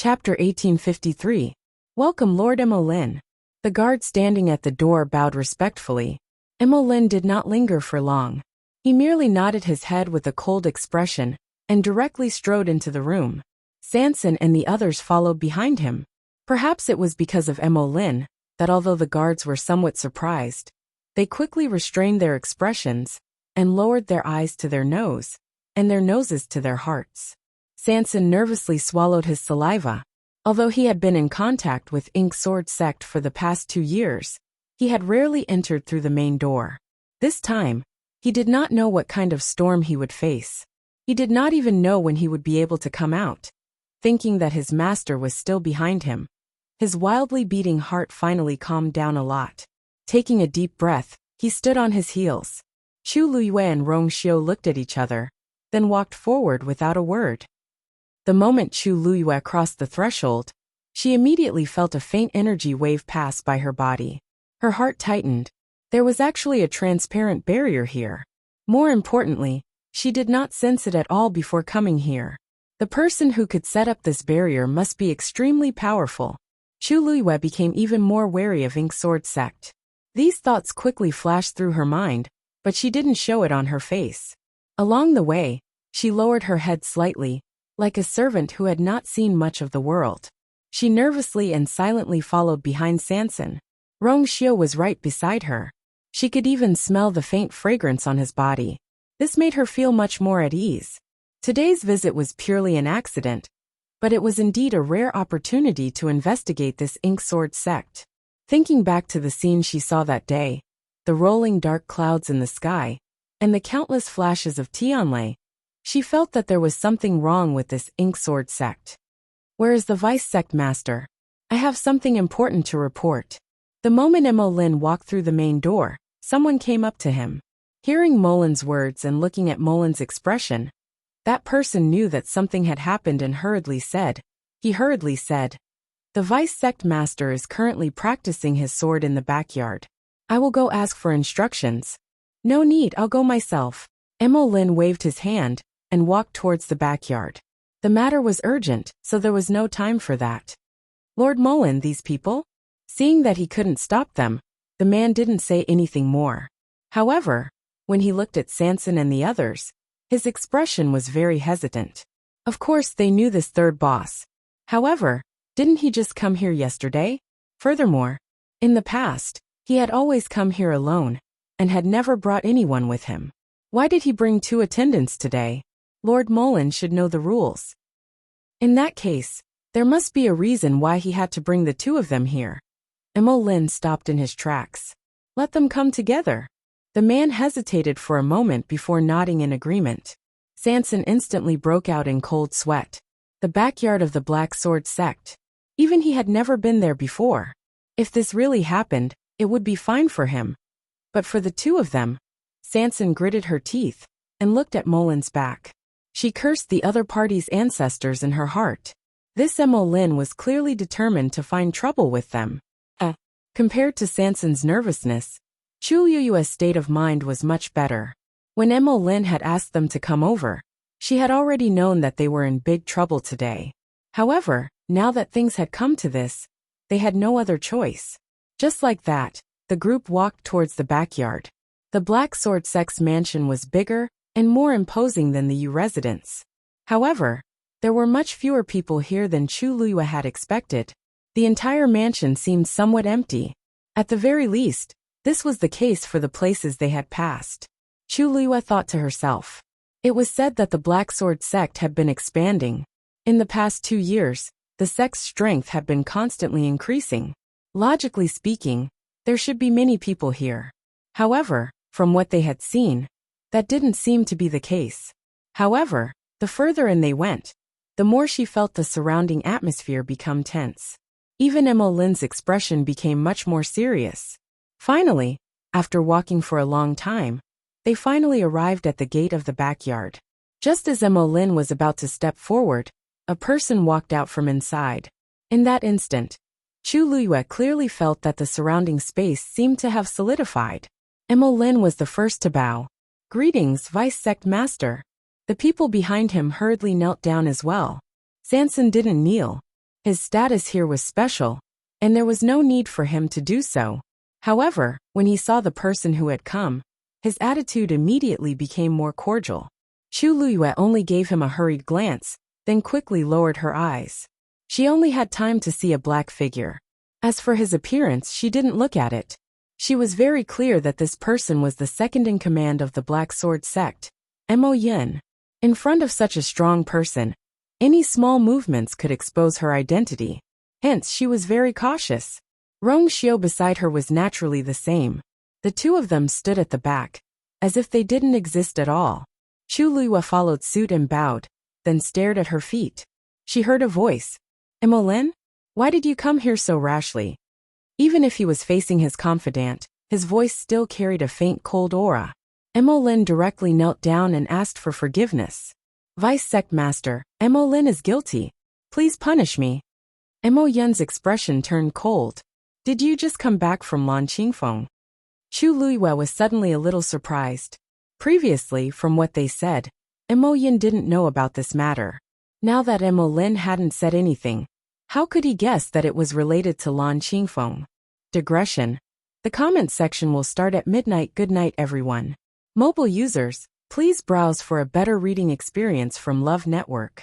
Chapter 1853. Welcome, Lord Emolyn. The guard standing at the door bowed respectfully. Emolyn did not linger for long. He merely nodded his head with a cold expression and directly strode into the room. Sanson and the others followed behind him. Perhaps it was because of Emolyn that although the guards were somewhat surprised, they quickly restrained their expressions and lowered their eyes to their nose and their noses to their hearts. Sanson nervously swallowed his saliva. Although he had been in contact with Ink Sword Sect for the past 2 years, he had rarely entered through the main door. This time, he did not know what kind of storm he would face. He did not even know when he would be able to come out. Thinking that his master was still behind him, his wildly beating heart finally calmed down a lot. Taking a deep breath, he stood on his heels. Chu Luyue and Rong Xiu looked at each other, then walked forward without a word. The moment Chu Luyue crossed the threshold, she immediately felt a faint energy wave pass by her body. Her heart tightened. There was actually a transparent barrier here. More importantly, she did not sense it at all before coming here. The person who could set up this barrier must be extremely powerful. Chu Luyue became even more wary of Ink Sword Sect. These thoughts quickly flashed through her mind, but she didn't show it on her face. Along the way, she lowered her head slightly, like a servant who had not seen much of the world. She nervously and silently followed behind Sanson. Rong Xiu was right beside her. She could even smell the faint fragrance on his body. This made her feel much more at ease. Today's visit was purely an accident, but it was indeed a rare opportunity to investigate this Ink Sword Sect. Thinking back to the scene she saw that day, the rolling dark clouds in the sky, and the countless flashes of Tianlei, she felt that there was something wrong with this Ink Sword Sect. Where is the Vice Sect Master? I have something important to report. The moment Emolyn walked through the main door, someone came up to him. Hearing Molin's words and looking at Molin's expression, that person knew that something had happened and hurriedly said, the Vice Sect Master is currently practicing his sword in the backyard. I will go ask for instructions. No need, I'll go myself. Emolyn waved his hand and walked towards the backyard. The matter was urgent, so there was no time for that. Lord Molin, these people? Seeing that he couldn't stop them, the man didn't say anything more. However, when he looked at Sanson and the others, his expression was very hesitant. Of course they knew this third boss. However, didn't he just come here yesterday? Furthermore, in the past, he had always come here alone, and had never brought anyone with him. Why did he bring 2 attendants today? Lord Molin should know the rules. In that case, there must be a reason why he had to bring the 2 of them here. Emolyn stopped in his tracks. Let them come together. The man hesitated for a moment before nodding in agreement. Sanson instantly broke out in cold sweat. The backyard of the Black Sword Sect. Even he had never been there before. If this really happened, it would be fine for him. But for the 2 of them, Sanson gritted her teeth and looked at Molin's back. She cursed the other party's ancestors in her heart. This Emolyn was clearly determined to find trouble with them. Compared to Sanson's nervousness, Chu Luyue's state of mind was much better. When Emolyn had asked them to come over, she had already known that they were in big trouble today. However, now that things had come to this, they had no other choice. Just like that, the group walked towards the backyard. The Black Sword Sect's mansion was bigger and more imposing than the Yu residence. However, there were much fewer people here than Chu Luyue had expected. The entire mansion seemed somewhat empty. At the very least, this was the case for the places they had passed. Chu Luyue thought to herself. It was said that the Black Sword Sect had been expanding. In the past 2 years, the sect's strength had been constantly increasing. Logically speaking, there should be many people here. However, from what they had seen, that didn't seem to be the case. However, the further in they went, the more she felt the surrounding atmosphere become tense. Even Emolyn's expression became much more serious. Finally, after walking for a long time, they finally arrived at the gate of the backyard. Just as Emolyn was about to step forward, a person walked out from inside. In that instant, Chu Luyue clearly felt that the surrounding space seemed to have solidified. Emolyn was the first to bow. Greetings, Vice Sect Master. The people behind him hurriedly knelt down as well. Sanson didn't kneel. His status here was special, and there was no need for him to do so. However, when he saw the person who had come, his attitude immediately became more cordial. Chu Luyue only gave him a hurried glance, then quickly lowered her eyes. She only had time to see a black figure. As for his appearance, she didn't look at it. She was very clear that this person was the second in command of the Black Sword sect, Mo Yin. In front of such a strong person, any small movements could expose her identity. Hence, she was very cautious. Rong Xiao beside her was naturally the same. The two of them stood at the back, as if they didn't exist at all. Chu Luyue followed suit and bowed, then stared at her feet. She heard a voice. Mo Lin? Why did you come here so rashly? Even if he was facing his confidant, his voice still carried a faint cold aura. Mo Lin directly knelt down and asked for forgiveness. Vice Sect Master, Mo Lin is guilty. Please punish me. Mo Yun's expression turned cold. Did you just come back from Lan Qingfeng? Chu Luyue was suddenly a little surprised. Previously, from what they said, Mo Yin didn't know about this matter. Now that Mo Lin hadn't said anything, how could he guess that it was related to Lan Qingfeng? Digression. The comment section will start at midnight. Good night, everyone. Mobile users, please browse for a better reading experience from Love Network.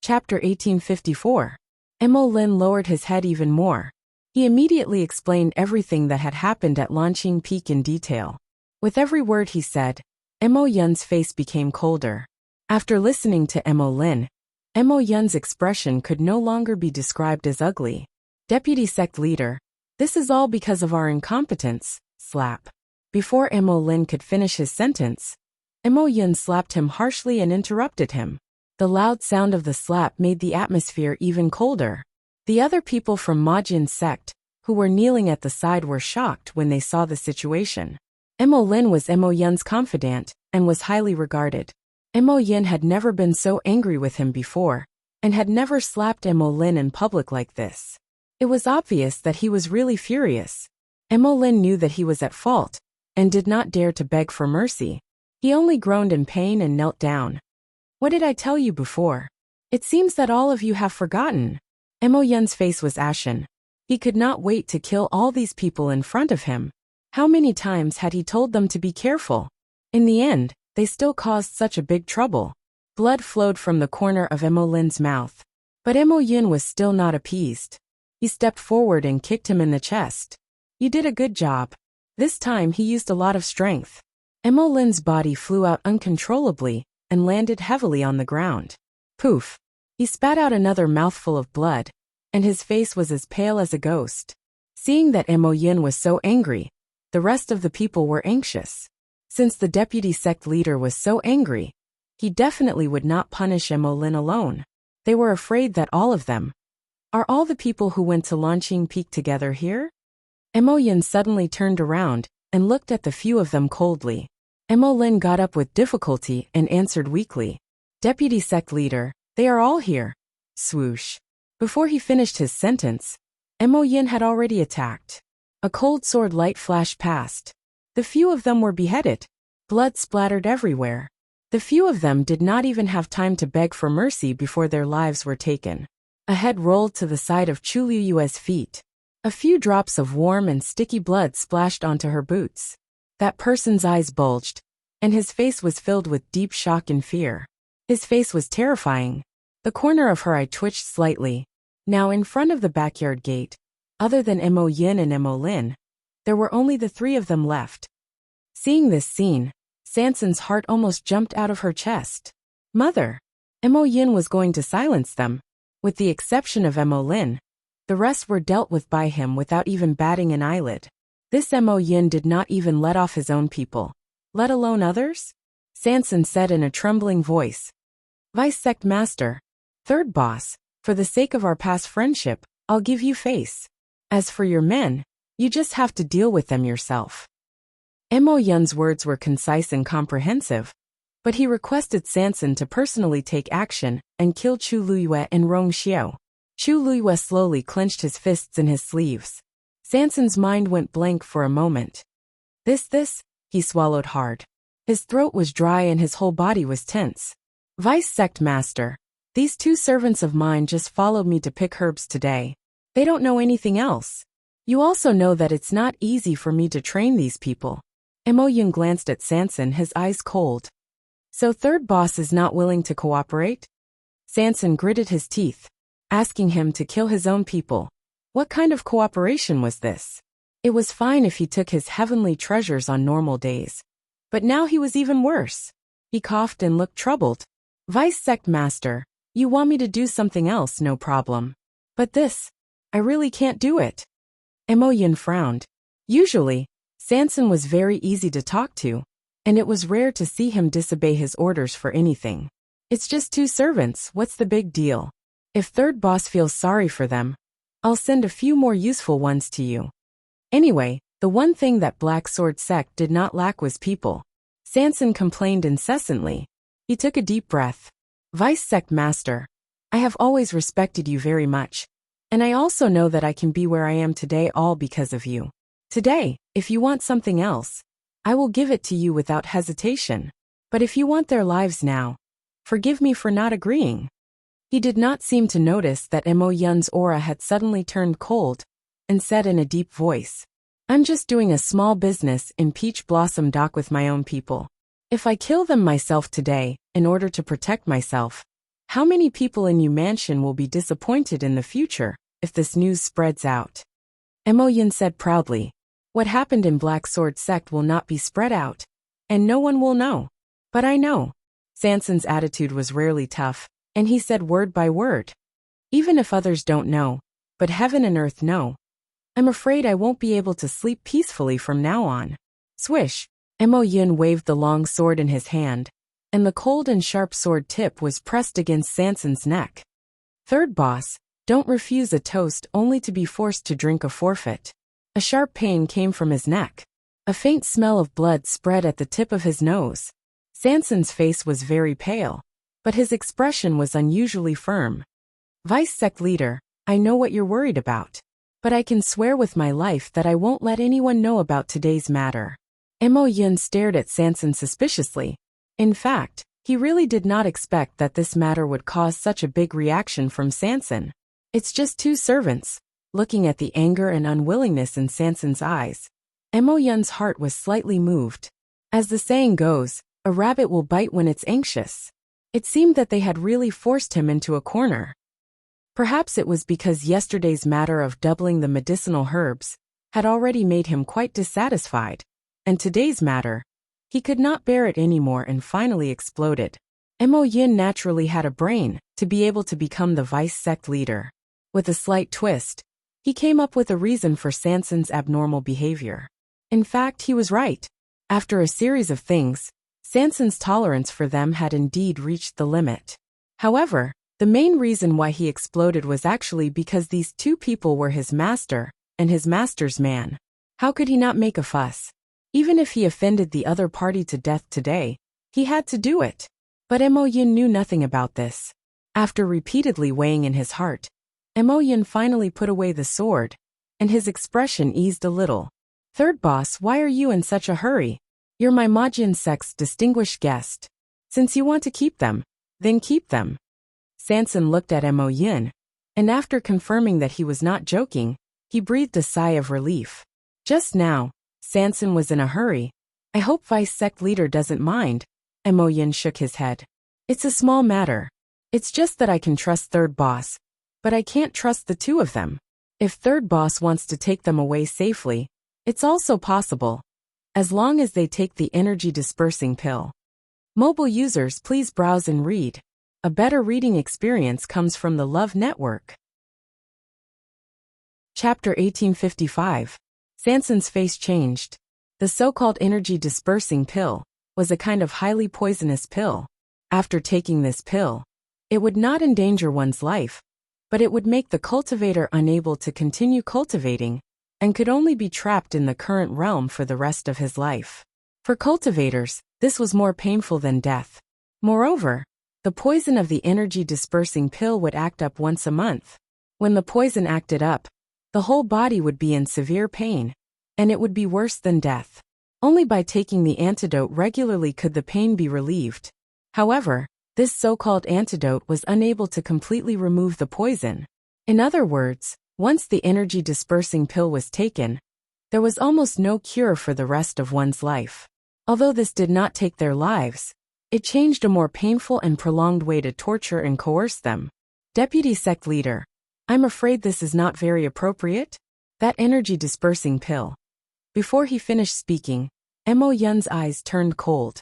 Chapter 1854. Mo Lin lowered his head even more. He immediately explained everything that had happened at Lanqing Peak in detail. With every word he said, Mo Yun's face became colder. After listening to Mo Lin, Mo Yun's expression could no longer be described as ugly. Deputy Sect Leader, this is all because of our incompetence. Slap. Before Mo Lin could finish his sentence, Mo Yun slapped him harshly and interrupted him. The loud sound of the slap made the atmosphere even colder. The other people from Ma Jin's sect, who were kneeling at the side, were shocked when they saw the situation. Mo Lin was Mo Yun's confidant, and was highly regarded. Mo Yin had never been so angry with him before, and had never slapped Mo Lin in public like this. It was obvious that he was really furious. Mo Lin knew that he was at fault, and did not dare to beg for mercy. He only groaned in pain and knelt down. What did I tell you before? It seems that all of you have forgotten. Mo Yun's face was ashen. He could not wait to kill all these people in front of him. How many times had he told them to be careful? In the end, they still caused such a big trouble. Blood flowed from the corner of Mo Lin's mouth. But Mo Yun was still not appeased. He stepped forward and kicked him in the chest. You did a good job. This time he used a lot of strength. Mo Lin's body flew out uncontrollably and landed heavily on the ground. Poof! He spat out another mouthful of blood, and his face was as pale as a ghost. Seeing that Mo Yun was so angry, the rest of the people were anxious. Since the deputy sect leader was so angry, he definitely would not punish Mo Lin alone. They were afraid that all of them. Are all the people who went to Lanqing Peak together here? Mo Yun suddenly turned around and looked at the few of them coldly. Mo Lin got up with difficulty and answered weakly. Deputy sect leader, they are all here. Swoosh. Before he finished his sentence, Mo Yin had already attacked. A cold sword light flashed past. The few of them were beheaded. Blood splattered everywhere. The few of them did not even have time to beg for mercy before their lives were taken. A head rolled to the side of Chu Luyue's feet. A few drops of warm and sticky blood splashed onto her boots. That person's eyes bulged, and his face was filled with deep shock and fear. His face was terrifying. The corner of her eye twitched slightly. Now in front of the backyard gate, other than Mo Yin and Mo Lin, there were only the three of them left. Seeing this scene, Sanson's heart almost jumped out of her chest. Mother! Mo Yin was going to silence them. With the exception of Mo Lin, the rest were dealt with by him without even batting an eyelid. This Mo Yin did not even let off his own people, let alone others? Sanson said in a trembling voice. Vice Sect Master, third boss, for the sake of our past friendship, I'll give you face. As for your men, you just have to deal with them yourself. Mo Yun's words were concise and comprehensive, but he requested Sanson to personally take action and kill Chu Luyue and Rong Xiao. Chu Luyue slowly clenched his fists in his sleeves. Sanson's mind went blank for a moment. This, he swallowed hard. His throat was dry and his whole body was tense. Vice Sect Master, These two servants of mine just followed me to pick herbs today. They don't know anything else. You also know that it's not easy for me to train these people. Imoyun glanced at Sanson, his eyes cold. So third boss is not willing to cooperate? Sanson gritted his teeth, asking him to kill his own people. What kind of cooperation was this? It was fine if he took his heavenly treasures on normal days. But now he was even worse. He coughed and looked troubled. Vice Sect Master, you want me to do something else, no problem. But this, I really can't do it. Imoyun frowned. Usually, Sanson was very easy to talk to, and it was rare to see him disobey his orders for anything. It's just two servants, what's the big deal? If third boss feels sorry for them, I'll send a few more useful ones to you. Anyway, the one thing that Black Sword Sect did not lack was people. Sanson complained incessantly. He took a deep breath. Vice Sect Master, I have always respected you very much, and I also know that I can be where I am today all because of you. Today, if you want something else, I will give it to you without hesitation. But if you want their lives now, forgive me for not agreeing. He did not seem to notice that Imoyun's aura had suddenly turned cold, and said in a deep voice, I'm just doing a small business in Peach Blossom Dock with my own people. If I kill them myself today, in order to protect myself, how many people in Yu Mansion will be disappointed in the future, if this news spreads out? Imoyun said proudly, what happened in Black Sword Sect will not be spread out, and no one will know. But I know. Sanson's attitude was rarely tough, and he said word by word. Even if others don't know, but heaven and earth know, I'm afraid I won't be able to sleep peacefully from now on. Swish! Imoyun waved the long sword in his hand, and the cold and sharp sword tip was pressed against Sanson's neck. Third boss, don't refuse a toast only to be forced to drink a forfeit. A sharp pain came from his neck. A faint smell of blood spread at the tip of his nose. Sanson's face was very pale, but his expression was unusually firm. Vice Sect Leader, I know what you're worried about, but I can swear with my life that I won't let anyone know about today's matter. Imoyun stared at Sanson suspiciously. In fact, he really did not expect that this matter would cause such a big reaction from Sanson. It's just two servants. Looking at the anger and unwillingness in Sanson's eyes, Imoyun's heart was slightly moved. As the saying goes, a rabbit will bite when it's anxious. It seemed that they had really forced him into a corner. Perhaps it was because yesterday's matter of doubling the medicinal herbs had already made him quite dissatisfied, and today's matter, he could not bear it anymore and finally exploded. Imoyun naturally had a brain to be able to become the Vice Sect Leader. With a slight twist, he came up with a reason for Sanson's abnormal behavior. In fact, he was right. After a series of things, Sanson's tolerance for them had indeed reached the limit. However, the main reason why he exploded was actually because these two people were his master and his master's man. How could he not make a fuss? Even if he offended the other party to death today, he had to do it. But Imoyun knew nothing about this. After repeatedly weighing in his heart, Imoyun finally put away the sword, and his expression eased a little. Third boss, why are you in such a hurry? You're my Majin Sect's distinguished guest. Since you want to keep them, then keep them. Sanson looked at Imoyun, and after confirming that he was not joking, he breathed a sigh of relief. Just now, Sanson was in a hurry. I hope Vice Sect Leader doesn't mind. Imoyun shook his head. It's a small matter. It's just that I can trust third boss, but I can't trust the two of them. If third boss wants to take them away safely, it's also possible, as long as they take the energy dispersing pill. Mobile users, please browse and read. A better reading experience comes from the Love Network. Chapter 1855. Sanson's face changed. The so-called energy dispersing pill was a kind of highly poisonous pill. After taking this pill, it would not endanger one's life, but it would make the cultivator unable to continue cultivating, and could only be trapped in the current realm for the rest of his life. For cultivators, this was more painful than death. Moreover, the poison of the energy dispersing pill would act up once a month. When the poison acted up, the whole body would be in severe pain, and it would be worse than death. Only by taking the antidote regularly could the pain be relieved. However, This so-called antidote was unable to completely remove the poison. In other words, once the energy-dispersing pill was taken, there was almost no cure for the rest of one's life. Although this did not take their lives, it changed a more painful and prolonged way to torture and coerce them. Deputy sect leader, I'm afraid this is not very appropriate. That energy-dispersing pill. Before he finished speaking, Mo Yun's eyes turned cold.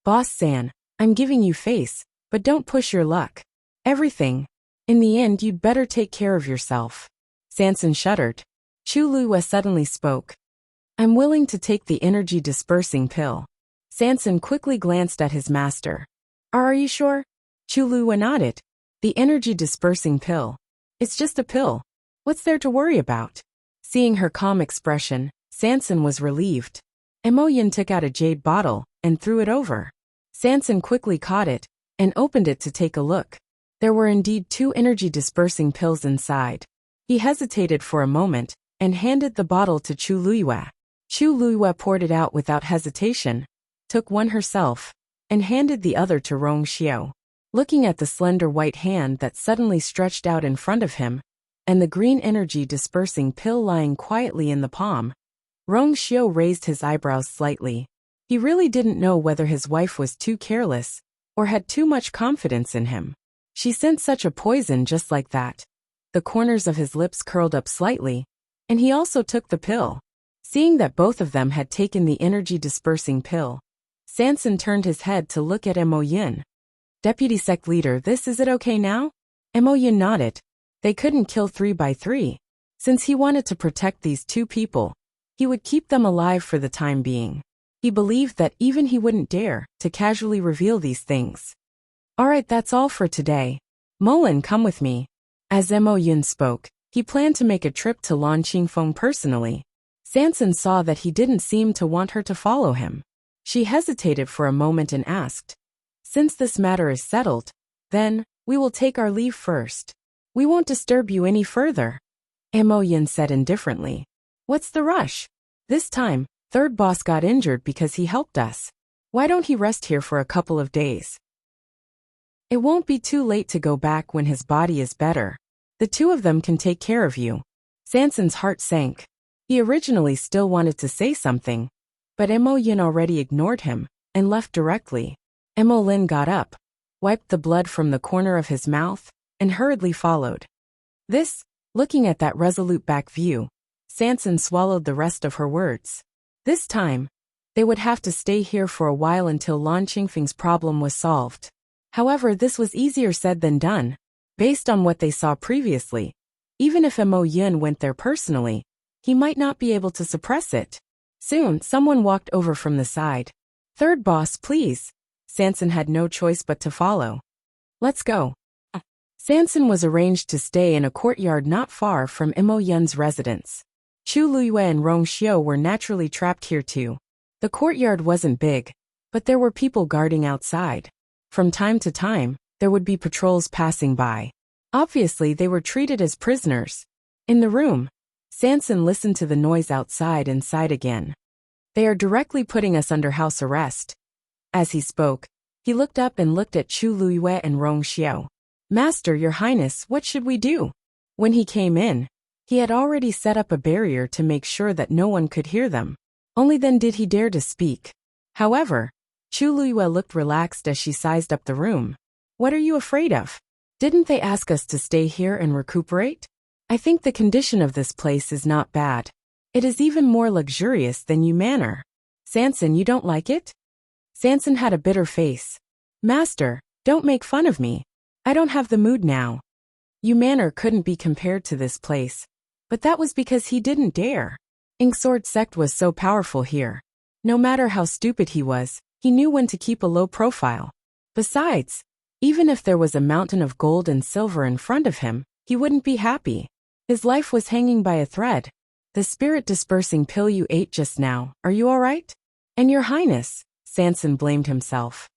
Boss San, I'm giving you face, but don't push your luck. Everything. In the end, you'd better take care of yourself. Sanson shuddered. Chu Luiwe suddenly spoke. I'm willing to take the energy-dispersing pill. Sanson quickly glanced at his master. Are you sure? Chu Luiwe nodded. The energy-dispersing pill. It's just a pill. What's there to worry about? Seeing her calm expression, Sanson was relieved. Mo Yun took out a jade bottle and threw it over. Sanson quickly caught it and opened it to take a look. There were indeed 2 energy-dispersing pills inside. He hesitated for a moment and handed the bottle to Chu Luiwe. Chu Luiwe poured it out without hesitation, took one herself, and handed the other to Rong Xiao. Looking at the slender white hand that suddenly stretched out in front of him, and the green energy-dispersing pill lying quietly in the palm, Rong Xiao raised his eyebrows slightly. He really didn't know whether his wife was too careless or had too much confidence in him. She sent such a poison just like that. The corners of his lips curled up slightly, and he also took the pill. Seeing that both of them had taken the energy-dispersing pill, Sanson turned his head to look at Mo Yun. Deputy sect leader, is it okay now? Mo Yun nodded. They couldn't kill 3 by 3. Since he wanted to protect these 2 people, he would keep them alive for the time being. He believed that even he wouldn't dare to casually reveal these things. Alright, that's all for today. Mulin, come with me. As Mo Yun spoke, he planned to make a trip to Lan Qingfeng personally. Sanson saw that he didn't seem to want her to follow him. She hesitated for a moment and asked, Since this matter is settled, then, we will take our leave first. We won't disturb you any further. Mo Yun said indifferently. What's the rush? This time, third boss got injured because he helped us. Why don't he rest here for a couple of days? It won't be too late to go back when his body is better. The 2 of them can take care of you. Sanson's heart sank. He originally still wanted to say something, but Mo Yun already ignored him and left directly. Mo Lin got up, wiped the blood from the corner of his mouth, and hurriedly followed. Looking at that resolute back view, Sanson swallowed the rest of her words. This time, they would have to stay here for a while until Lan Qingfeng's problem was solved. However, this was easier said than done, based on what they saw previously. Even if Mo Yun went there personally, he might not be able to suppress it. Soon, someone walked over from the side. Third boss, please. Sanson had no choice but to follow. Let's go. Sanson was arranged to stay in a courtyard not far from Mo Yun's residence. Chu Luiwe and Rong Xiao were naturally trapped here too. The courtyard wasn't big, but there were people guarding outside. From time to time, there would be patrols passing by. Obviously, they were treated as prisoners. In the room, Sanson listened to the noise outside and sighed again. They are directly putting us under house arrest. As he spoke, he looked up and looked at Chu Luiwe and Rong Xiao. Master, Your Highness, what should we do? When he came in, he had already set up a barrier to make sure that no one could hear them. Only then did he dare to speak. However, Chu Luiwe looked relaxed as she sized up the room. What are you afraid of? Didn't they ask us to stay here and recuperate? I think the condition of this place is not bad. It is even more luxurious than Yu Manor. Sanson, you don't like it? Sanson had a bitter face. Master, don't make fun of me. I don't have the mood now. Yu Manor couldn't be compared to this place, but that was because he didn't dare. Ingsword sect was so powerful here. No matter how stupid he was, he knew when to keep a low profile. Besides, even if there was a mountain of gold and silver in front of him, he wouldn't be happy. His life was hanging by a thread. The spirit-dispersing pill you ate just now, are you all right? And Your Highness, Sanson blamed himself.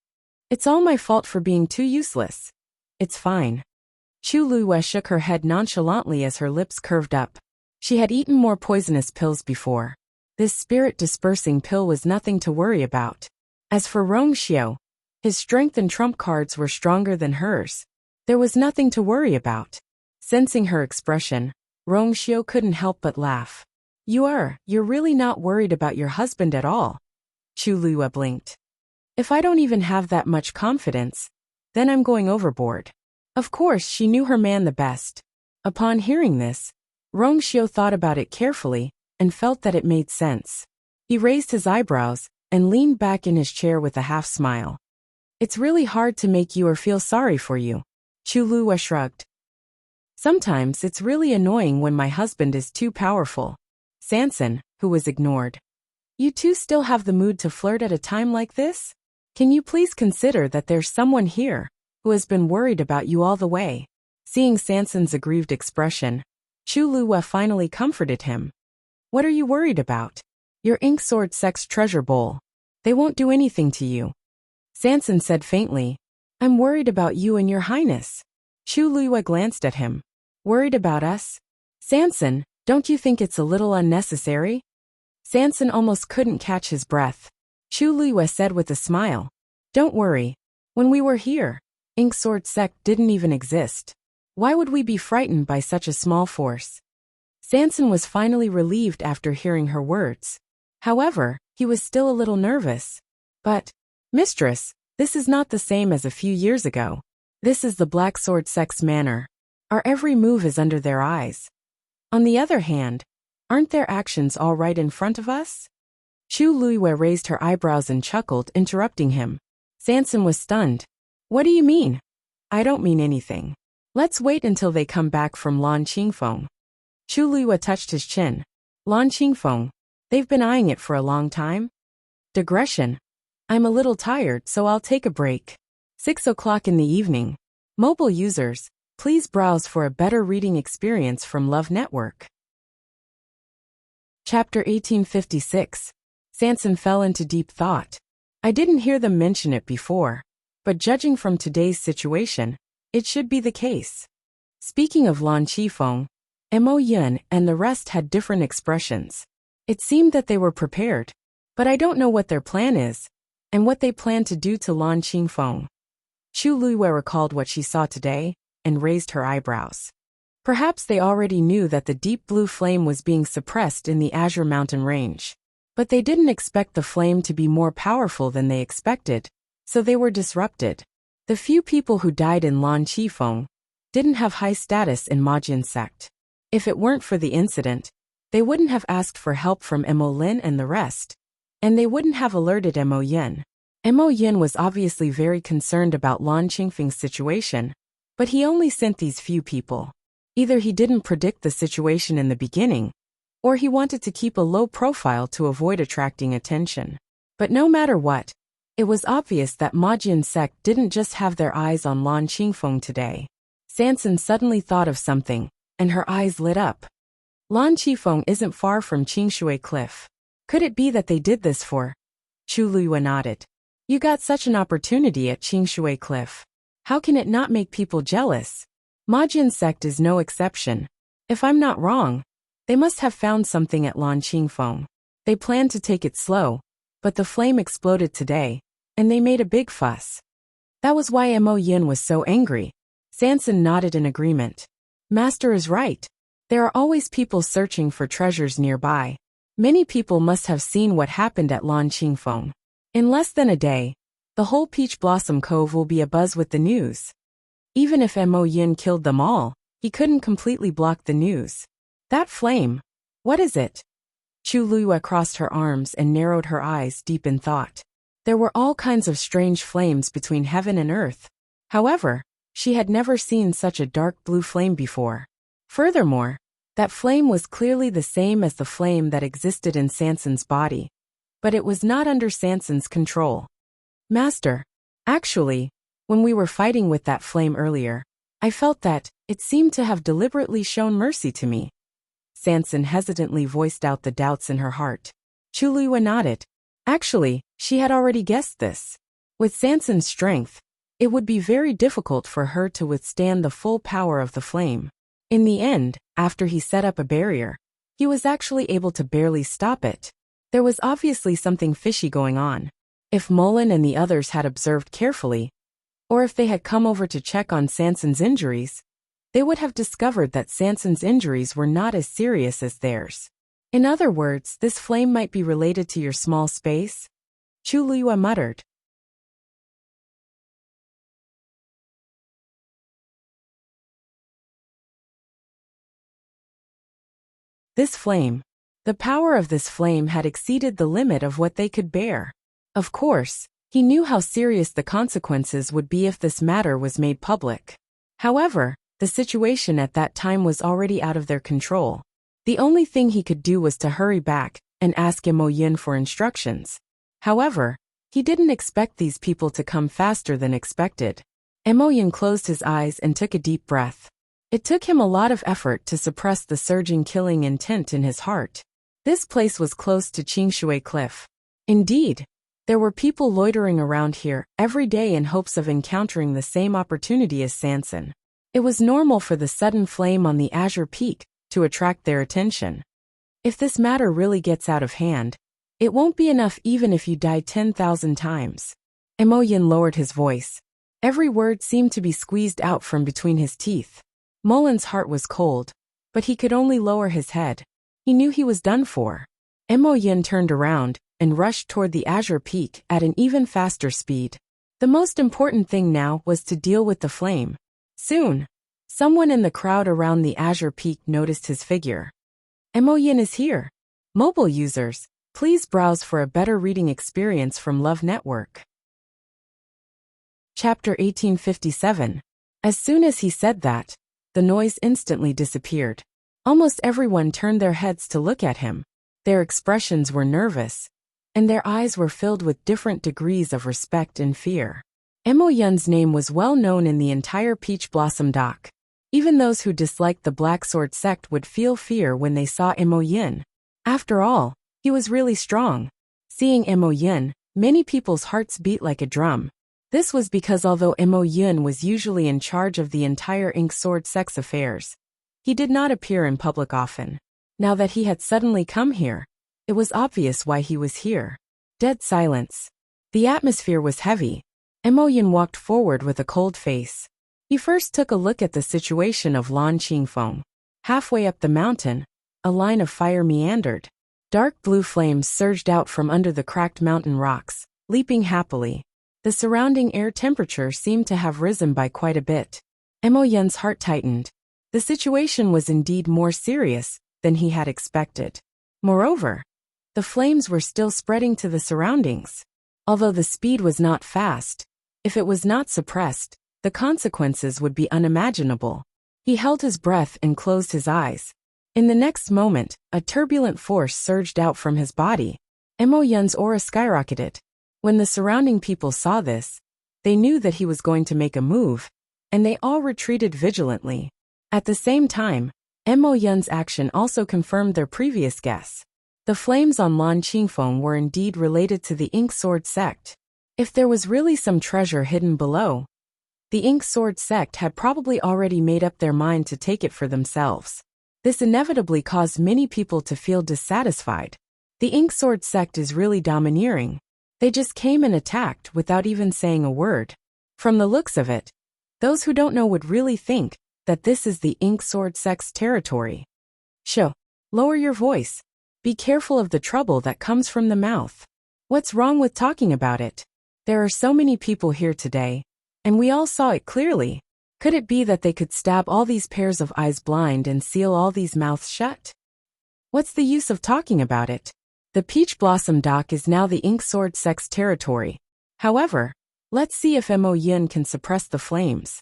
It's all my fault for being too useless. It's fine. Chu Luiwe shook her head nonchalantly as her lips curved up. She had eaten more poisonous pills before. This spirit-dispersing pill was nothing to worry about. As for Rong Xiao, His strength and trump cards were stronger than hers. There was nothing to worry about. Sensing her expression, Rongxiu couldn't help but laugh. You're really not worried about your husband at all. Chu Liyue blinked. If I don't even have that much confidence, then I'm going overboard. Of course, she knew her man the best. Upon hearing this, Rongxiu thought about it carefully and felt that it made sense. He raised his eyebrows and leaned back in his chair with a half smile. It's really hard to make you or feel sorry for you. Chu Liyue shrugged. Sometimes it's really annoying when my husband is too powerful. Sanson, who was ignored. You two still have the mood to flirt at a time like this? Can you please consider that there's someone here who has been worried about you all the way? Seeing Sanson's aggrieved expression, Chu Liyue finally comforted him. What are you worried about? Your ink sword sex treasure bowl. They won't do anything to you. Sanson said faintly, I'm worried about you and your highness. Chu Liyue glanced at him. Worried about us? Sanson, don't you think it's a little unnecessary? Sanson almost couldn't catch his breath. Chu Liyue said with a smile. Don't worry. When we were here, ink sword sect didn't even exist. Why would we be frightened by such a small force? Sanson was finally relieved after hearing her words. However, he was still a little nervous. But, Mistress, this is not the same as a few years ago. This is the Black Sword sect's manner. Our every move is under their eyes. On the other hand, aren't their actions all right in front of us? Chu Liyue raised her eyebrows and chuckled, interrupting him. Sanson was stunned. What do you mean? I don't mean anything. Let's wait until they come back from Lan Qingfeng. Chu Liyue touched his chin. Lan Qingfeng. They've been eyeing it for a long time. Digression. I'm a little tired, so I'll take a break. 6 o'clock in the evening. Mobile users, please browse for a better reading experience from Love Network. Chapter 1856. Sanson fell into deep thought. I didn't hear them mention it before, but judging from today's situation, it should be the case. Speaking of Lan Qifeng, Mo Yun and the rest had different expressions. It seemed that they were prepared, but I don't know what their plan is, and what they plan to do to Lan Qingfeng. Chu Liyue recalled what she saw today, and raised her eyebrows. Perhaps they already knew that the deep blue flame was being suppressed in the Azure Mountain range. But they didn't expect the flame to be more powerful than they expected, so they were disrupted. The few people who died in Lan Qifeng didn't have high status in Majin sect. If it weren't for the incident, they wouldn't have asked for help from Mo Lin and the rest, and they wouldn't have alerted Mo Yin. Mo Yin was obviously very concerned about Lan Qingfeng's situation, but he only sent these few people. Either he didn't predict the situation in the beginning, or he wanted to keep a low profile to avoid attracting attention. But no matter what, it was obvious that Majin sect didn't just have their eyes on Lan Qingfeng today. Sanson suddenly thought of something, and her eyes lit up. Lan Qifeng isn't far from Qingshui Cliff. Could it be that they did this for? Chu Liyue nodded. You got such an opportunity at Qingshui Cliff. How can it not make people jealous? Majin sect is no exception. If I'm not wrong, they must have found something at Lan Qingfeng. They planned to take it slow, but the flame exploded today, and they made a big fuss. That was why Mo Yin was so angry. Sanson nodded in agreement. Master is right. There are always people searching for treasures nearby. Many people must have seen what happened at Lan Qingfeng. In less than a day, the whole Peach Blossom Cove will be abuzz with the news. Even if Mo Yin killed them all, he couldn't completely block the news. That flame, what is it? Chu Liyue crossed her arms and narrowed her eyes deep in thought. There were all kinds of strange flames between heaven and earth. However, she had never seen such a dark blue flame before. Furthermore, that flame was clearly the same as the flame that existed in Sanson's body, but it was not under Sanson's control. Master, actually, when we were fighting with that flame earlier, I felt that it seemed to have deliberately shown mercy to me. Sanson hesitantly voiced out the doubts in her heart. Chu Liyue nodded. Actually, she had already guessed this. With Sanson's strength, it would be very difficult for her to withstand the full power of the flame. In the end, after he set up a barrier, he was actually able to barely stop it. There was obviously something fishy going on. If Mullen and the others had observed carefully, or if they had come over to check on Sanson's injuries, they would have discovered that Sanson's injuries were not as serious as theirs. In other words, this flame might be related to your small space, Chulua muttered. This flame. The power of this flame had exceeded the limit of what they could bear. Of course, he knew how serious the consequences would be if this matter was made public. However, the situation at that time was already out of their control. The only thing he could do was to hurry back and ask Imoyin for instructions. However, he didn't expect these people to come faster than expected. Imoyin closed his eyes and took a deep breath. It took him a lot of effort to suppress the surging killing intent in his heart. This place was close to Qingshui Cliff. Indeed, there were people loitering around here every day in hopes of encountering the same opportunity as Sanson. It was normal for the sudden flame on the Azure Peak to attract their attention. If this matter really gets out of hand, it won't be enough even if you die 10,000 times. Imoyin lowered his voice. Every word seemed to be squeezed out from between his teeth. Mullen's heart was cold, but he could only lower his head. He knew he was done for. Imoyin turned around and rushed toward the Azure Peak at an even faster speed. The most important thing now was to deal with the flame. Soon, someone in the crowd around the Azure Peak noticed his figure. Imoyin is here. Mobile users, please browse for a better reading experience from Love Network. Chapter 1857. As soon as he said that, the noise instantly disappeared. Almost everyone turned their heads to look at him. Their expressions were nervous, and their eyes were filled with different degrees of respect and fear. Imoyun's name was well known in the entire Peach Blossom Dock. Even those who disliked the Black Sword sect would feel fear when they saw Imoyin. After all, he was really strong. Seeing Imoyin, many people's hearts beat like a drum. This was because although Imoyin was usually in charge of the entire Ink Sword sect's affairs, he did not appear in public often. Now that he had suddenly come here, it was obvious why he was here. Dead silence. The atmosphere was heavy. Imoyin walked forward with a cold face. He first took a look at the situation of Lan Qingfeng. Halfway up the mountain, a line of fire meandered. Dark blue flames surged out from under the cracked mountain rocks, leaping happily. The surrounding air temperature seemed to have risen by quite a bit. Imoyun's heart tightened. The situation was indeed more serious than he had expected. Moreover, the flames were still spreading to the surroundings. Although the speed was not fast, if it was not suppressed, the consequences would be unimaginable. He held his breath and closed his eyes. In the next moment, a turbulent force surged out from his body. Imoyun's aura skyrocketed. When the surrounding people saw this, they knew that he was going to make a move, and they all retreated vigilantly. At the same time, Imoyun's action also confirmed their previous guess. The flames on Lan Qingfeng were indeed related to the Ink Sword sect. If there was really some treasure hidden below, the Ink Sword sect had probably already made up their mind to take it for themselves. This inevitably caused many people to feel dissatisfied. The Ink Sword sect is really domineering. They just came and attacked without even saying a word. From the looks of it, those who don't know would really think that this is the Ink Sword sect's territory. Lower your voice. Be careful of the trouble that comes from the mouth. What's wrong with talking about it? There are so many people here today, and we all saw it clearly. Could it be that they could stab all these pairs of eyes blind and seal all these mouths shut? What's the use of talking about it? The Peach Blossom Dock is now the Ink Sword sect's territory. However, let's see if Imoyin can suppress the flames.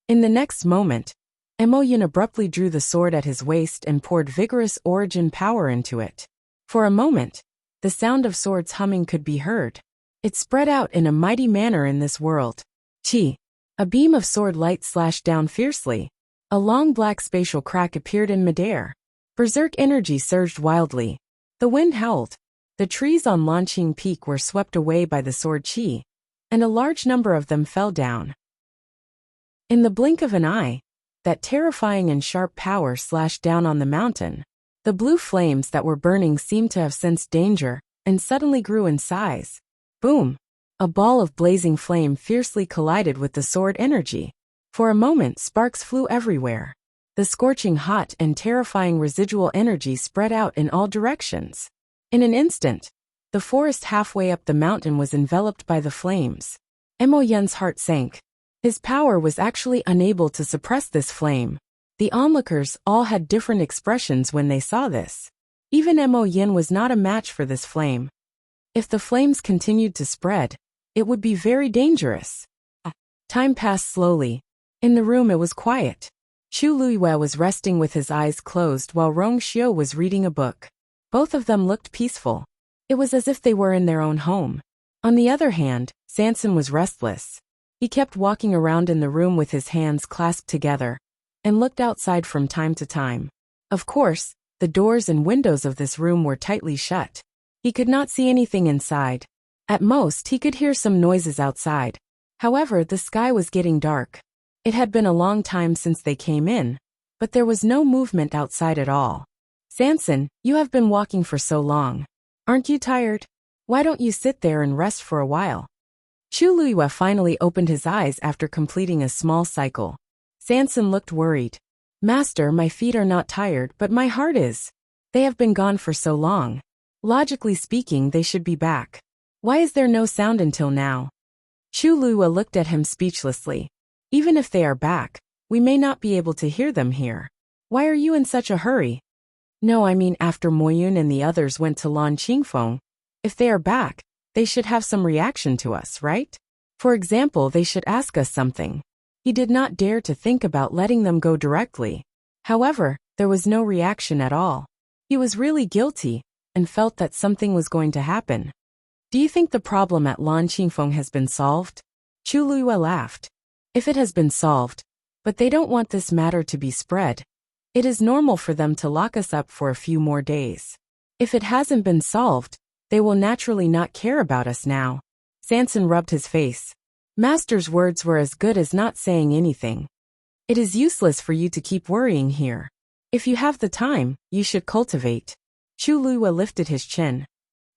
In the next moment, Imoyin abruptly drew the sword at his waist and poured vigorous origin power into it. For a moment, the sound of swords humming could be heard. It spread out in a mighty manner in this world. Chi! A beam of sword light slashed down fiercely. A long black spatial crack appeared in midair. Berserk energy surged wildly. The wind howled. The trees on Lanqing Peak were swept away by the sword chi, and a large number of them fell down. In the blink of an eye, that terrifying and sharp power slashed down on the mountain. The blue flames that were burning seemed to have sensed danger, and suddenly grew in size. Boom! A ball of blazing flame fiercely collided with the sword energy. For a moment, sparks flew everywhere. The scorching hot and terrifying residual energy spread out in all directions. In an instant, the forest halfway up the mountain was enveloped by the flames. Mo Yun's heart sank. His power was actually unable to suppress this flame. The onlookers all had different expressions when they saw this. Even Mo Yun was not a match for this flame. If the flames continued to spread, it would be very dangerous. Time passed slowly. In the room it was quiet. Chu Luiyue was resting with his eyes closed while Rong Xiu was reading a book. Both of them looked peaceful. It was as if they were in their own home. On the other hand, Sanson was restless. He kept walking around in the room with his hands clasped together, and looked outside from time to time. Of course, the doors and windows of this room were tightly shut. He could not see anything inside. At most, he could hear some noises outside. However, the sky was getting dark. It had been a long time since they came in, but there was no movement outside at all. Sanson, you have been walking for so long. Aren't you tired? Why don't you sit there and rest for a while? Chu Luiyue finally opened his eyes after completing a small cycle. Sanson looked worried. Master, my feet are not tired, but my heart is. They have been gone for so long. Logically speaking, they should be back. Why is there no sound until now? Chu Luiyue looked at him speechlessly. Even if they are back, we may not be able to hear them here. Why are you in such a hurry? No, I mean after Moyun and the others went to Lan Qingfeng. If they are back, they should have some reaction to us, right? For example, they should ask us something. He did not dare to think about letting them go directly. However, there was no reaction at all. He was really guilty, and felt that something was going to happen. Do you think the problem at Lan Qingfeng has been solved? Chu Luiyue laughed. If it has been solved, but they don't want this matter to be spread, it is normal for them to lock us up for a few more days. If it hasn't been solved, they will naturally not care about us now. Sanson rubbed his face. Master's words were as good as not saying anything. It is useless for you to keep worrying here. If you have the time, you should cultivate. Chu Luiyue lifted his chin.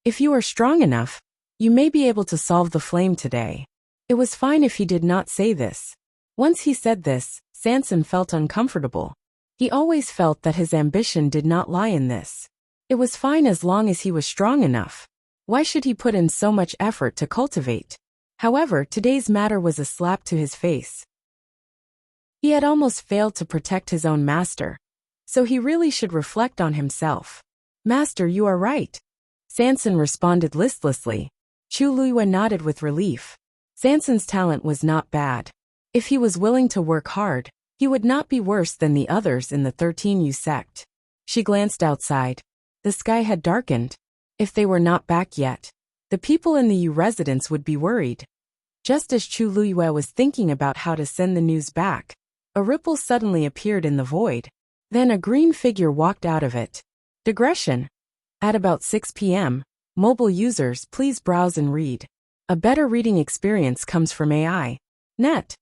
If you are strong enough, you may be able to solve the flame today. It was fine if he did not say this. Once he said this, Sanson felt uncomfortable. He always felt that his ambition did not lie in this. It was fine as long as he was strong enough. Why should he put in so much effort to cultivate? However, today's matter was a slap to his face. He had almost failed to protect his own master, so he really should reflect on himself. Master, you are right. Sanson responded listlessly. Chu Luiyue nodded with relief. Sanson's talent was not bad. If he was willing to work hard, he would not be worse than the others in the 13U sect. She glanced outside. The sky had darkened. If they were not back yet, the people in the U residence would be worried. Just as Chu Luiyue was thinking about how to send the news back, a ripple suddenly appeared in the void. Then a green figure walked out of it. Digression. At about 6 p.m., mobile users, please browse and read. A better reading experience comes from AI. Net.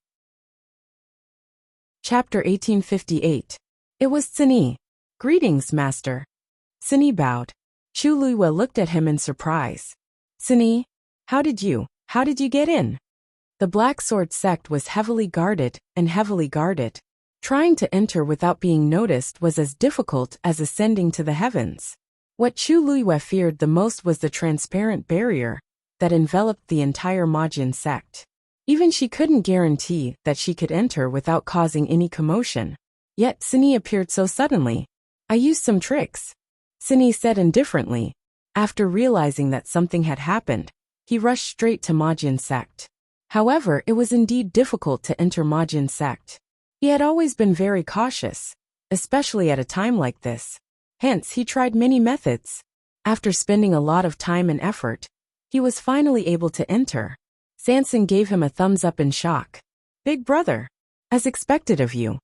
Chapter 1858. It was Cini. Greetings, Master. Cini bowed. Chu Luiyue looked at him in surprise. Cini, how did you get in? The Black Sword sect was heavily guarded. Trying to enter without being noticed was as difficult as ascending to the heavens. What Chu Luiyue feared the most was the transparent barrier that enveloped the entire Majin sect. Even she couldn't guarantee that she could enter without causing any commotion. Yet Cini appeared so suddenly. I used some tricks, Cini said indifferently. After realizing that something had happened, he rushed straight to Majin sect. However, it was indeed difficult to enter Majin sect. He had always been very cautious, especially at a time like this. Hence, he tried many methods. After spending a lot of time and effort, he was finally able to enter. Sanson gave him a thumbs up in shock. Big brother. As expected of you.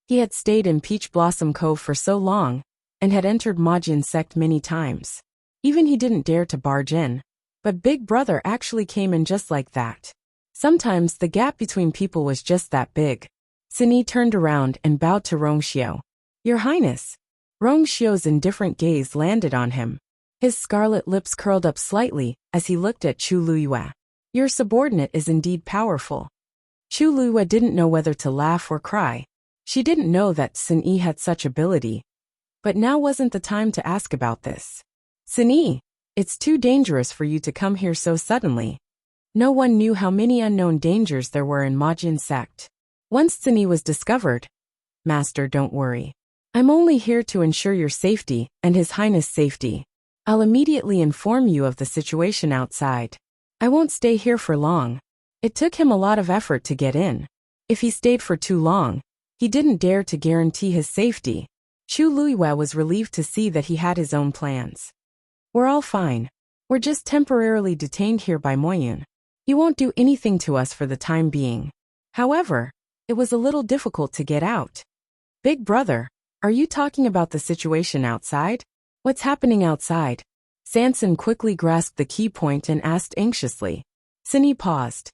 He had stayed in Peach Blossom Cove for so long, and had entered Majin sect many times. Even he didn't dare to barge in. But Big Brother actually came in just like that. Sometimes the gap between people was just that big. Cini turned around and bowed to Rong Xiu. Your Highness. Rong Xiu's indifferent gaze landed on him. His scarlet lips curled up slightly as he looked at Chu Luyue. Your subordinate is indeed powerful. Chu Luyue didn't know whether to laugh or cry. She didn't know that Sun Yi had such ability. But now wasn't the time to ask about this. Sun Yi, it's too dangerous for you to come here so suddenly. No one knew how many unknown dangers there were in Majin sect. Once Sun Yi was discovered, Master, don't worry. I'm only here to ensure your safety and His Highness' safety. I'll immediately inform you of the situation outside. I won't stay here for long. It took him a lot of effort to get in. If he stayed for too long, he didn't dare to guarantee his safety. Chu Luyue was relieved to see that he had his own plans. We're all fine. We're just temporarily detained here by Moyun. He won't do anything to us for the time being. However, it was a little difficult to get out. Big brother, are you talking about the situation outside? What's happening outside? Sanson quickly grasped the key point and asked anxiously. Sun Yi paused.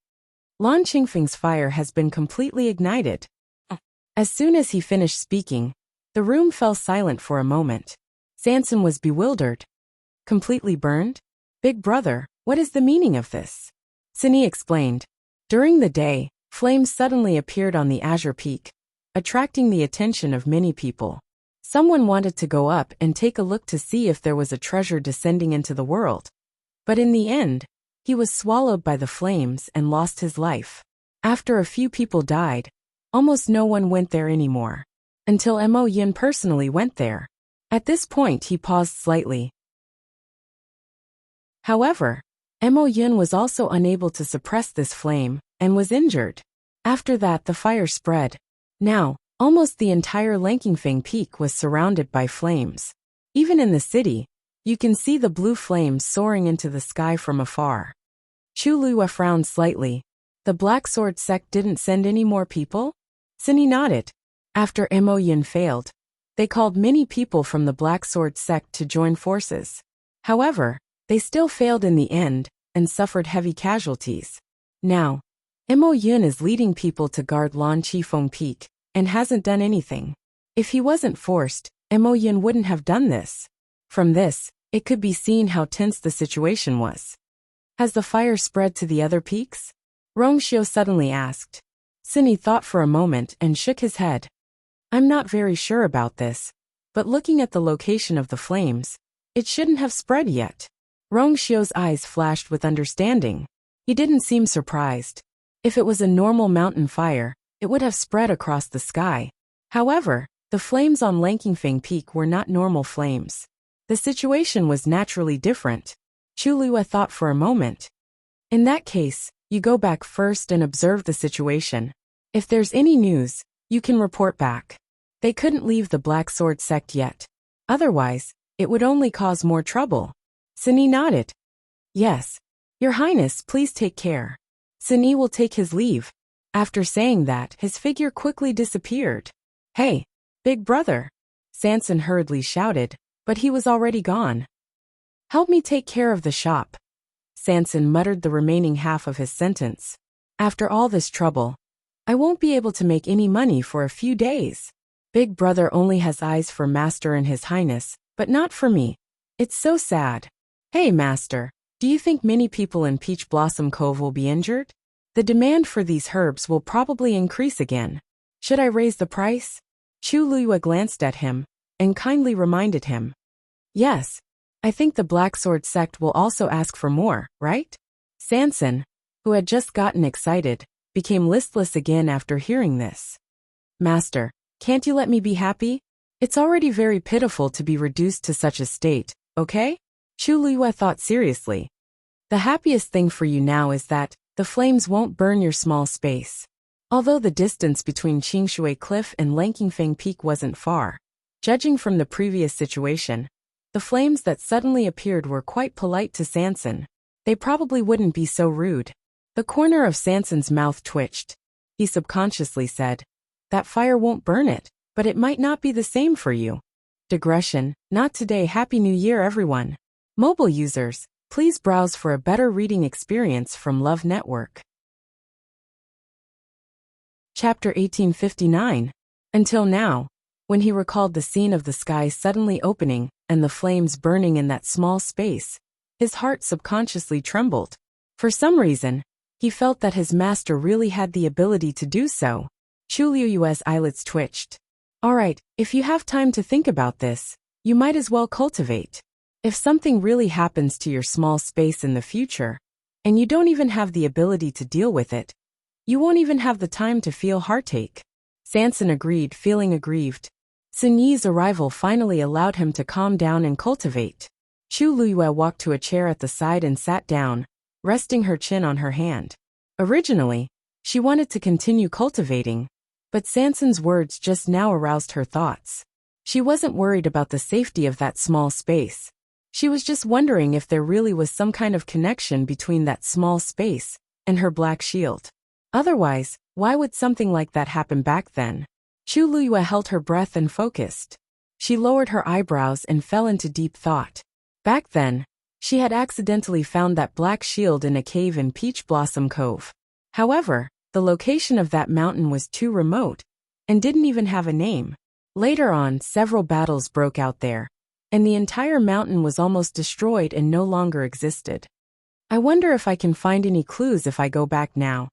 Lan Qingfeng's fire has been completely ignited. As soon as he finished speaking, the room fell silent for a moment. Sanson was bewildered. Completely burned? Big brother, what is the meaning of this? Sun Yi explained. During the day, flames suddenly appeared on the Azure Peak, attracting the attention of many people. Someone wanted to go up and take a look to see if there was a treasure descending into the world. But in the end, he was swallowed by the flames and lost his life. After a few people died, almost no one went there anymore. Until Mo Yin personally went there. At this point he paused slightly. However, Mo Yin was also unable to suppress this flame, and was injured. After that the fire spread. Now, almost the entire Langfeng Peak was surrounded by flames. Even in the city, you can see the blue flames soaring into the sky from afar. Chu Luyue frowned slightly. The Black Sword sect didn't send any more people? Sun Yi nodded. After Mo Yin failed, they called many people from the Black Sword sect to join forces. However, they still failed in the end, and suffered heavy casualties. Now, Mo Yin is leading people to guard Lan Qifeng Peak, and hasn't done anything. If he wasn't forced, Mo Yin wouldn't have done this. From this, it could be seen how tense the situation was. Has the fire spread to the other peaks? Rongxiu suddenly asked. Sun Yi thought for a moment and shook his head. I'm not very sure about this, but looking at the location of the flames, it shouldn't have spread yet. Rongxiu's eyes flashed with understanding. He didn't seem surprised. If it was a normal mountain fire, it would have spread across the sky. However, the flames on Langfeng Peak were not normal flames. The situation was naturally different. Chu Luyue thought for a moment. In that case, you go back first and observe the situation. If there's any news, you can report back. They couldn't leave the Black Sword sect yet. Otherwise, it would only cause more trouble. Sun Yi nodded. Yes. Your Highness, please take care. Sun Yi will take his leave. After saying that, his figure quickly disappeared. Hey, big brother! Sanson hurriedly shouted, but he was already gone. Help me take care of the shop. Sanson muttered the remaining half of his sentence. After all this trouble, I won't be able to make any money for a few days. Big brother only has eyes for Master and His Highness, but not for me. It's so sad. Hey, Master, do you think many people in Peach Blossom Cove will be injured? The demand for these herbs will probably increase again. Should I raise the price? Chu Luyue glanced at him, and kindly reminded him. Yes, I think the Black Sword sect will also ask for more, right? Sanson, who had just gotten excited, became listless again after hearing this. Master, can't you let me be happy? It's already very pitiful to be reduced to such a state, okay? Chu Luyue thought seriously. The happiest thing for you now is that the flames won't burn your small space. Although the distance between Qingshui Cliff and Langfeng Peak wasn't far, judging from the previous situation, the flames that suddenly appeared were quite polite to Sanson. They probably wouldn't be so rude. The corner of Sanson's mouth twitched. He subconsciously said, that fire won't burn it, but it might not be the same for you. Digression, not today. Happy New Year, everyone. Mobile users, please browse for a better reading experience from Love Network. Chapter 1859. Until now, When he recalled the scene of the sky suddenly opening and the flames burning in that small space, his heart subconsciously trembled. For some reason, he felt that his master really had the ability to do so. Chu Liyue's eyelids twitched. Alright, if you have time to think about this, you might as well cultivate. If something really happens to your small space in the future, and you don't even have the ability to deal with it, you won't even have the time to feel heartache. Sanson agreed, feeling aggrieved. Sun Yi's arrival finally allowed him to calm down and cultivate. Chu Liyue walked to a chair at the side and sat down, resting her chin on her hand. Originally, she wanted to continue cultivating, but Sanson's words just now aroused her thoughts. She wasn't worried about the safety of that small space. She was just wondering if there really was some kind of connection between that small space and her black shield. Otherwise, why would something like that happen back then? Chu Liyue held her breath and focused. She lowered her eyebrows and fell into deep thought. Back then, she had accidentally found that black shield in a cave in Peach Blossom Cove. However, the location of that mountain was too remote and didn't even have a name. Later on, several battles broke out there, and the entire mountain was almost destroyed and no longer existed. I wonder if I can find any clues if I go back now.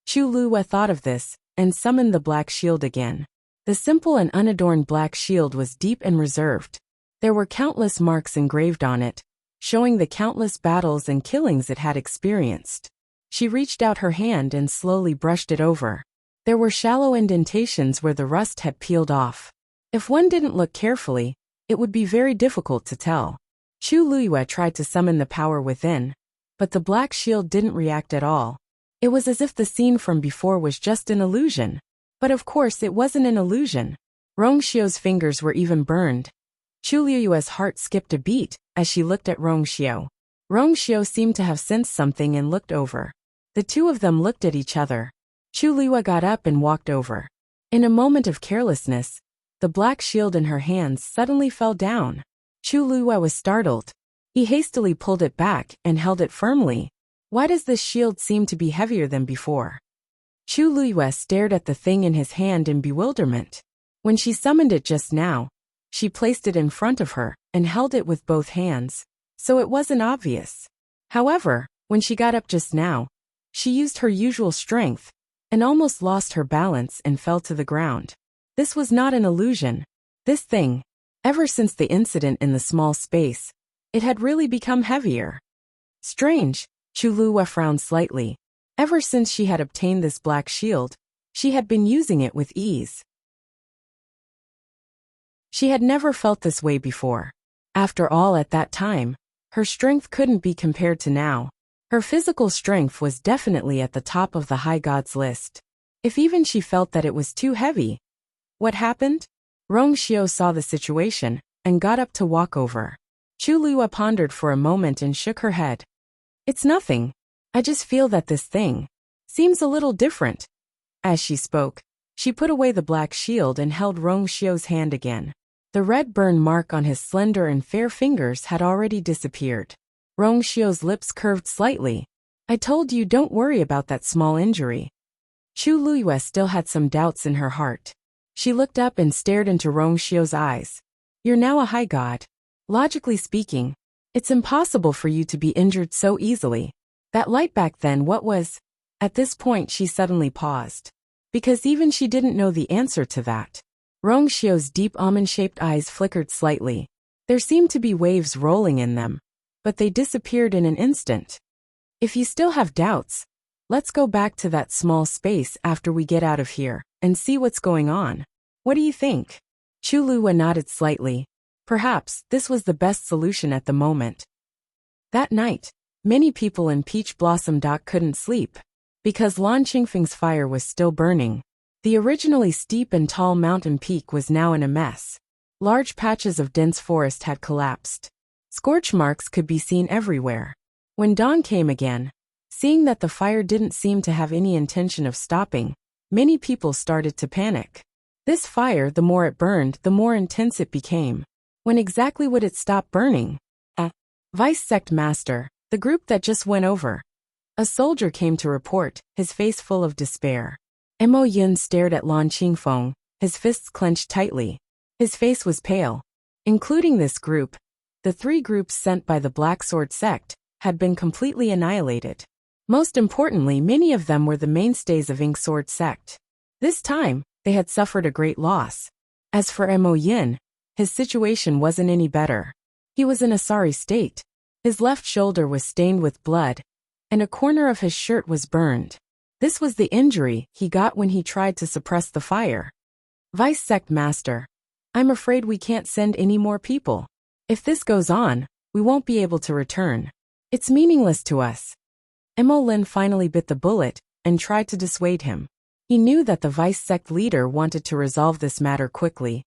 Chu Liyue thought of this and summoned the black shield again. The simple and unadorned black shield was deep and reserved. There were countless marks engraved on it, showing the countless battles and killings it had experienced. She reached out her hand and slowly brushed it over. There were shallow indentations where the rust had peeled off. If one didn't look carefully, it would be very difficult to tell. Chu Liyue tried to summon the power within, but the black shield didn't react at all. It was as if the scene from before was just an illusion. But of course it wasn't an illusion. Rongxiu's fingers were even burned. Chu Liyue's heart skipped a beat as she looked at Rongxiu. Rongxiu seemed to have sensed something and looked over. The two of them looked at each other. Chu Liyue got up and walked over. In a moment of carelessness, the black shield in her hands suddenly fell down. Chu Liyue was startled. He hastily pulled it back and held it firmly. Why does this shield seem to be heavier than before? Chu Liyue stared at the thing in his hand in bewilderment. When she summoned it just now, she placed it in front of her and held it with both hands, so it wasn't obvious. However, when she got up just now, she used her usual strength and almost lost her balance and fell to the ground. This was not an illusion. This thing, ever since the incident in the small space, it had really become heavier. Strange, Chu Liyue frowned slightly. Ever since she had obtained this black shield, she had been using it with ease. She had never felt this way before. After all, at that time, her strength couldn't be compared to now. Her physical strength was definitely at the top of the high gods list. If even she felt that it was too heavy. What happened? Rongxiu saw the situation and got up to walk over. Chu Liyue pondered for a moment and shook her head. It's nothing. I just feel that this thing seems a little different. As she spoke, she put away the black shield and held Rongxiu's hand again. The red burn mark on his slender and fair fingers had already disappeared. Rongxiu's lips curved slightly. I told you, don't worry about that small injury. Chu Liyue still had some doubts in her heart. She looked up and stared into Rongxiu's eyes. You're now a high god. Logically speaking, it's impossible for you to be injured so easily. That light back then, what was? At this point she suddenly paused. Because even she didn't know the answer to that. Rongxiu's deep almond-shaped eyes flickered slightly. There seemed to be waves rolling in them, but they disappeared in an instant. If you still have doubts, let's go back to that small space after we get out of here and see what's going on. What do you think? Chu Liyue nodded slightly. Perhaps this was the best solution at the moment. That night, many people in Peach Blossom Dock couldn't sleep, because Lan Qingfeng's fire was still burning. The originally steep and tall mountain peak was now in a mess. Large patches of dense forest had collapsed. Scorch marks could be seen everywhere. When dawn came again, seeing that the fire didn't seem to have any intention of stopping, many people started to panic. This fire, the more it burned, the more intense it became. When exactly would it stop burning? Vice Sect Master, the group that just went over. A soldier came to report, his face full of despair. Mo Yun stared at Lan Qingfeng, his fists clenched tightly. His face was pale. Including this group, the 3 groups sent by the Black Sword sect had been completely annihilated. Most importantly, many of them were the mainstays of Ink Sword sect. This time, they had suffered a great loss. As for Mo Yin, his situation wasn't any better. He was in a sorry state. His left shoulder was stained with blood, and a corner of his shirt was burned. This was the injury he got when he tried to suppress the fire. Vice Sect Master, I'm afraid we can't send any more people. If this goes on, we won't be able to return. It's meaningless to us. Mo Lin finally bit the bullet and tried to dissuade him. He knew that the Vice Sect leader wanted to resolve this matter quickly,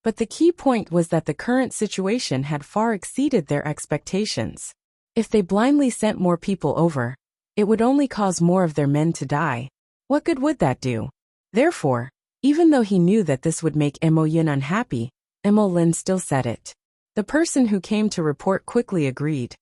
but the key point was that the current situation had far exceeded their expectations. If they blindly sent more people over, it would only cause more of their men to die. What good would that do? Therefore, even though he knew that this would make Mo Yin unhappy, Mo Lin still said it. The person who came to report quickly agreed.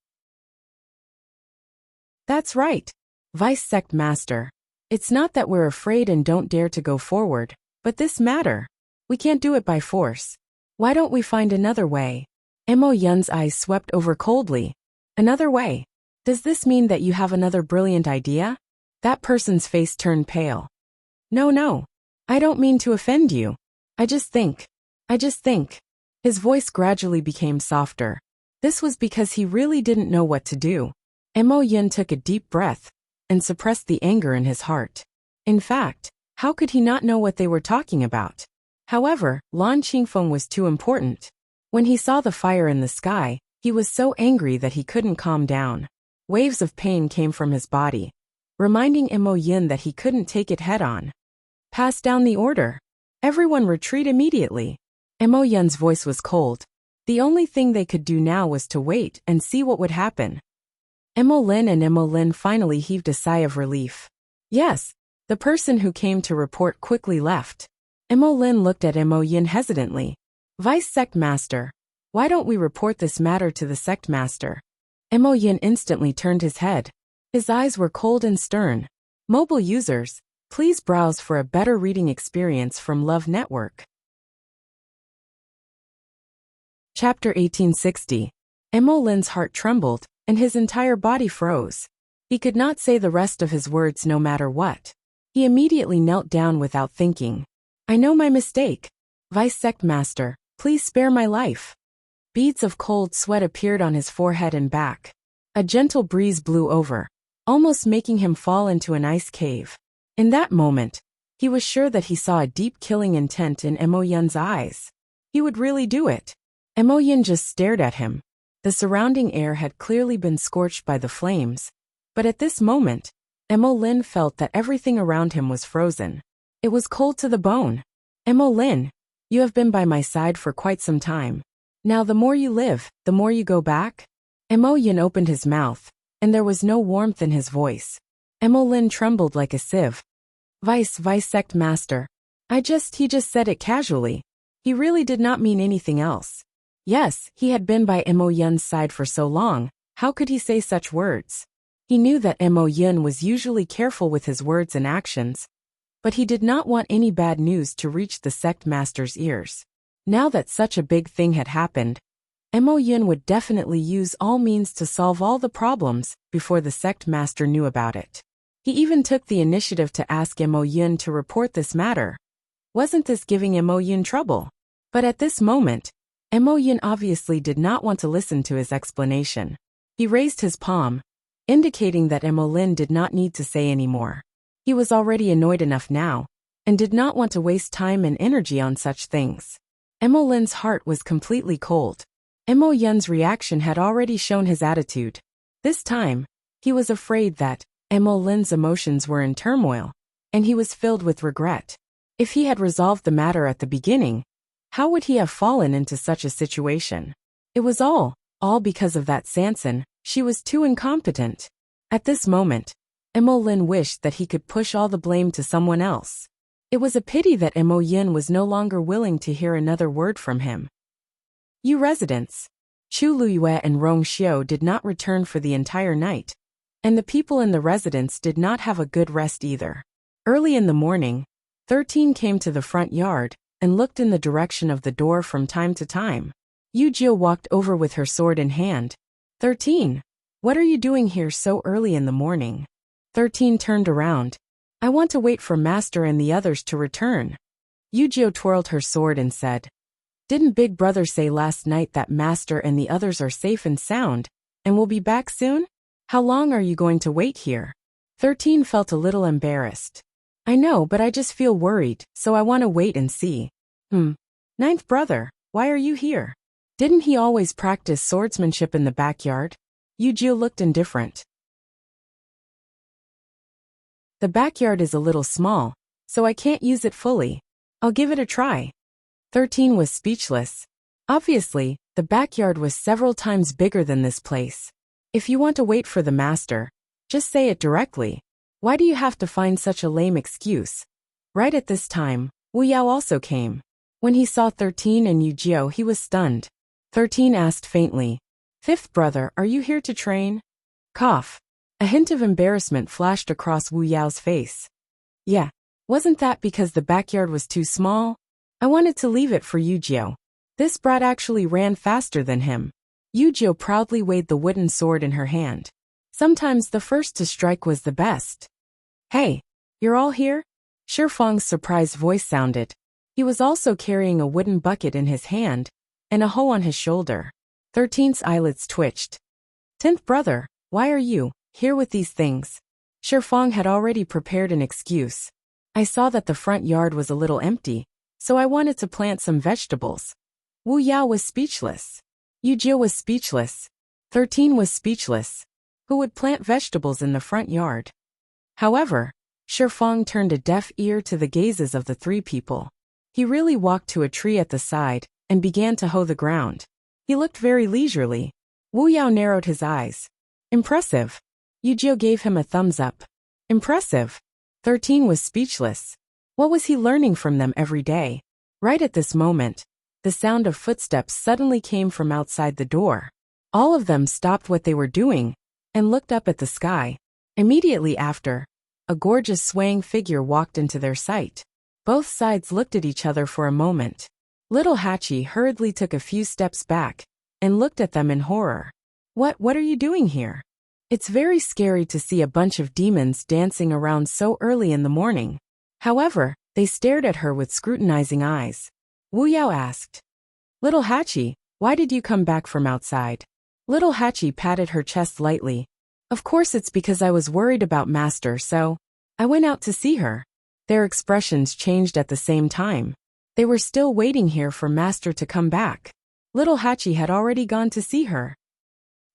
That's right, Vice Sect Master. It's not that we're afraid and don't dare to go forward, but this matter. We can't do it by force. Why don't we find another way? Mo Yin's eyes swept over coldly. Another way? Does this mean that you have another brilliant idea? That person's face turned pale. No. I don't mean to offend you. I just think. His voice gradually became softer. This was because he really didn't know what to do. Mo Yin took a deep breath and suppressed the anger in his heart. In fact, how could he not know what they were talking about? However, Lan Qingfeng was too important. When he saw the fire in the sky, he was so angry that he couldn't calm down. Waves of pain came from his body, reminding Mo Yin that he couldn't take it head-on. Pass down the order. Everyone retreat immediately. Mo Yin's voice was cold. The only thing they could do now was to wait and see what would happen. Mo Lin finally heaved a sigh of relief. Yes, the person who came to report quickly left. Mo Lin looked at Mo Yin hesitantly. Vice Sect Master, why don't we report this matter to the Sect Master? Mo Yin instantly turned his head. His eyes were cold and stern. Mobile users, please browse for a better reading experience from Love Network. Chapter 1860. Mo Lin's heart trembled, and his entire body froze. He could not say the rest of his words no matter what. He immediately knelt down without thinking. I know my mistake. Vice Sect Master, please spare my life. Beads of cold sweat appeared on his forehead and back. A gentle breeze blew over, almost making him fall into an ice cave. In that moment, he was sure that he saw a deep killing intent in Mo Yin's eyes. He would really do it. Mo Yin just stared at him. The surrounding air had clearly been scorched by the flames, but at this moment, Mo Lin felt that everything around him was frozen. It was cold to the bone. Mo Lin, you have been by my side for quite some time. Now the more you live, the more you go back. Mo Yin opened his mouth, and there was no warmth in his voice. Mo Lin trembled like a sieve. Vice Sect Master. He just said it casually. He really did not mean anything else. Yes, he had been by Mo Yin's side for so long, how could he say such words? He knew that Mo Yin was usually careful with his words and actions, but he did not want any bad news to reach the sect master's ears. Now that such a big thing had happened, Mo Yin would definitely use all means to solve all the problems before the sect master knew about it. He even took the initiative to ask Mo Yin to report this matter. Wasn't this giving Mo Yin trouble? But at this moment, Mo Yin obviously did not want to listen to his explanation. He raised his palm, indicating that Mo Lin did not need to say any more. He was already annoyed enough now, and did not want to waste time and energy on such things. Mo Lin's heart was completely cold. Mo Yin's reaction had already shown his attitude. This time, he was afraid that Mo Lin's emotions were in turmoil, and he was filled with regret. If he had resolved the matter at the beginning, how would he have fallen into such a situation? It was all because of that Sanson. She was too incompetent. At this moment, Mo Lin wished that he could push all the blame to someone else. It was a pity that Mo Yin was no longer willing to hear another word from him. You residents. Chu Luyue and Rong Xiu did not return for the entire night, and the people in the residence did not have a good rest either. Early in the morning, 13 came to the front yard, and looked in the direction of the door from time to time. Yujio walked over with her sword in hand. 13. What are you doing here so early in the morning? 13 turned around. I want to wait for Master and the others to return. Yujio twirled her sword and said, Didn't Big Brother say last night that Master and the others are safe and sound, and will be back soon? How long are you going to wait here? 13 felt a little embarrassed. I know, but I just feel worried, so I want to wait and see. Ninth brother, why are you here? Didn't he always practice swordsmanship in the backyard? Yujio looked indifferent. The backyard is a little small, so I can't use it fully. I'll give it a try. 13 was speechless. Obviously, the backyard was several times bigger than this place. If you want to wait for the master, just say it directly. Why do you have to find such a lame excuse? Right at this time, Wu Yao also came. When he saw 13 and Yujio, he was stunned. 13 asked faintly, Fifth brother, are you here to train? Cough. A hint of embarrassment flashed across Wu Yao's face. Yeah. Wasn't that because the backyard was too small? I wanted to leave it for Yujio. This brat actually ran faster than him. Yujio proudly weighed the wooden sword in her hand. Sometimes the first to strike was the best. Hey, you're all here? Shifang's surprised voice sounded. He was also carrying a wooden bucket in his hand and a hoe on his shoulder. 13's eyelids twitched. 10th brother, why are you here with these things? Shifang had already prepared an excuse. I saw that the front yard was a little empty, so I wanted to plant some vegetables. Wu Yao was speechless. Yujio was speechless. 13 was speechless. Who would plant vegetables in the front yard? However, Shifang turned a deaf ear to the gazes of the three people. He really walked to a tree at the side and began to hoe the ground. He looked very leisurely. Wu Yao narrowed his eyes. Impressive. Yujio gave him a thumbs up. Impressive. 13 was speechless. What was he learning from them every day? Right at this moment, the sound of footsteps suddenly came from outside the door. All of them stopped what they were doing and looked up at the sky. Immediately after, a gorgeous swaying figure walked into their sight. Both sides looked at each other for a moment. Little Hachi hurriedly took a few steps back and looked at them in horror. What are you doing here? It's very scary to see a bunch of demons dancing around so early in the morning. However, they stared at her with scrutinizing eyes. Wu Yao asked, Little Hachi, why did you come back from outside? Little Hachi patted her chest lightly. Of course it's because I was worried about Master, so I went out to see her. Their expressions changed at the same time. They were still waiting here for Master to come back. Little Hachi had already gone to see her.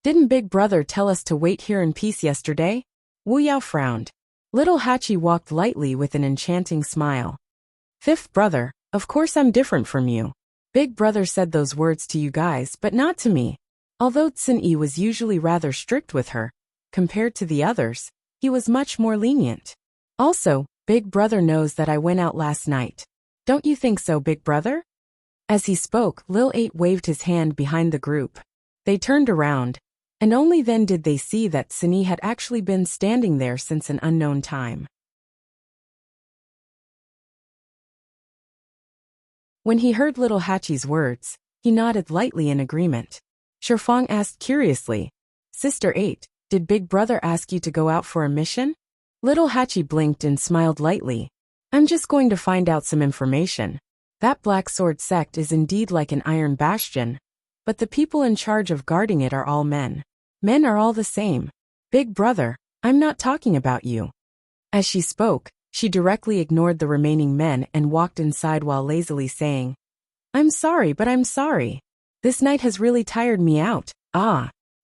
Didn't Big Brother tell us to wait here in peace yesterday? Wu Yao frowned. Little Hachi walked lightly with an enchanting smile. Fifth brother, of course I'm different from you. Big Brother said those words to you guys, but not to me. Although Tsin-Yi was usually rather strict with her, compared to the others, he was much more lenient. Also, Big Brother knows that I went out last night. Don't you think so, Big Brother? As he spoke, Lil 8 waved his hand behind the group. They turned around, and only then did they see that Tsin-Yi had actually been standing there since an unknown time. When he heard Little Hachi's words, he nodded lightly in agreement. Shifang asked curiously, Sister 8, did Big Brother ask you to go out for a mission? Little Hachi blinked and smiled lightly. I'm just going to find out some information. That Black Sword sect is indeed like an iron bastion, but the people in charge of guarding it are all men. Men are all the same. Big Brother, I'm not talking about you. As she spoke, she directly ignored the remaining men and walked inside while lazily saying, I'm sorry, but I'm sorry. This night has really tired me out.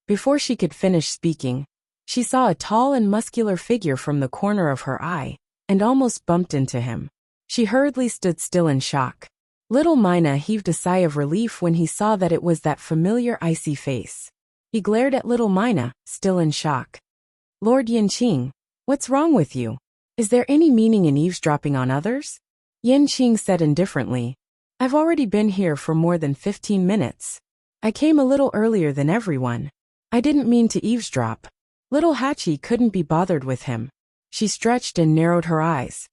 Before she could finish speaking, she saw a tall and muscular figure from the corner of her eye and almost bumped into him. She hurriedly stood still in shock. Little Mina heaved a sigh of relief when he saw that it was that familiar icy face. He glared at Little Mina, still in shock. Lord Yanqing, what's wrong with you? Is there any meaning in eavesdropping on others? Yanqing said indifferently. I've already been here for more than 15 minutes. I came a little earlier than everyone. I didn't mean to eavesdrop. Little Hachi couldn't be bothered with him. She stretched and narrowed her eyes.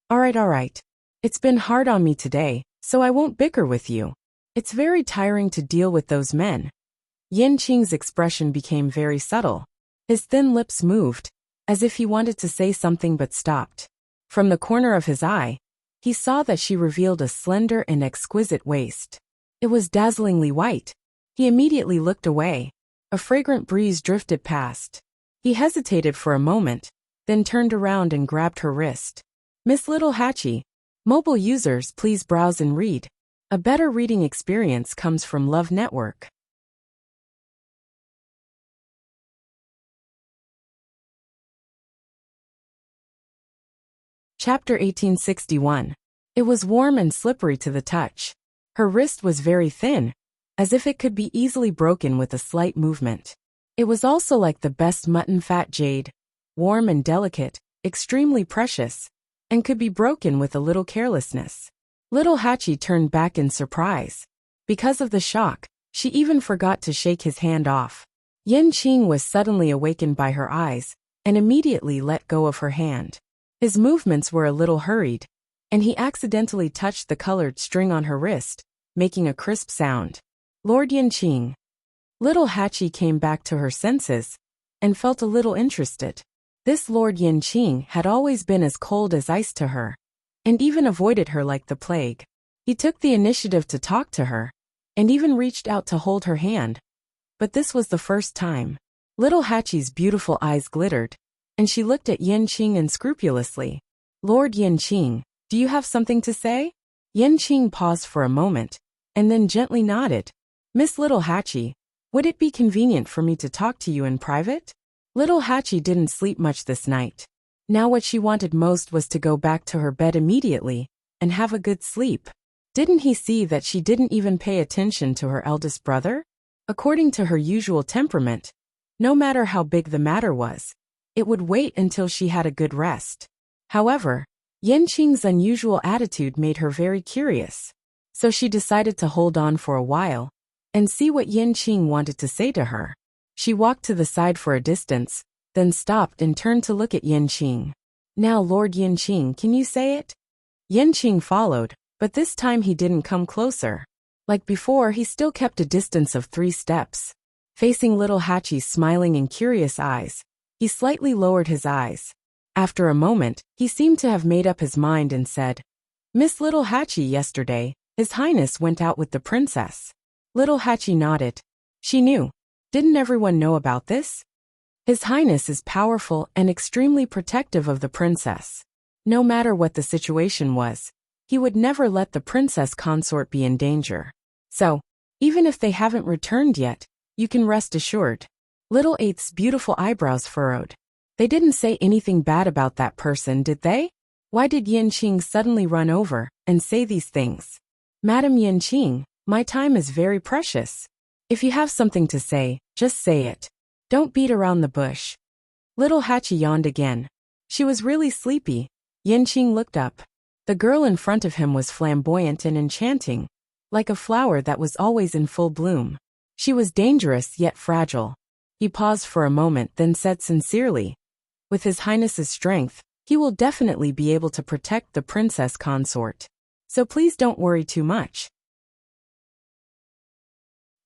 All right. It's been hard on me today, so I won't bicker with you. It's very tiring to deal with those men. Yin Qing's expression became very subtle. His thin lips moved, as if he wanted to say something but stopped. From the corner of his eye, he saw that she revealed a slender and exquisite waist. It was dazzlingly white. He immediately looked away. A fragrant breeze drifted past. He hesitated for a moment, then turned around and grabbed her wrist. Miss Little Hatchie, mobile users please browse and read. A better reading experience comes from Love Network. Chapter 1861. It was warm and slippery to the touch. Her wrist was very thin, as if it could be easily broken with a slight movement. It was also like the best mutton fat jade, warm and delicate, extremely precious, and could be broken with a little carelessness. Little Hatchie turned back in surprise. Because of the shock, she even forgot to shake his hand off. Yin Qing was suddenly awakened by her eyes, and immediately let go of her hand. His movements were a little hurried, and he accidentally touched the colored string on her wrist, making a crisp sound. Lord Yin Qing. Little Hatchie came back to her senses, and felt a little interested. This Lord Yin Qing had always been as cold as ice to her, and even avoided her like the plague. He took the initiative to talk to her, and even reached out to hold her hand. But this was the first time. Little Hatchie's beautiful eyes glittered, and she looked at Yin Qing unscrupulously. Lord Yin Qing, do you have something to say? Yin Qing paused for a moment, and then gently nodded. Miss Little Hatchie, would it be convenient for me to talk to you in private? Little Hatchie didn't sleep much this night. Now what she wanted most was to go back to her bed immediately, and have a good sleep. Didn't he see that she didn't even pay attention to her eldest brother? According to her usual temperament, no matter how big the matter was, it would wait until she had a good rest. However, Yin Qing's unusual attitude made her very curious. So she decided to hold on for a while, and see what Yin Qing wanted to say to her. She walked to the side for a distance, then stopped and turned to look at Yin Qing. Now Lord Yin Qing, can you say it? Yin Qing followed, but this time he didn't come closer. Like before, he still kept a distance of 3 steps. Facing Little Hatchie's smiling and curious eyes, he slightly lowered his eyes. After a moment, he seemed to have made up his mind and said, Miss Little Hatchie, yesterday, His Highness went out with the princess. Little Hatchie nodded. She knew. Didn't everyone know about this? His Highness is powerful and extremely protective of the princess. No matter what the situation was, he would never let the princess consort be in danger. So, even if they haven't returned yet, you can rest assured. Little Eighth's beautiful eyebrows furrowed. They didn't say anything bad about that person, did they? Why did Yin Qing suddenly run over and say these things? Madam Yin Qing, my time is very precious. If you have something to say, just say it. Don't beat around the bush. Little Hatchie yawned again. She was really sleepy. Yin Qing looked up. The girl in front of him was flamboyant and enchanting, like a flower that was always in full bloom. She was dangerous yet fragile. He paused for a moment, then said sincerely, with His Highness's strength, he will definitely be able to protect the princess consort. So please don't worry too much.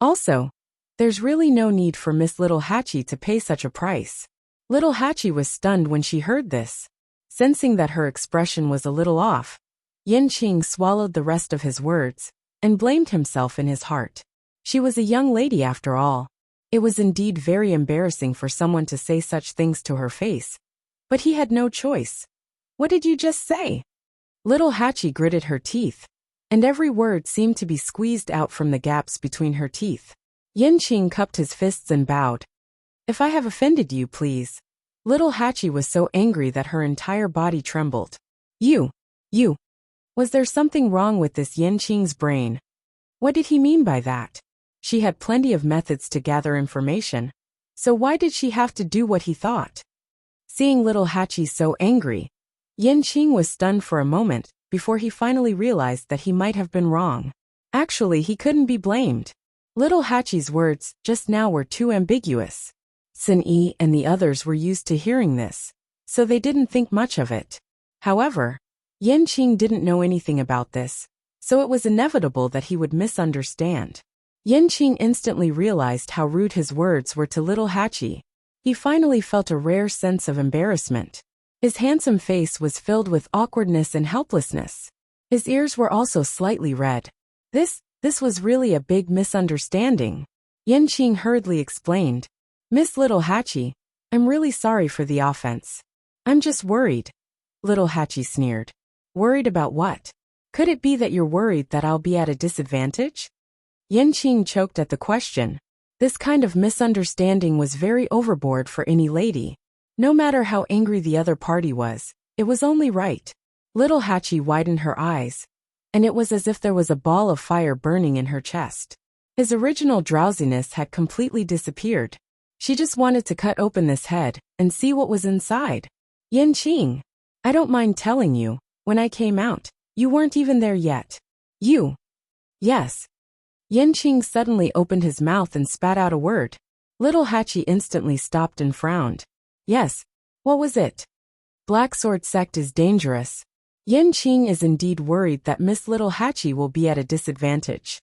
Also, there's really no need for Miss Little Hatchie to pay such a price. Little Hatchie was stunned when she heard this. Sensing that her expression was a little off, Yin Qing swallowed the rest of his words, and blamed himself in his heart. She was a young lady after all. It was indeed very embarrassing for someone to say such things to her face. But he had no choice. What did you just say? Little Hatchie gritted her teeth, and every word seemed to be squeezed out from the gaps between her teeth. Yin Qing cupped his fists and bowed. If I have offended you, please. Little Hatchie was so angry that her entire body trembled. You. Was there something wrong with this Yin Qing's brain? What did he mean by that? She had plenty of methods to gather information, so why did she have to do what he thought? Seeing Little Hatchie so angry, Yin Qing was stunned for a moment before he finally realized that he might have been wrong. Actually, he couldn't be blamed. Little Hatchie's words just now were too ambiguous. Sun Yi and the others were used to hearing this, so they didn't think much of it. However, Yin Qing didn't know anything about this, so it was inevitable that he would misunderstand. Yanqing instantly realized how rude his words were to little Hachi. He finally felt a rare sense of embarrassment. His handsome face was filled with awkwardness and helplessness. His ears were also slightly red. This was really a big misunderstanding. Yanqing hurriedly explained. Miss Little Hachi, I'm really sorry for the offense. I'm just worried. Little Hachi sneered. Worried about what? Could it be that you're worried that I'll be at a disadvantage? Yanqing choked at the question. This kind of misunderstanding was very overboard for any lady. No matter how angry the other party was, it was only right. Little Hachi widened her eyes, and it was as if there was a ball of fire burning in her chest. His original drowsiness had completely disappeared. She just wanted to cut open this head and see what was inside. Yanqing, I don't mind telling you, when I came out, you weren't even there yet. You. Yes. Yanqing suddenly opened his mouth and spat out a word. Little Hachi instantly stopped and frowned. Yes. What was it? Black Sword Sect is dangerous. Yanqing is indeed worried that Miss Little Hachi will be at a disadvantage.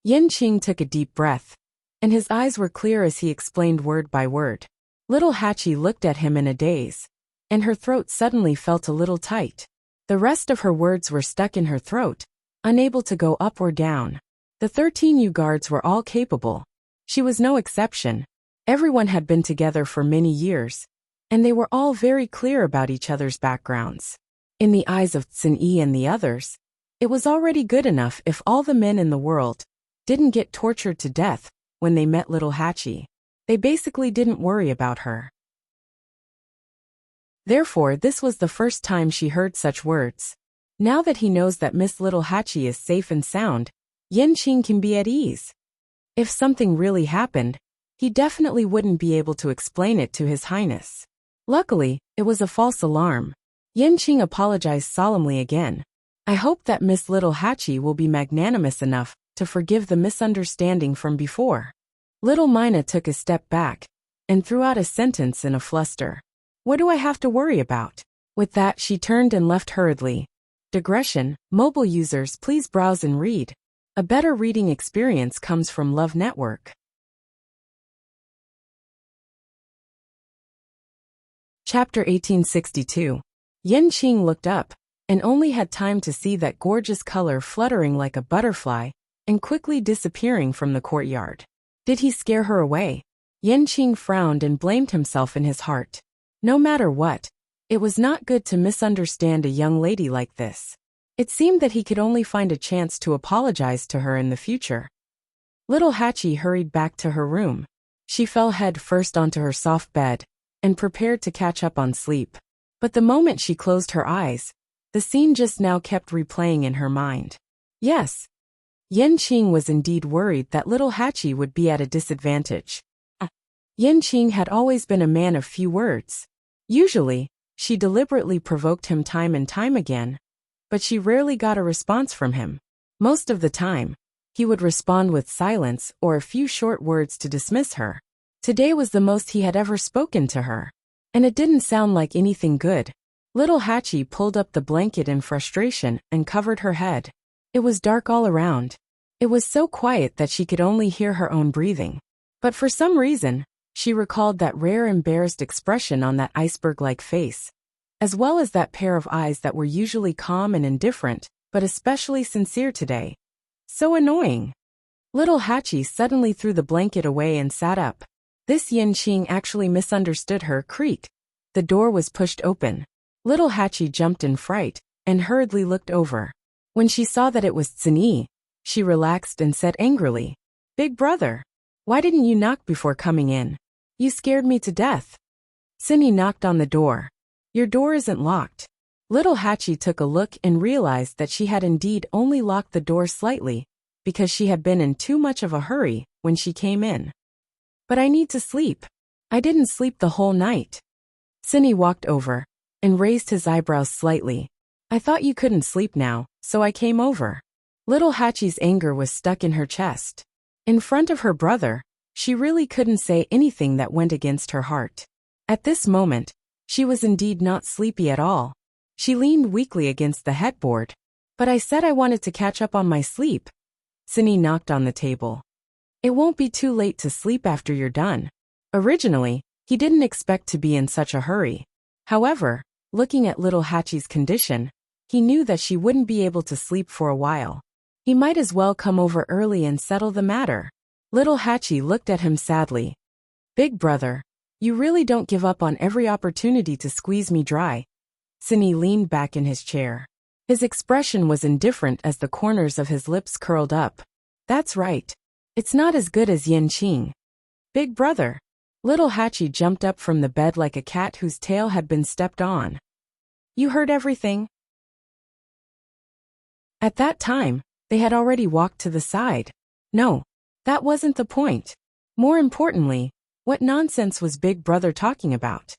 Yanqing took a deep breath, and his eyes were clear as he explained word by word. Little Hachi looked at him in a daze, and her throat suddenly felt a little tight. The rest of her words were stuck in her throat, unable to go up or down. The 13 U guards were all capable. She was no exception. Everyone had been together for many years, and they were all very clear about each other's backgrounds. In the eyes of Tsun-Yi and the others, it was already good enough if all the men in the world didn't get tortured to death when they met Little Hachi. They basically didn't worry about her. Therefore, this was the first time she heard such words. Now that he knows that Miss Little Hachi is safe and sound, Yanqing can be at ease. If something really happened, he definitely wouldn't be able to explain it to His Highness. Luckily, it was a false alarm. Yanqing apologized solemnly again. I hope that Miss Little Hachi will be magnanimous enough to forgive the misunderstanding from before. Little Mina took a step back and threw out a sentence in a fluster. What do I have to worry about? With that, she turned and left hurriedly. Digression, mobile users, please browse and read. A better reading experience comes from Love Network. Chapter 1862. Yanqing looked up, and only had time to see that gorgeous color fluttering like a butterfly, and quickly disappearing from the courtyard. Did he scare her away? Yanqing frowned and blamed himself in his heart. No matter what, it was not good to misunderstand a young lady like this. It seemed that he could only find a chance to apologize to her in the future. Little Hachi hurried back to her room. She fell head first onto her soft bed, and prepared to catch up on sleep. But the moment she closed her eyes, the scene just now kept replaying in her mind. Yes. Yanqing was indeed worried that Little Hachi would be at a disadvantage. Yanqing had always been a man of few words. Usually, she deliberately provoked him time and time again, but she rarely got a response from him. Most of the time, he would respond with silence or a few short words to dismiss her. Today was the most he had ever spoken to her, and it didn't sound like anything good. Little Hachi pulled up the blanket in frustration and covered her head. It was dark all around. It was so quiet that she could only hear her own breathing. But for some reason, she recalled that rare embarrassed expression on that iceberg-like face, as well as that pair of eyes that were usually calm and indifferent, but especially sincere today. So annoying. Little Hachi suddenly threw the blanket away and sat up. This Yanqing actually misunderstood her. Creak. The door was pushed open. Little Hachi jumped in fright and hurriedly looked over. When she saw that it was Tsun-Yi, she relaxed and said angrily, "Big brother, why didn't you knock before coming in? You scared me to death." Tsun-Yi knocked on the door. "Your door isn't locked." Little Hachi took a look and realized that she had indeed only locked the door slightly, because she had been in too much of a hurry when she came in. "But I need to sleep. I didn't sleep the whole night." Tsun-Yi walked over and raised his eyebrows slightly. "I thought you couldn't sleep now, so I came over." Little Hachi's anger was stuck in her chest. In front of her brother, she really couldn't say anything that went against her heart. At this moment, she was indeed not sleepy at all. She leaned weakly against the headboard, But I said I wanted to catch up on my sleep. Cindy knocked on the table. It won't be too late to sleep after you're done. Originally, he didn't expect to be in such a hurry. However, looking at little Hachi's condition, he knew that she wouldn't be able to sleep for a while. He might as well come over early and settle the matter. Little Hachi looked at him sadly. Big brother, you really don't give up on every opportunity to squeeze me dry. Cindy leaned back in his chair. His expression was indifferent as the corners of his lips curled up. That's right. It's not as good as Yin Qing. Big brother. Little Hachi jumped up from the bed like a cat whose tail had been stepped on. You heard everything? At that time, they had already walked to the side. No, that wasn't the point. More importantly, what nonsense was Big Brother talking about?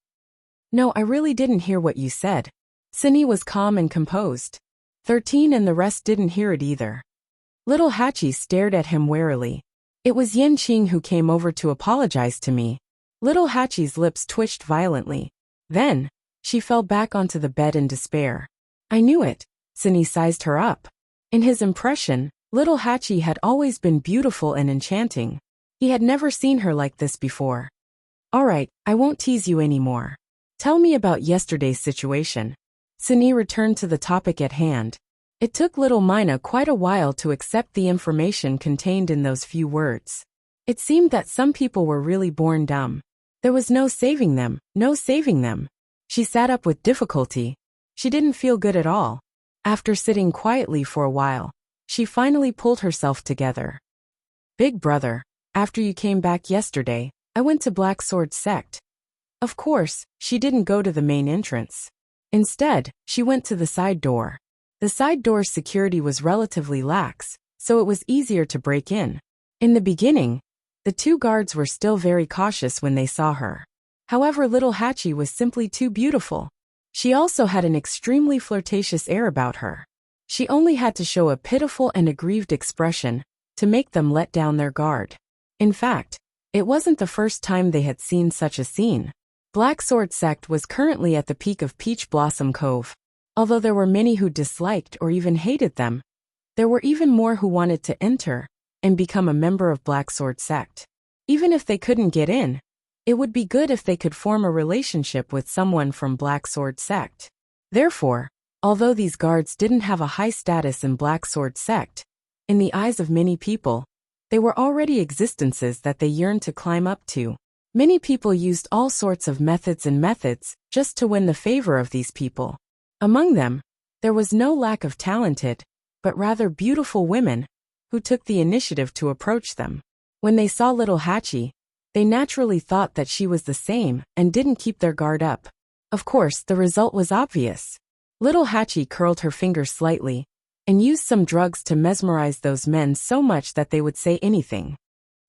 No, I really didn't hear what you said. Cindy was calm and composed. 13 and the rest didn't hear it either. Little Hachi stared at him warily. It was Yin Qing who came over to apologize to me. Little Hachi's lips twitched violently. Then, she fell back onto the bed in despair. I knew it. Cindy sized her up. In his impression, little Hachi had always been beautiful and enchanting. He had never seen her like this before. All right, I won't tease you anymore. Tell me about yesterday's situation. Cindy returned to the topic at hand. It took little Mina quite a while to accept the information contained in those few words. It seemed that some people were really born dumb. There was no saving them, no saving them. She sat up with difficulty. She didn't feel good at all. After sitting quietly for a while, she finally pulled herself together. Big brother, after you came back yesterday, I went to Black Sword Sect. Of course, she didn't go to the main entrance. Instead, she went to the side door. The side door's security was relatively lax, so it was easier to break in. In the beginning, the two guards were still very cautious when they saw her. However, little Hachi was simply too beautiful. She also had an extremely flirtatious air about her. She only had to show a pitiful and aggrieved expression to make them let down their guard. In fact, it wasn't the first time they had seen such a scene. Black Sword Sect was currently at the peak of Peach Blossom Cove. Although there were many who disliked or even hated them, there were even more who wanted to enter and become a member of Black Sword Sect. Even if they couldn't get in, it would be good if they could form a relationship with someone from Black Sword Sect. Therefore, although these guards didn't have a high status in Black Sword Sect, in the eyes of many people, they were already existences that they yearned to climb up to. Many people used all sorts of methods just to win the favor of these people. Among them, there was no lack of talented, but rather beautiful women who took the initiative to approach them. When they saw little Hachi, they naturally thought that she was the same and didn't keep their guard up. Of course, the result was obvious. Little Hachi curled her finger slightly and used some drugs to mesmerize those men so much that they would say anything.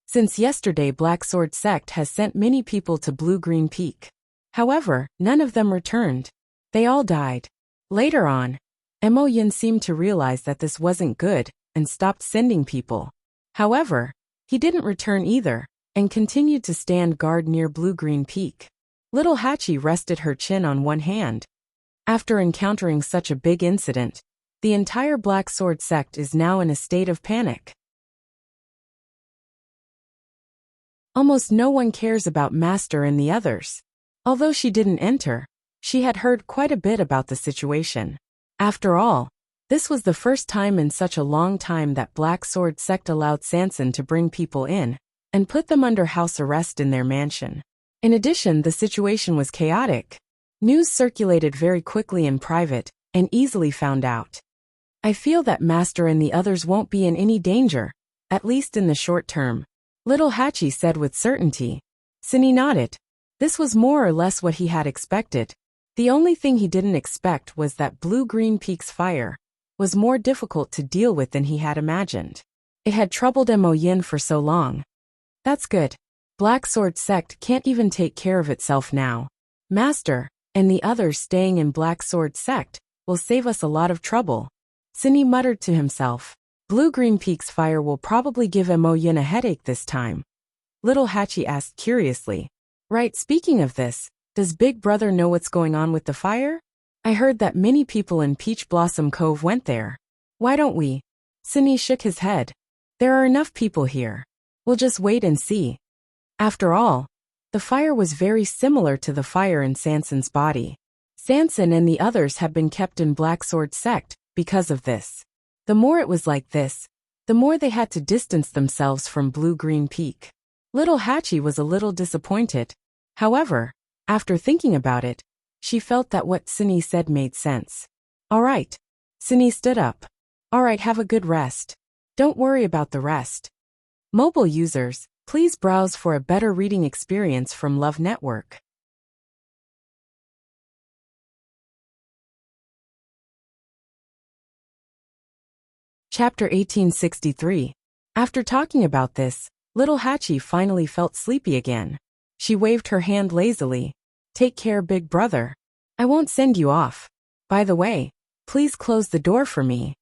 Since yesterday, Black Sword Sect has sent many people to Blue Green Peak. However, none of them returned. They all died. Later on, Mo Yin seemed to realize that this wasn't good and stopped sending people. However, he didn't return either and continued to stand guard near Blue Green Peak. Little Hachi rested her chin on one hand. After encountering such a big incident, the entire Black Sword Sect is now in a state of panic. Almost no one cares about Master and the others. Although she didn't enter, she had heard quite a bit about the situation. After all, this was the first time in such a long time that Black Sword Sect allowed Sanson to bring people in and put them under house arrest in their mansion. In addition, the situation was chaotic. News circulated very quickly in private and easily found out. I feel that Master and the others won't be in any danger, at least in the short term, little Hachi said with certainty. Cindy nodded. This was more or less what he had expected. The only thing he didn't expect was that Blue Green Peak's fire was more difficult to deal with than he had imagined. It had troubled Mo Yin for so long. That's good. Black Sword Sect can't even take care of itself now. Master and the others staying in Black Sword Sect will save us a lot of trouble. Cindy muttered to himself. Blue Green Peak's fire will probably give Mo Yin a headache this time. Little Hachi asked curiously. Right, speaking of this, does Big Brother know what's going on with the fire? I heard that many people in Peach Blossom Cove went there. Why don't we? Sini shook his head. There are enough people here. We'll just wait and see. After all, the fire was very similar to the fire in Sanson's body. Sanson and the others had been kept in Black Sword sect because of this. The more it was like this, the more they had to distance themselves from Blue-Green Peak. Little Hatchie was a little disappointed. However, after thinking about it, she felt that what Sini said made sense. All right. Sini stood up. All right, have a good rest. Don't worry about the rest. Mobile users, please browse for a better reading experience from Love Network. Chapter 1863. After talking about this, little Hatchie finally felt sleepy again. She waved her hand lazily. Take care, big brother. I won't send you off. By the way, please close the door for me.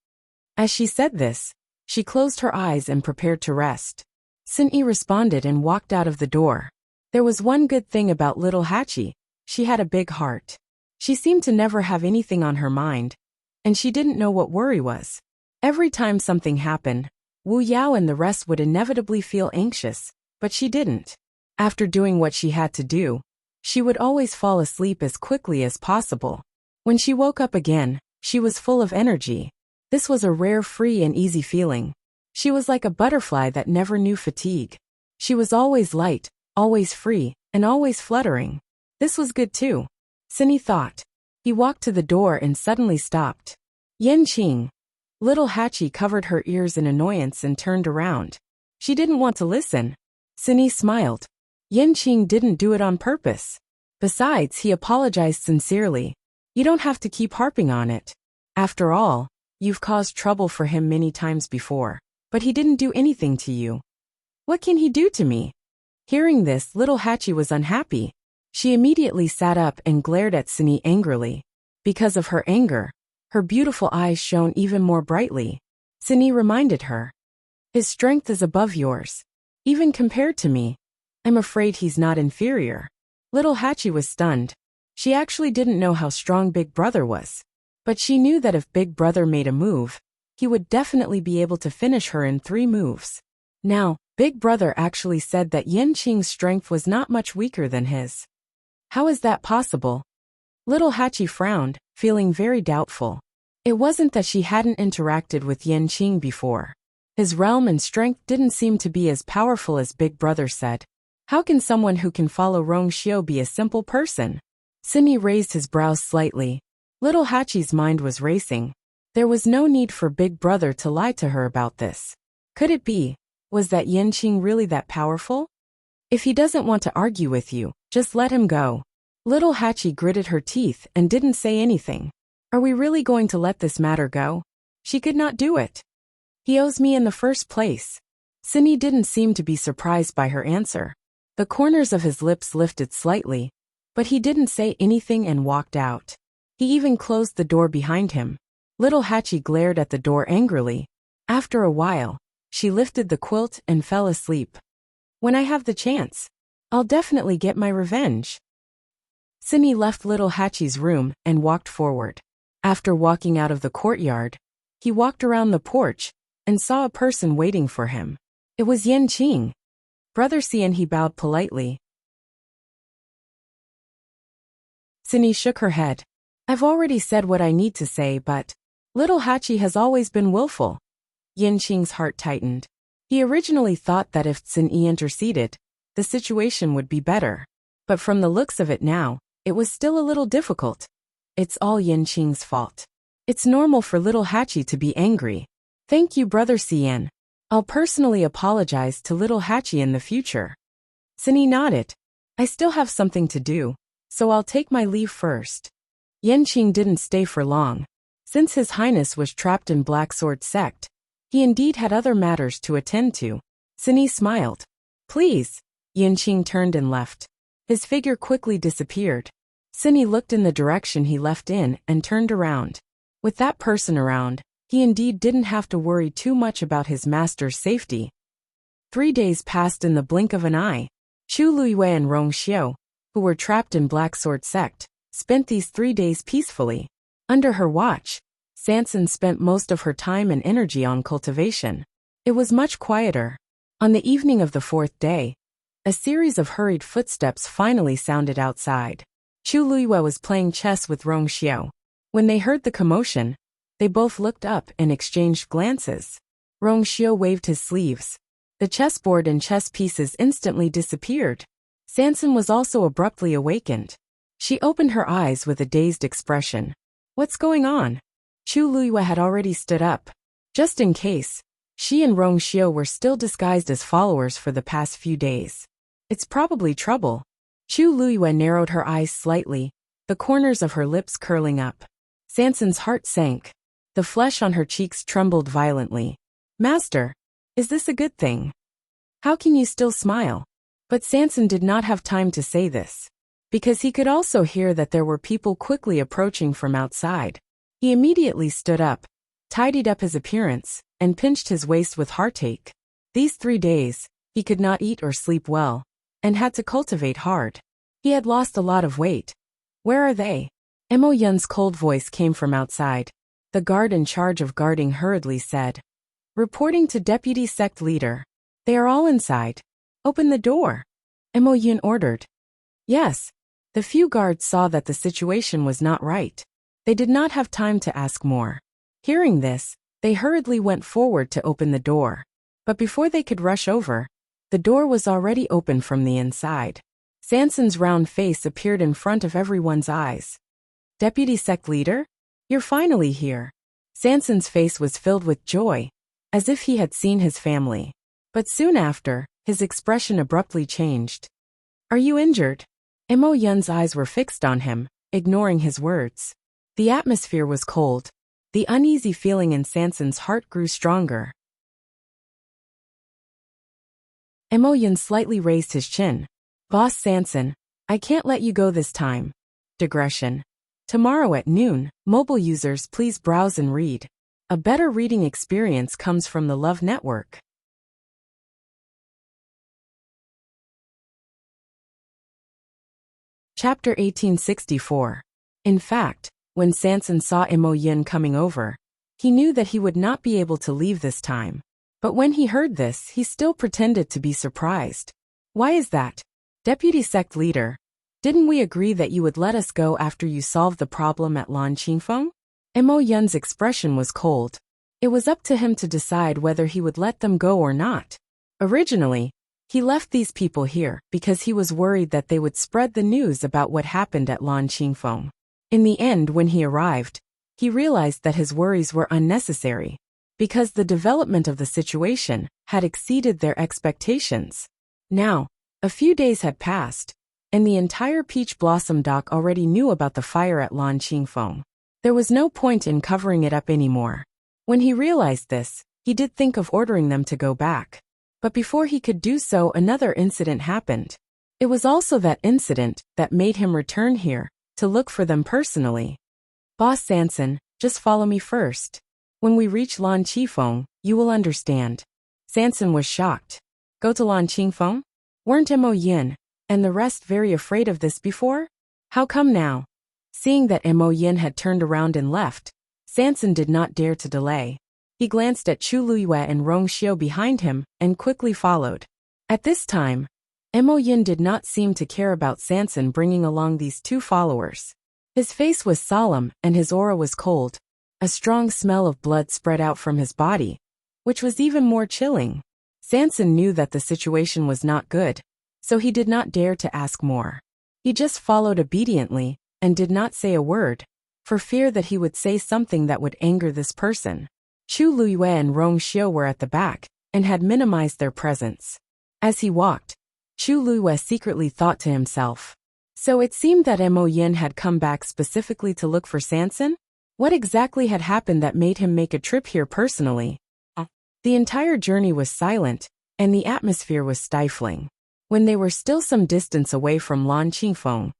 As she said this, she closed her eyes and prepared to rest. Sini responded and walked out of the door. There was one good thing about little Hatchie. She had a big heart. She seemed to never have anything on her mind, and she didn't know what worry was. Every time something happened, Wu Yao and the rest would inevitably feel anxious, but she didn't. After doing what she had to do, she would always fall asleep as quickly as possible. When she woke up again, she was full of energy. This was a rare, free and easy feeling. She was like a butterfly that never knew fatigue. She was always light, always free, and always fluttering. This was good too, Sini thought. He walked to the door and suddenly stopped. Yanqing. Little Hatchie covered her ears in annoyance and turned around. She didn't want to listen. Sini smiled. Yanqing didn't do it on purpose. Besides, he apologized sincerely. You don't have to keep harping on it. After all, you've caused trouble for him many times before, but he didn't do anything to you. What can he do to me? Hearing this, little Hatchie was unhappy. She immediately sat up and glared at Sini angrily. Because of her anger, her beautiful eyes shone even more brightly. Sini reminded her. His strength is above yours. Even compared to me, I'm afraid he's not inferior. Little Hatchie was stunned. She actually didn't know how strong Big Brother was. But she knew that if Big Brother made a move, he would definitely be able to finish her in 3 moves. Now, Big Brother actually said that Yanqing's strength was not much weaker than his. How is that possible? Little Hatchie frowned, feeling very doubtful. It wasn't that she hadn't interacted with Yanqing before. His realm and strength didn't seem to be as powerful as Big Brother said. How can someone who can follow Rong Xiu be a simple person? Sini raised his brows slightly. Little Hatchie's mind was racing. There was no need for Big Brother to lie to her about this. Could it be? Was that Yanqing really that powerful? If he doesn't want to argue with you, just let him go. Little Hatchie gritted her teeth and didn't say anything. Are we really going to let this matter go? She could not do it. He owes me in the first place. Sini didn't seem to be surprised by her answer. The corners of his lips lifted slightly, but he didn't say anything and walked out. He even closed the door behind him. Little Hatchie glared at the door angrily. After a while, she lifted the quilt and fell asleep. When I have the chance, I'll definitely get my revenge. Sini left Little Hatchie's room and walked forward. After walking out of the courtyard, he walked around the porch and saw a person waiting for him. It was Yanqing. Brother Xian, he bowed politely. Sini shook her head. I've already said what I need to say, but Little Hatchie has always been willful. Yanqing's heart tightened. He originally thought that if Sini interceded, the situation would be better. But from the looks of it now, it was still a little difficult. It's all Yanqing's fault. It's normal for Little Hatchie to be angry. Thank you, Brother Xian. I'll personally apologize to Little Hatchie in the future. Sini nodded. I still have something to do, so I'll take my leave first. Yanqing didn't stay for long. Since His Highness was trapped in Black Sword sect, he indeed had other matters to attend to. Sini smiled. Please. Yanqing turned and left. His figure quickly disappeared. Sini looked in the direction he left in and turned around. With that person around, he indeed didn't have to worry too much about his master's safety. 3 days passed in the blink of an eye. Chu Luiyue and Rong Xiu, who were trapped in Black Sword sect, spent these 3 days peacefully. Under her watch, Sansan spent most of her time and energy on cultivation. It was much quieter. On the evening of the fourth day, a series of hurried footsteps finally sounded outside. Chu Luiyue was playing chess with Rong Xiao. When they heard the commotion, they both looked up and exchanged glances. Rong Xiao waved his sleeves. The chessboard and chess pieces instantly disappeared. Sansan was also abruptly awakened. She opened her eyes with a dazed expression. What's going on? Chu Luiyue had already stood up. Just in case, she and Rong Xiao were still disguised as followers for the past few days. It's probably trouble. Chu Luiyue narrowed her eyes slightly, the corners of her lips curling up. Sansan's heart sank. The flesh on her cheeks trembled violently. Master, is this a good thing? How can you still smile? But Sansan did not have time to say this, because he could also hear that there were people quickly approaching from outside. He immediately stood up, tidied up his appearance, and pinched his waist with heartache. These 3 days, he could not eat or sleep well, and had to cultivate hard. He had lost a lot of weight. Where are they? Mo Yun's cold voice came from outside. The guard in charge of guarding hurriedly said. Reporting to Deputy Sect Leader. They are all inside. Open the door. Mo Yun ordered. Yes. The few guards saw that the situation was not right. They did not have time to ask more. Hearing this, they hurriedly went forward to open the door. But before they could rush over, the door was already open from the inside. Sansan's round face appeared in front of everyone's eyes. Deputy Sect Leader? You're finally here. Sansan's face was filled with joy, as if he had seen his family. But soon after, his expression abruptly changed. Are you injured? Mo Yun's eyes were fixed on him, ignoring his words. The atmosphere was cold. The uneasy feeling in Sansan's heart grew stronger. Mo Yun slightly raised his chin. Boss Sansan, I can't let you go this time. Digression. Tomorrow at noon, mobile users please browse and read. A better reading experience comes from the Love Network. Chapter 1864. In fact, when Sansan saw Mo Yun coming over, he knew that he would not be able to leave this time. But when he heard this, he still pretended to be surprised. Why is that? Deputy Sect Leader, didn't we agree that you would let us go after you solved the problem at Lan Qingfeng? Mo Yun's expression was cold. It was up to him to decide whether he would let them go or not. Originally, he left these people here because he was worried that they would spread the news about what happened at Lan Qingfeng. In the end, when he arrived, he realized that his worries were unnecessary, because the development of the situation had exceeded their expectations. Now, a few days had passed, and the entire Peach Blossom Dock already knew about the fire at Lan Qingfeng. There was no point in covering it up anymore. When he realized this, he did think of ordering them to go back. But before he could do so, another incident happened. It was also that incident that made him return here, to look for them personally. Boss Sansan, just follow me first. When we reach Lan Qingfeng, you will understand. Sansan was shocked. Go to Lan Qingfeng? Weren't Mo Yun and the rest very afraid of this before? How come now? Seeing that Mo Yun had turned around and left, Sansan did not dare to delay. He glanced at Chu Luiyue and Rong Xiao behind him and quickly followed. At this time, Mo Yun did not seem to care about Sansan bringing along these 2 followers. His face was solemn and his aura was cold. A strong smell of blood spread out from his body, which was even more chilling. Sansan knew that the situation was not good, so he did not dare to ask more. He just followed obediently and did not say a word, for fear that he would say something that would anger this person. Chu Luiyue and Rong Xiao were at the back and had minimized their presence. As he walked, Chu Luiyue secretly thought to himself. So it seemed that Mo Yun had come back specifically to look for Sansan? What exactly had happened that made him make a trip here personally? The entire journey was silent, and the atmosphere was stifling. When they were still some distance away from Lan Qingfeng,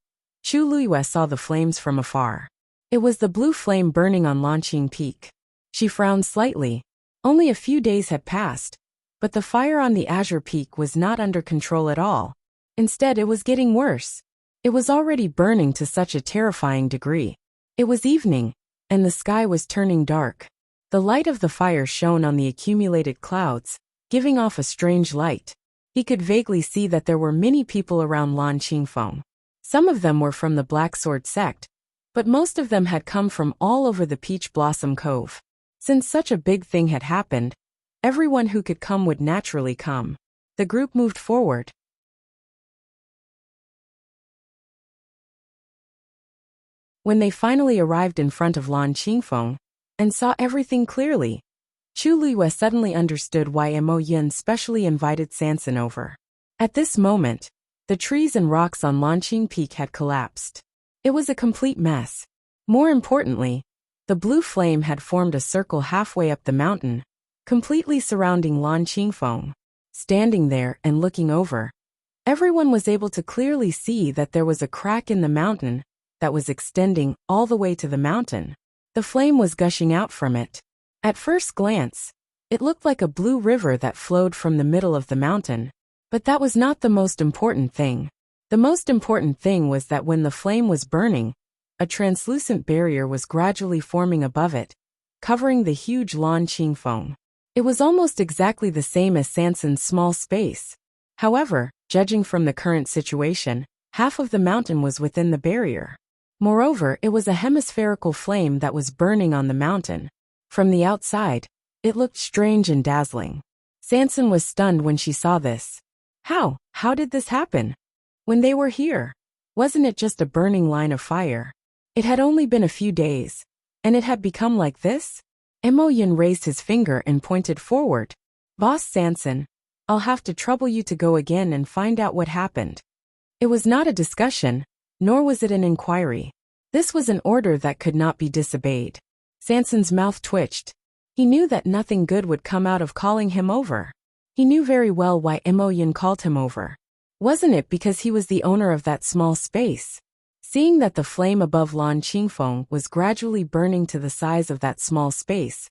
Chu Luiyue saw the flames from afar. It was the blue flame burning on Lanqing Peak. She frowned slightly. Only a few days had passed, but the fire on the Azure Peak was not under control at all. Instead, it was getting worse. It was already burning to such a terrifying degree. It was evening, and the sky was turning dark. The light of the fire shone on the accumulated clouds, giving off a strange light. He could vaguely see that there were many people around Lan Qingfeng. Some of them were from the Black Sword sect, but most of them had come from all over the Peach Blossom Cove. Since such a big thing had happened, everyone who could come would naturally come. The group moved forward. When they finally arrived in front of Lan Qingfeng and saw everything clearly, Chu Liyue suddenly understood why Mo Yin specially invited Sanson over. At this moment, the trees and rocks on Lanqing Peak had collapsed. It was a complete mess. More importantly, the blue flame had formed a circle halfway up the mountain, completely surrounding Lan Qingfeng. Standing there and looking over, everyone was able to clearly see that there was a crack in the mountain that was extending all the way to the mountain. The flame was gushing out from it. At first glance, it looked like a blue river that flowed from the middle of the mountain. But that was not the most important thing. The most important thing was that when the flame was burning, a translucent barrier was gradually forming above it, covering the huge Lan Qingfeng. It was almost exactly the same as Sanson's small space. However, judging from the current situation, half of the mountain was within the barrier. Moreover, it was a hemispherical flame that was burning on the mountain. From the outside, it looked strange and dazzling. Sanson was stunned when she saw this. How did this happen? When they were here, wasn't it just a burning line of fire? It had only been a few days, and it had become like this? Mo Yin raised his finger and pointed forward. Boss Sanson, I'll have to trouble you to go again and find out what happened. It was not a discussion, nor was it an inquiry. This was an order that could not be disobeyed. Sanson's mouth twitched. He knew that nothing good would come out of calling him over. He knew very well why Mo Yin called him over. Wasn't it because he was the owner of that small space? Seeing that the flame above Lan Qingfeng was gradually burning to the size of that small space,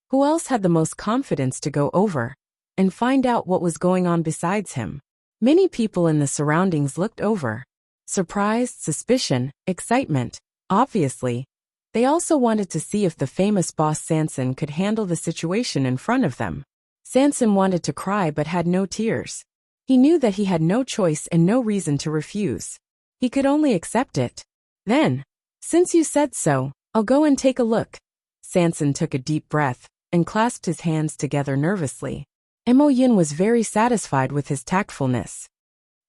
who else had the most confidence to go over and find out what was going on besides him? Many people in the surroundings looked over. Surprise, suspicion, excitement. Obviously, they also wanted to see if the famous boss Sanson could handle the situation in front of them. Sanson wanted to cry but had no tears. He knew that he had no choice and no reason to refuse. He could only accept it. Then, since you said so, I'll go and take a look. Sanson took a deep breath and clasped his hands together nervously. Mo Yin was very satisfied with his tactfulness.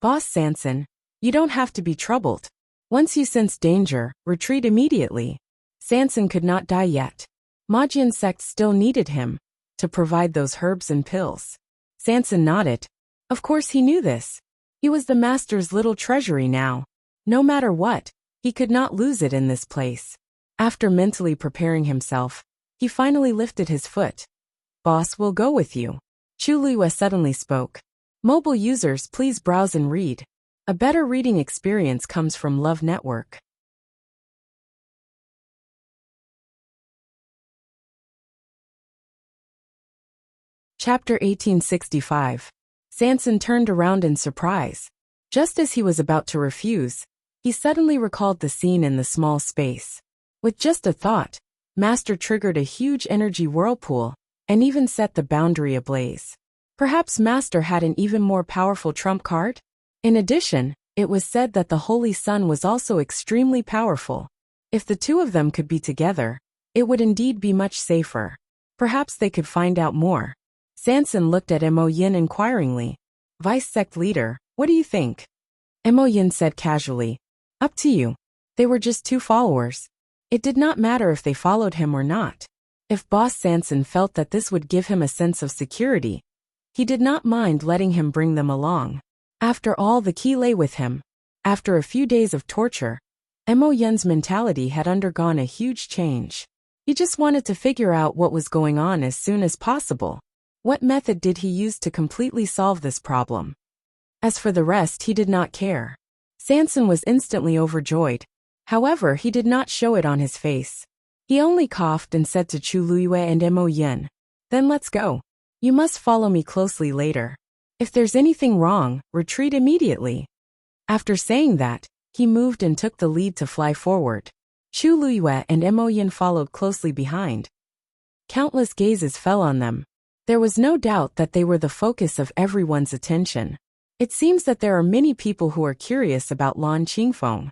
Boss Sanson, you don't have to be troubled. Once you sense danger, retreat immediately. Sanson could not die yet. Majin sect still needed him to provide those herbs and pills. Sanson nodded. Of course he knew this. He was the master's little treasury now. No matter what, he could not lose it in this place. After mentally preparing himself, he finally lifted his foot. Boss will go with you. Chu Liyue suddenly spoke. Mobile users, please browse and read. A better reading experience comes from Love Network. Chapter 1865. Sanson turned around in surprise. Just as he was about to refuse, he suddenly recalled the scene in the small space. With just a thought, Master triggered a huge energy whirlpool and even set the boundary ablaze. Perhaps Master had an even more powerful trump card? In addition, it was said that the Holy Sun was also extremely powerful. If the two of them could be together, it would indeed be much safer. Perhaps they could find out more. Sanson looked at Mo Yin inquiringly. Vice sect leader, what do you think? Mo Yin said casually. Up to you. They were just two followers. It did not matter if they followed him or not. If Boss Sanson felt that this would give him a sense of security, he did not mind letting him bring them along. After all, the key lay with him. After a few days of torture, Mo Yin's mentality had undergone a huge change. He just wanted to figure out what was going on as soon as possible. What method did he use to completely solve this problem? As for the rest, he did not care. Sanson was instantly overjoyed. However, he did not show it on his face. He only coughed and said to Chu Liyue and Mo Yin, "Then let's go. You must follow me closely later. If there's anything wrong, retreat immediately." After saying that, he moved and took the lead to fly forward. Chu Luyue and Mo Yin followed closely behind. Countless gazes fell on them. There was no doubt that they were the focus of everyone's attention. It seems that there are many people who are curious about Lan Qingfeng.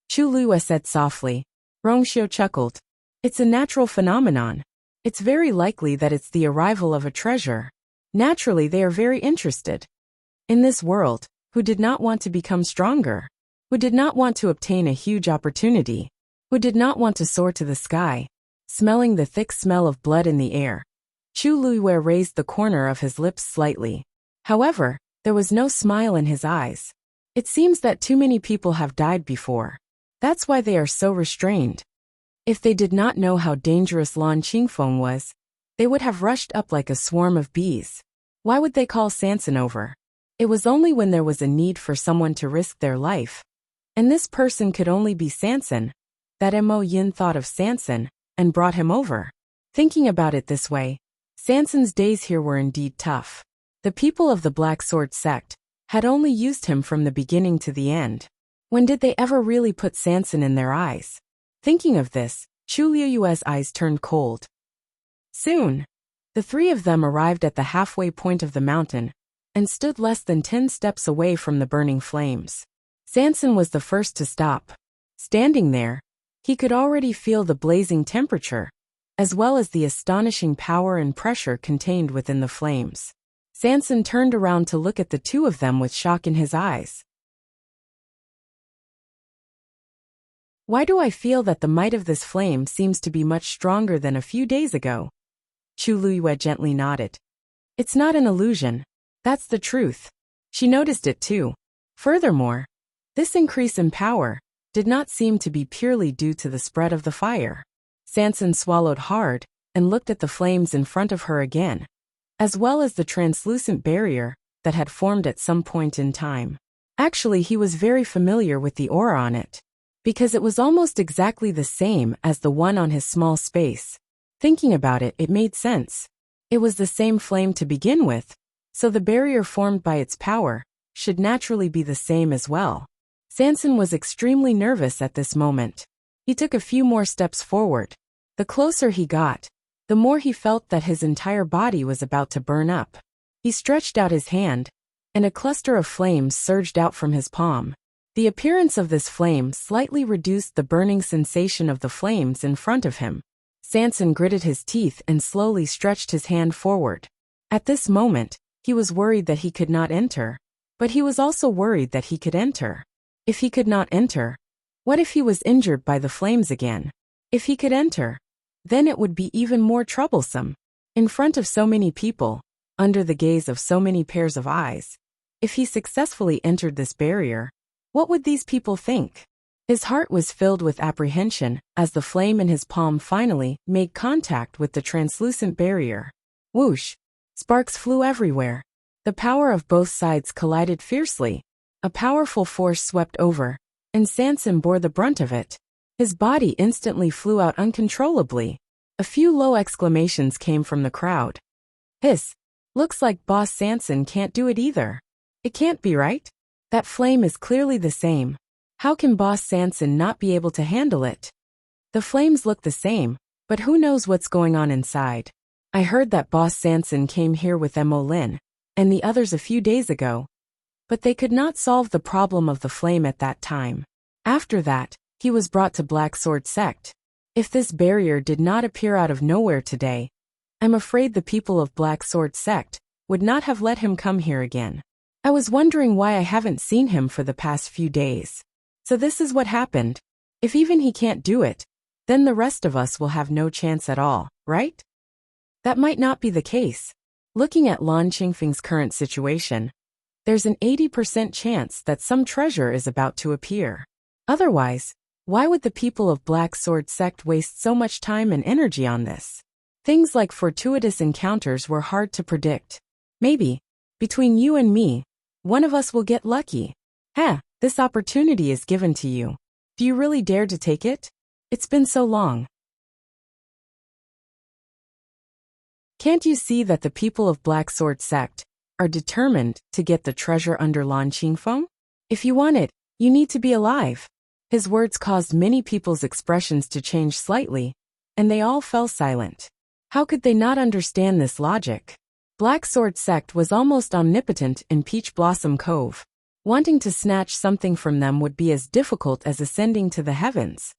Chu Luyue said softly. Rongxiu chuckled. It's a natural phenomenon. It's very likely that it's the arrival of a treasure. Naturally, they are very interested. In this world, who did not want to become stronger? Who did not want to obtain a huge opportunity? Who did not want to soar to the sky? Smelling the thick smell of blood in the air. Chu Luyue raised the corner of his lips slightly. However, there was no smile in his eyes. It seems that too many people have died before. That's why they are so restrained. If they did not know how dangerous Lan Qingfeng was, they would have rushed up like a swarm of bees. Why would they call Sanson over? It was only when there was a need for someone to risk their life. And this person could only be Sanson, that Mo Yin thought of Sanson and brought him over. Thinking about it this way, Sanson's days here were indeed tough. The people of the Black Sword sect had only used him from the beginning to the end. When did they ever really put Sanson in their eyes? Thinking of this, Chu Luyue's eyes turned cold. Soon, the three of them arrived at the halfway point of the mountain and stood less than 10 steps away from the burning flames. Sanson was the first to stop. Standing there, he could already feel the blazing temperature, as well as the astonishing power and pressure contained within the flames. Sanson turned around to look at the two of them with shock in his eyes. Why do I feel that the might of this flame seems to be much stronger than a few days ago? Chu Luyue gently nodded. It's not an illusion. That's the truth. She noticed it too. Furthermore, this increase in power did not seem to be purely due to the spread of the fire. Sanson swallowed hard and looked at the flames in front of her again, as well as the translucent barrier that had formed at some point in time. Actually, he was very familiar with the aura on it, because it was almost exactly the same as the one on his small space. Thinking about it, it made sense. It was the same flame to begin with, so the barrier formed by its power should naturally be the same as well. Sanson was extremely nervous at this moment. He took a few more steps forward. The closer he got, the more he felt that his entire body was about to burn up. He stretched out his hand, and a cluster of flames surged out from his palm. The appearance of this flame slightly reduced the burning sensation of the flames in front of him. Sanson gritted his teeth and slowly stretched his hand forward. At this moment, he was worried that he could not enter, but he was also worried that he could enter. If he could not enter, what if he was injured by the flames again? If he could enter, then it would be even more troublesome. In front of so many people, under the gaze of so many pairs of eyes, if he successfully entered this barrier, what would these people think? His heart was filled with apprehension as the flame in his palm finally made contact with the translucent barrier. Whoosh! Sparks flew everywhere. The power of both sides collided fiercely. A powerful force swept over, and Sanson bore the brunt of it. His body instantly flew out uncontrollably. A few low exclamations came from the crowd. Hiss! Looks like Boss Sanson can't do it either. It can't be right? That flame is clearly the same. How can Boss Sanson not be able to handle it? The flames look the same, but who knows what's going on inside? I heard that Boss Sanson came here with Mo Lin and the others a few days ago, but they could not solve the problem of the flame at that time. After that, he was brought to Black Sword Sect. If this barrier did not appear out of nowhere today, I'm afraid the people of Black Sword Sect would not have let him come here again. I was wondering why I haven't seen him for the past few days. So this is what happened. If even he can't do it, then the rest of us will have no chance at all, right? That might not be the case. Looking at Lan Qingfeng's current situation, there's an 80% chance that some treasure is about to appear. Otherwise, why would the people of Black Sword Sect waste so much time and energy on this? Things like fortuitous encounters were hard to predict. Maybe, between you and me, one of us will get lucky. This opportunity is given to you. Do you really dare to take it? It's been so long. Can't you see that the people of Black Sword Sect are determined to get the treasure under Lan Qingfeng? If you want it, you need to be alive. His words caused many people's expressions to change slightly, and they all fell silent. How could they not understand this logic? Black Sword Sect was almost omnipotent in Peach Blossom Cove. Wanting to snatch something from them would be as difficult as ascending to the heavens.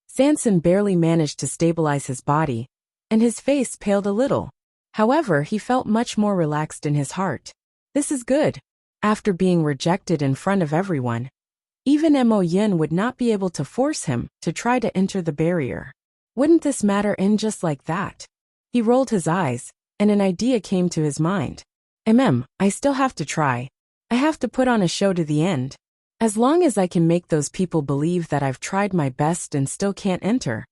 Sanson barely managed to stabilize his body, and his face paled a little. However, he felt much more relaxed in his heart. This is good. After being rejected in front of everyone, even Mo Yin would not be able to force him to try to enter the barrier. Wouldn't this matter in just like that? He rolled his eyes, and an idea came to his mind. I still have to try. I have to put on a show to the end. As long as I can make those people believe that I've tried my best and still can't enter,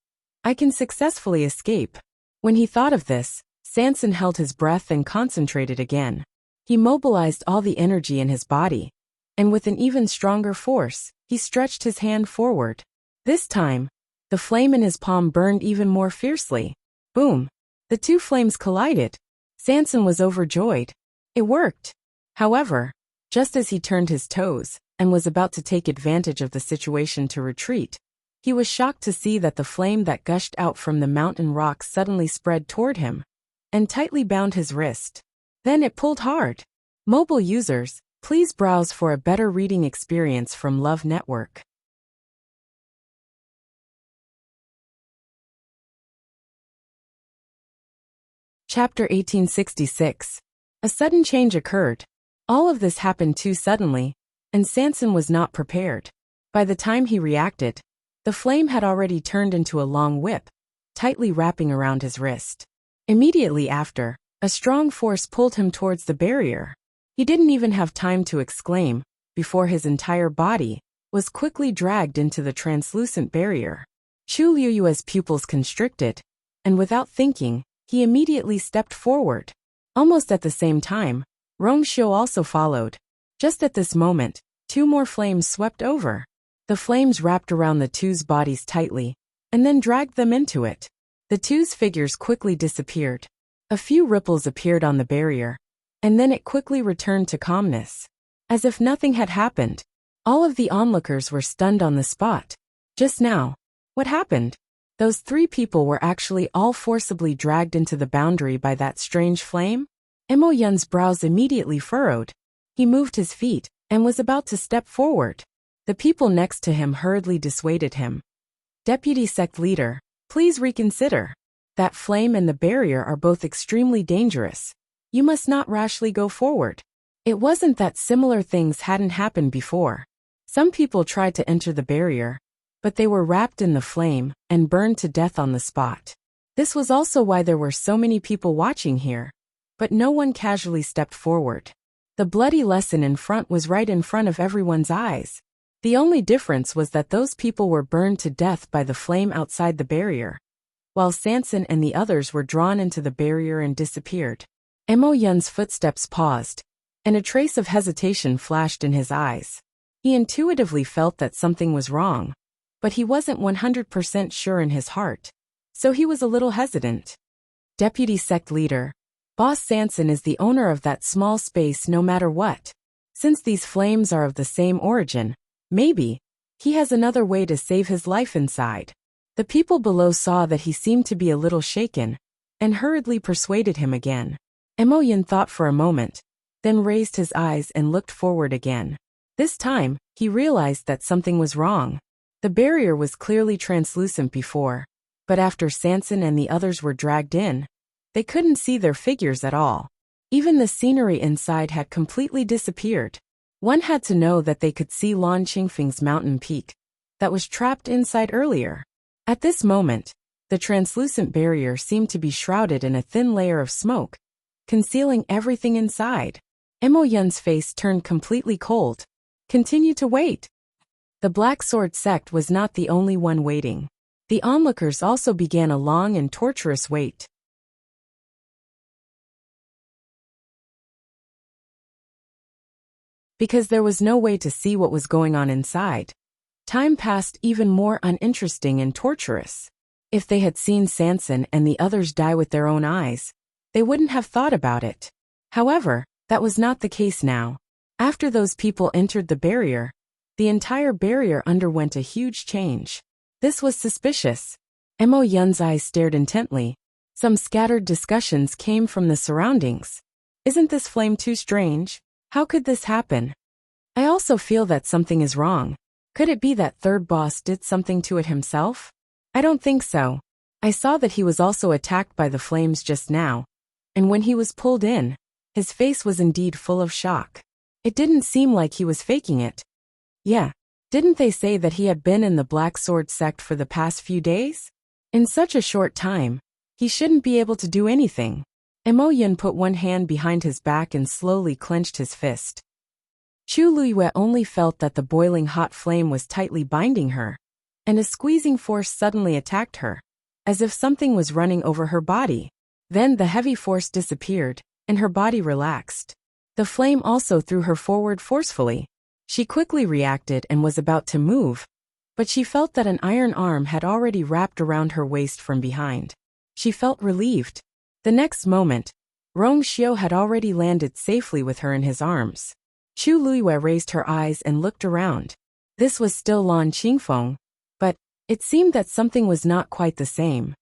I can successfully escape. When he thought of this, Sanson held his breath and concentrated again. He mobilized all the energy in his body, and with an even stronger force, he stretched his hand forward. This time, the flame in his palm burned even more fiercely. Boom! The two flames collided. Sanson was overjoyed. It worked. However, just as he turned his toes and was about to take advantage of the situation to retreat, he was shocked to see that the flame that gushed out from the mountain rock suddenly spread toward him and tightly bound his wrist. Then it pulled hard. Mobile users, please browse for a better reading experience from Love Network. Chapter 1866. A sudden change occurred. All of this happened too suddenly, and Sanson was not prepared. By the time he reacted, the flame had already turned into a long whip, tightly wrapping around his wrist. Immediately after, a strong force pulled him towards the barrier. He didn't even have time to exclaim, before his entire body was quickly dragged into the translucent barrier. Chu Liuyue's pupils constricted, and without thinking, he immediately stepped forward. Almost at the same time, Rongxiu also followed. Just at this moment, two more flames swept over. The flames wrapped around the two's bodies tightly, and then dragged them into it. The two's figures quickly disappeared. A few ripples appeared on the barrier, and then it quickly returned to calmness. As if nothing had happened, all of the onlookers were stunned on the spot. Just now, what happened? Those three people were actually all forcibly dragged into the boundary by that strange flame? Mo Yun's brows immediately furrowed. He moved his feet and was about to step forward. The people next to him hurriedly dissuaded him. Deputy Sect Leader, please reconsider. That flame and the barrier are both extremely dangerous. You must not rashly go forward. It wasn't that similar things hadn't happened before. Some people tried to enter the barrier, but they were wrapped in the flame and burned to death on the spot. This was also why there were so many people watching here, but no one casually stepped forward. The bloody lesson in front was right in front of everyone's eyes. The only difference was that those people were burned to death by the flame outside the barrier, while Sanson and the others were drawn into the barrier and disappeared. Mo Yun's footsteps paused, and a trace of hesitation flashed in his eyes. He intuitively felt that something was wrong, but he wasn't 100% sure in his heart, so he was a little hesitant. Deputy Sect Leader, Boss Sanson is the owner of that small space no matter what. Since these flames are of the same origin, maybe he has another way to save his life inside. The people below saw that he seemed to be a little shaken, and hurriedly persuaded him again. Mo Yun thought for a moment, then raised his eyes and looked forward again. This time, he realized that something was wrong. The barrier was clearly translucent before, but after Sanson and the others were dragged in, they couldn't see their figures at all. Even the scenery inside had completely disappeared. One had to know that they could see Lan Qingfeng's mountain peak that was trapped inside earlier. At this moment, the translucent barrier seemed to be shrouded in a thin layer of smoke, concealing everything inside. Mo Yun's face turned completely cold. Continue to wait. The Black Sword Sect was not the only one waiting. The onlookers also began a long and torturous wait. Because there was no way to see what was going on inside, time passed even more uninteresting and torturous. If they had seen Sanson and the others die with their own eyes, they wouldn't have thought about it. However, that was not the case now. After those people entered the barrier, The entire barrier underwent a huge change. This was suspicious. Mo Yun's eyes stared intently. Some scattered discussions came from the surroundings. Isn't this flame too strange? How could this happen? I also feel that something is wrong. Could it be that third boss did something to it himself? I don't think so. I saw that he was also attacked by the flames just now. And when he was pulled in, his face was indeed full of shock. It didn't seem like he was faking it. Yeah. Didn't they say that he had been in the Black Sword sect for the past few days? In such a short time, he shouldn't be able to do anything. Mo Yun put one hand behind his back and slowly clenched his fist. Chu Luiyue only felt that the boiling hot flame was tightly binding her, and a squeezing force suddenly attacked her, as if something was running over her body. Then the heavy force disappeared, and her body relaxed. The flame also threw her forward forcefully. She quickly reacted and was about to move, but she felt that an iron arm had already wrapped around her waist from behind. She felt relieved. The next moment, Rong Xiu had already landed safely with her in his arms. Chu Luiyue raised her eyes and looked around. This was still Lan Qingfeng, but it seemed that something was not quite the same.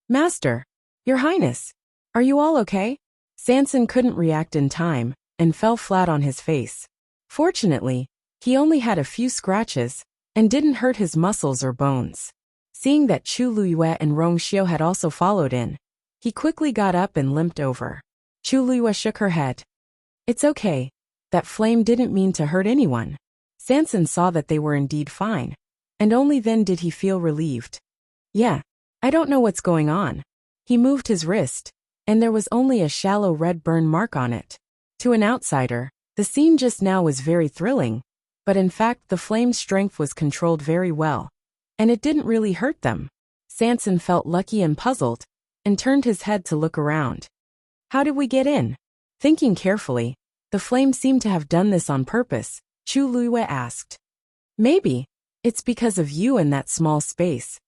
Master, Your Highness, are you all okay? Sanson couldn't react in time and fell flat on his face. Fortunately, he only had a few scratches and didn't hurt his muscles or bones. Seeing that Chu Luiyue and Rong Xiu had also followed in, he quickly got up and limped over. Chu Luiyue shook her head. It's okay. That flame didn't mean to hurt anyone. Sanson saw that they were indeed fine, and only then did he feel relieved. Yeah, I don't know what's going on. He moved his wrist, and there was only a shallow red burn mark on it. To an outsider, the scene just now was very thrilling, but in fact the flame's strength was controlled very well, and it didn't really hurt them. Sanson felt lucky and puzzled, and turned his head to look around. How did we get in? Thinking carefully, the flame seemed to have done this on purpose, Chu Luiyue asked. Maybe. It's because of you in that small space.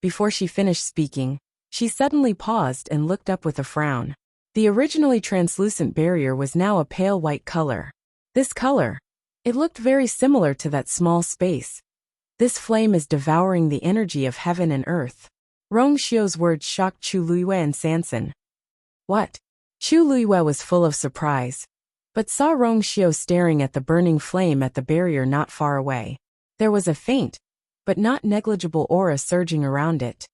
Before she finished speaking, she suddenly paused and looked up with a frown. The originally translucent barrier was now a pale white color. This color, it looked very similar to that small space. This flame is devouring the energy of heaven and earth. Rong Xiu's words shocked Chu Luiyue and Sanson. What? Chu Luiyue was full of surprise, but saw Rong Xiu staring at the burning flame at the barrier not far away. There was a faint, but not negligible aura surging around it.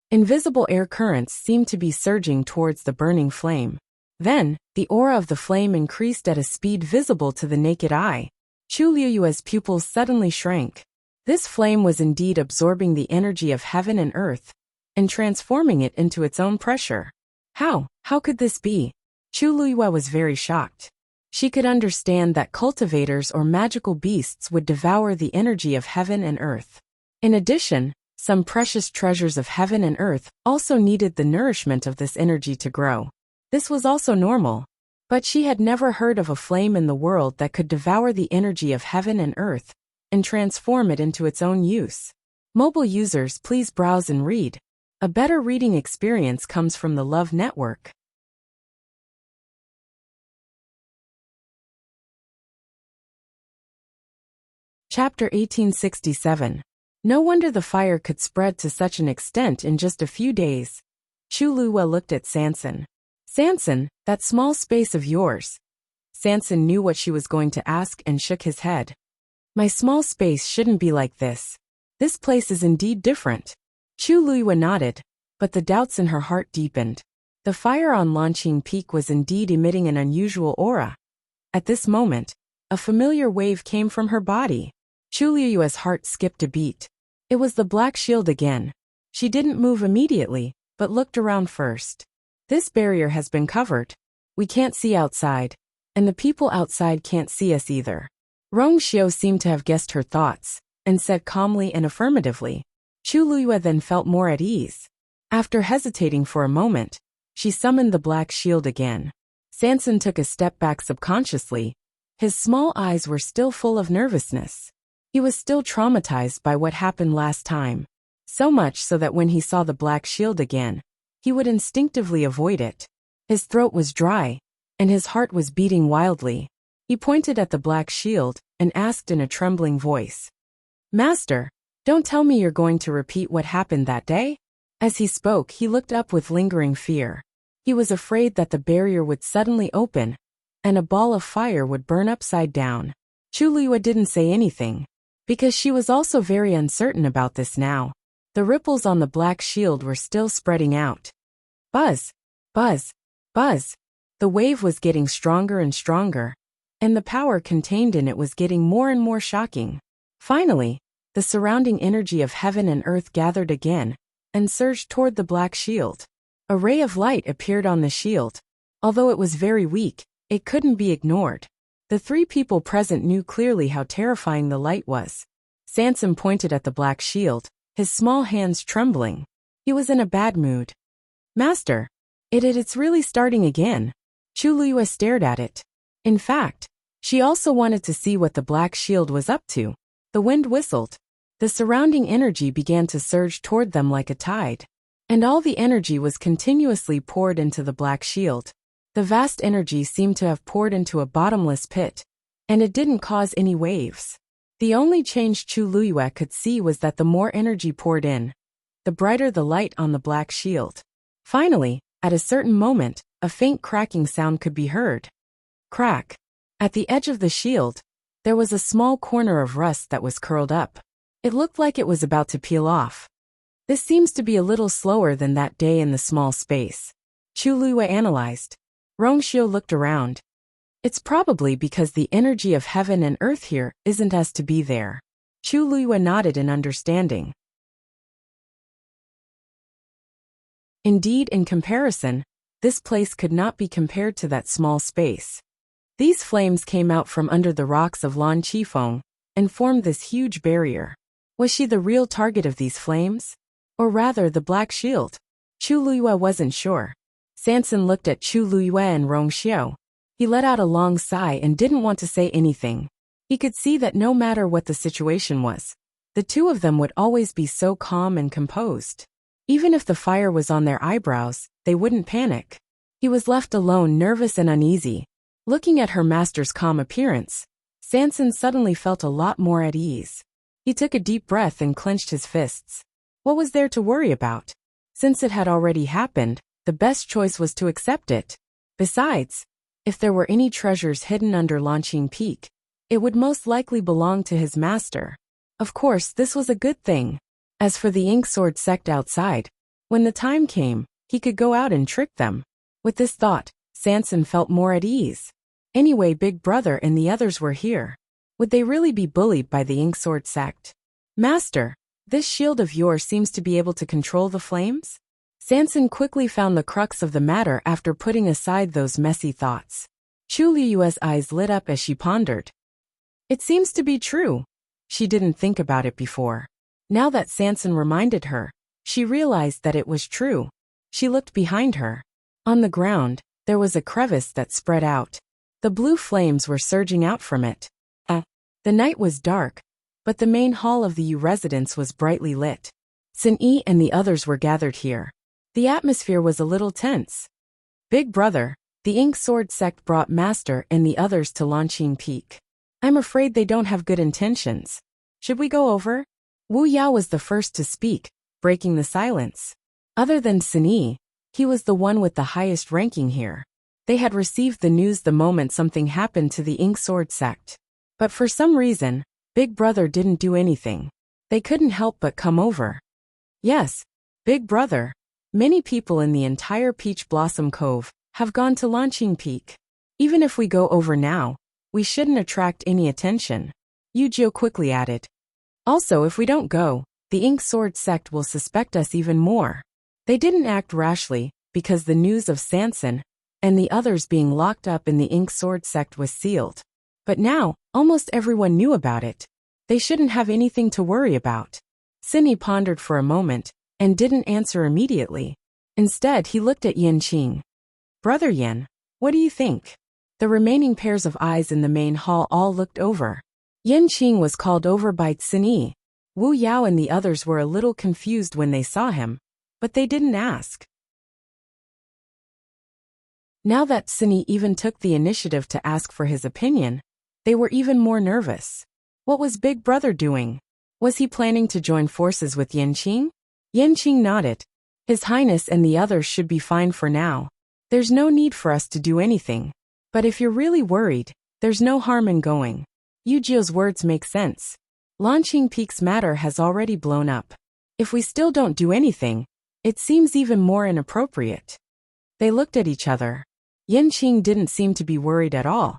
Invisible air currents seemed to be surging towards the burning flame. Then, the aura of the flame increased at a speed visible to the naked eye. Chu Luiyue's pupils suddenly shrank. This flame was indeed absorbing the energy of heaven and earth, and transforming it into its own pressure. How could this be? Chu Luiyue was very shocked. She could understand that cultivators or magical beasts would devour the energy of heaven and earth. In addition, some precious treasures of heaven and earth also needed the nourishment of this energy to grow. This was also normal. But she had never heard of a flame in the world that could devour the energy of heaven and earth and transform it into its own use. Mobile users, please browse and read. A better reading experience comes from the Love Network. Chapter 1867. No wonder the fire could spread to such an extent in just a few days. Chu Luiyue looked at Sanson. Sanson, that small space of yours. Sanson knew what she was going to ask and shook his head. My small space shouldn't be like this. This place is indeed different. Chu Luiyue nodded, but the doubts in her heart deepened. The fire on Lanqing Peak was indeed emitting an unusual aura. At this moment, a familiar wave came from her body. Chu Luiyue's heart skipped a beat. It was the black shield again. She didn't move immediately, but looked around first. This barrier has been covered. We can't see outside, and the people outside can't see us either. Rong Xiu seemed to have guessed her thoughts, and said calmly and affirmatively. Chu Luiyue then felt more at ease. After hesitating for a moment, she summoned the black shield again. Sanson took a step back subconsciously. His small eyes were still full of nervousness. He was still traumatized by what happened last time. So much so that when he saw the black shield again, he would instinctively avoid it. His throat was dry, and his heart was beating wildly. He pointed at the black shield and asked in a trembling voice, "Master, don't tell me you're going to repeat what happened that day?" As he spoke, he looked up with lingering fear. He was afraid that the barrier would suddenly open, and a ball of fire would burn upside down. Chuluyue didn't say anything, because she was also very uncertain about this now. The ripples on the black shield were still spreading out. Buzz! Buzz! Buzz! The wave was getting stronger and stronger, and the power contained in it was getting more and more shocking. Finally, the surrounding energy of heaven and earth gathered again, and surged toward the black shield. A ray of light appeared on the shield. Although it was very weak, it couldn't be ignored. The three people present knew clearly how terrifying the light was. Sanson pointed at the black shield, his small hands trembling. He was in a bad mood. "Master, it's really starting again." Chuluyue stared at it. In fact, she also wanted to see what the black shield was up to. The wind whistled. The surrounding energy began to surge toward them like a tide. And all the energy was continuously poured into the black shield. The vast energy seemed to have poured into a bottomless pit, and it didn't cause any waves. The only change Chuluyue could see was that the more energy poured in, the brighter the light on the black shield. Finally, at a certain moment, a faint cracking sound could be heard. Crack. At the edge of the shield, there was a small corner of rust that was curled up. It looked like it was about to peel off. "This seems to be a little slower than that day in the small space," Chuluyue analyzed. Rongxiu looked around. "It's probably because the energy of heaven and earth here isn't as to be there." Chuluyue nodded in understanding. Indeed, in comparison, this place could not be compared to that small space. These flames came out from under the rocks of Lan Qifeng and formed this huge barrier. Was she the real target of these flames? Or rather, the black shield? Chuluyue wasn't sure. Sanson looked at Chuluyue and Rongxiu. He let out a long sigh and didn't want to say anything. He could see that no matter what the situation was, the two of them would always be so calm and composed. Even if the fire was on their eyebrows, they wouldn't panic. He was left alone, nervous and uneasy. Looking at her master's calm appearance, Sanson suddenly felt a lot more at ease. He took a deep breath and clenched his fists. What was there to worry about? Since it had already happened, the best choice was to accept it. Besides, if there were any treasures hidden under Lanqing Peak, it would most likely belong to his master. Of course, this was a good thing. As for the Inksword sect outside, when the time came, he could go out and trick them. With this thought, Sanson felt more at ease. Anyway, Big Brother and the others were here. Would they really be bullied by the Inksword sect? "Master, this shield of yours seems to be able to control the flames?" Sanson quickly found the crux of the matter after putting aside those messy thoughts. Chuluyue's eyes lit up as she pondered. It seems to be true. She didn't think about it before. Now that Sanson reminded her, she realized that it was true. She looked behind her. On the ground, there was a crevice that spread out. The blue flames were surging out from it. The night was dark, but the main hall of the Yu residence was brightly lit. Sun Yi and the others were gathered here. The atmosphere was a little tense. "Big Brother, the Ink Sword sect brought Master and the others to Lanqing Peak. I'm afraid they don't have good intentions. Should we go over?" Wu Yao was the first to speak, breaking the silence. Other than Sun Yi, he was the one with the highest ranking here. They had received the news the moment something happened to the Ink Sword sect. But for some reason, Big Brother didn't do anything. They couldn't help but come over. "Yes, Big Brother. Many people in the entire Peach Blossom Cove have gone to Lanqing Peak. Even if we go over now, we shouldn't attract any attention," Yujio quickly added. "Also, if we don't go, the Ink Sword sect will suspect us even more." They didn't act rashly, because the news of Sanson and the others being locked up in the Ink Sword sect was sealed. But now, almost everyone knew about it. They shouldn't have anything to worry about. Sunny pondered for a moment, and didn't answer immediately. Instead, he looked at Yin Qing. "Brother Yin, what do you think?" The remaining pairs of eyes in the main hall all looked over. Yin Qing was called over by Sunny. Wu Yao and the others were a little confused when they saw him, but they didn't ask. Now that Cindy even took the initiative to ask for his opinion, they were even more nervous. What was Big Brother doing? Was he planning to join forces with Yanqing? Yanqing nodded. His Highness and the others should be fine for now. There's no need for us to do anything. But if you're really worried, there's no harm in going. Yujio's words make sense. Launching Peak's matter has already blown up. If we still don't do anything, it seems even more inappropriate. They looked at each other. Yanqing didn't seem to be worried at all.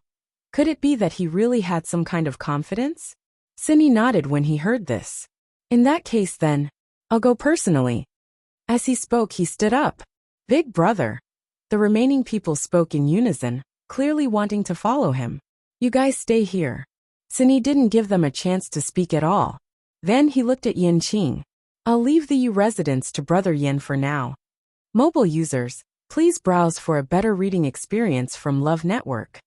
Could it be that he really had some kind of confidence? Cindy nodded when he heard this. In that case then, I'll go personally. As he spoke, he stood up. Big Brother. The remaining people spoke in unison, clearly wanting to follow him. You guys stay here. Cindy didn't give them a chance to speak at all. Then he looked at Yanqing. I'll leave the U residents to Brother Yin for now. Mobile users, please browse for a better reading experience from Love Network.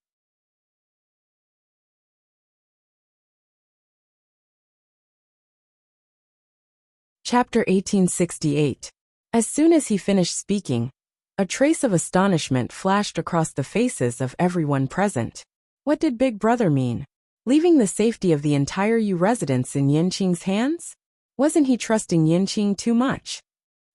Chapter 1868. As soon as he finished speaking, a trace of astonishment flashed across the faces of everyone present. What did Big Brother mean? Leaving the safety of the entire U residence in Yanqing's hands? Wasn't he trusting Yanqing too much?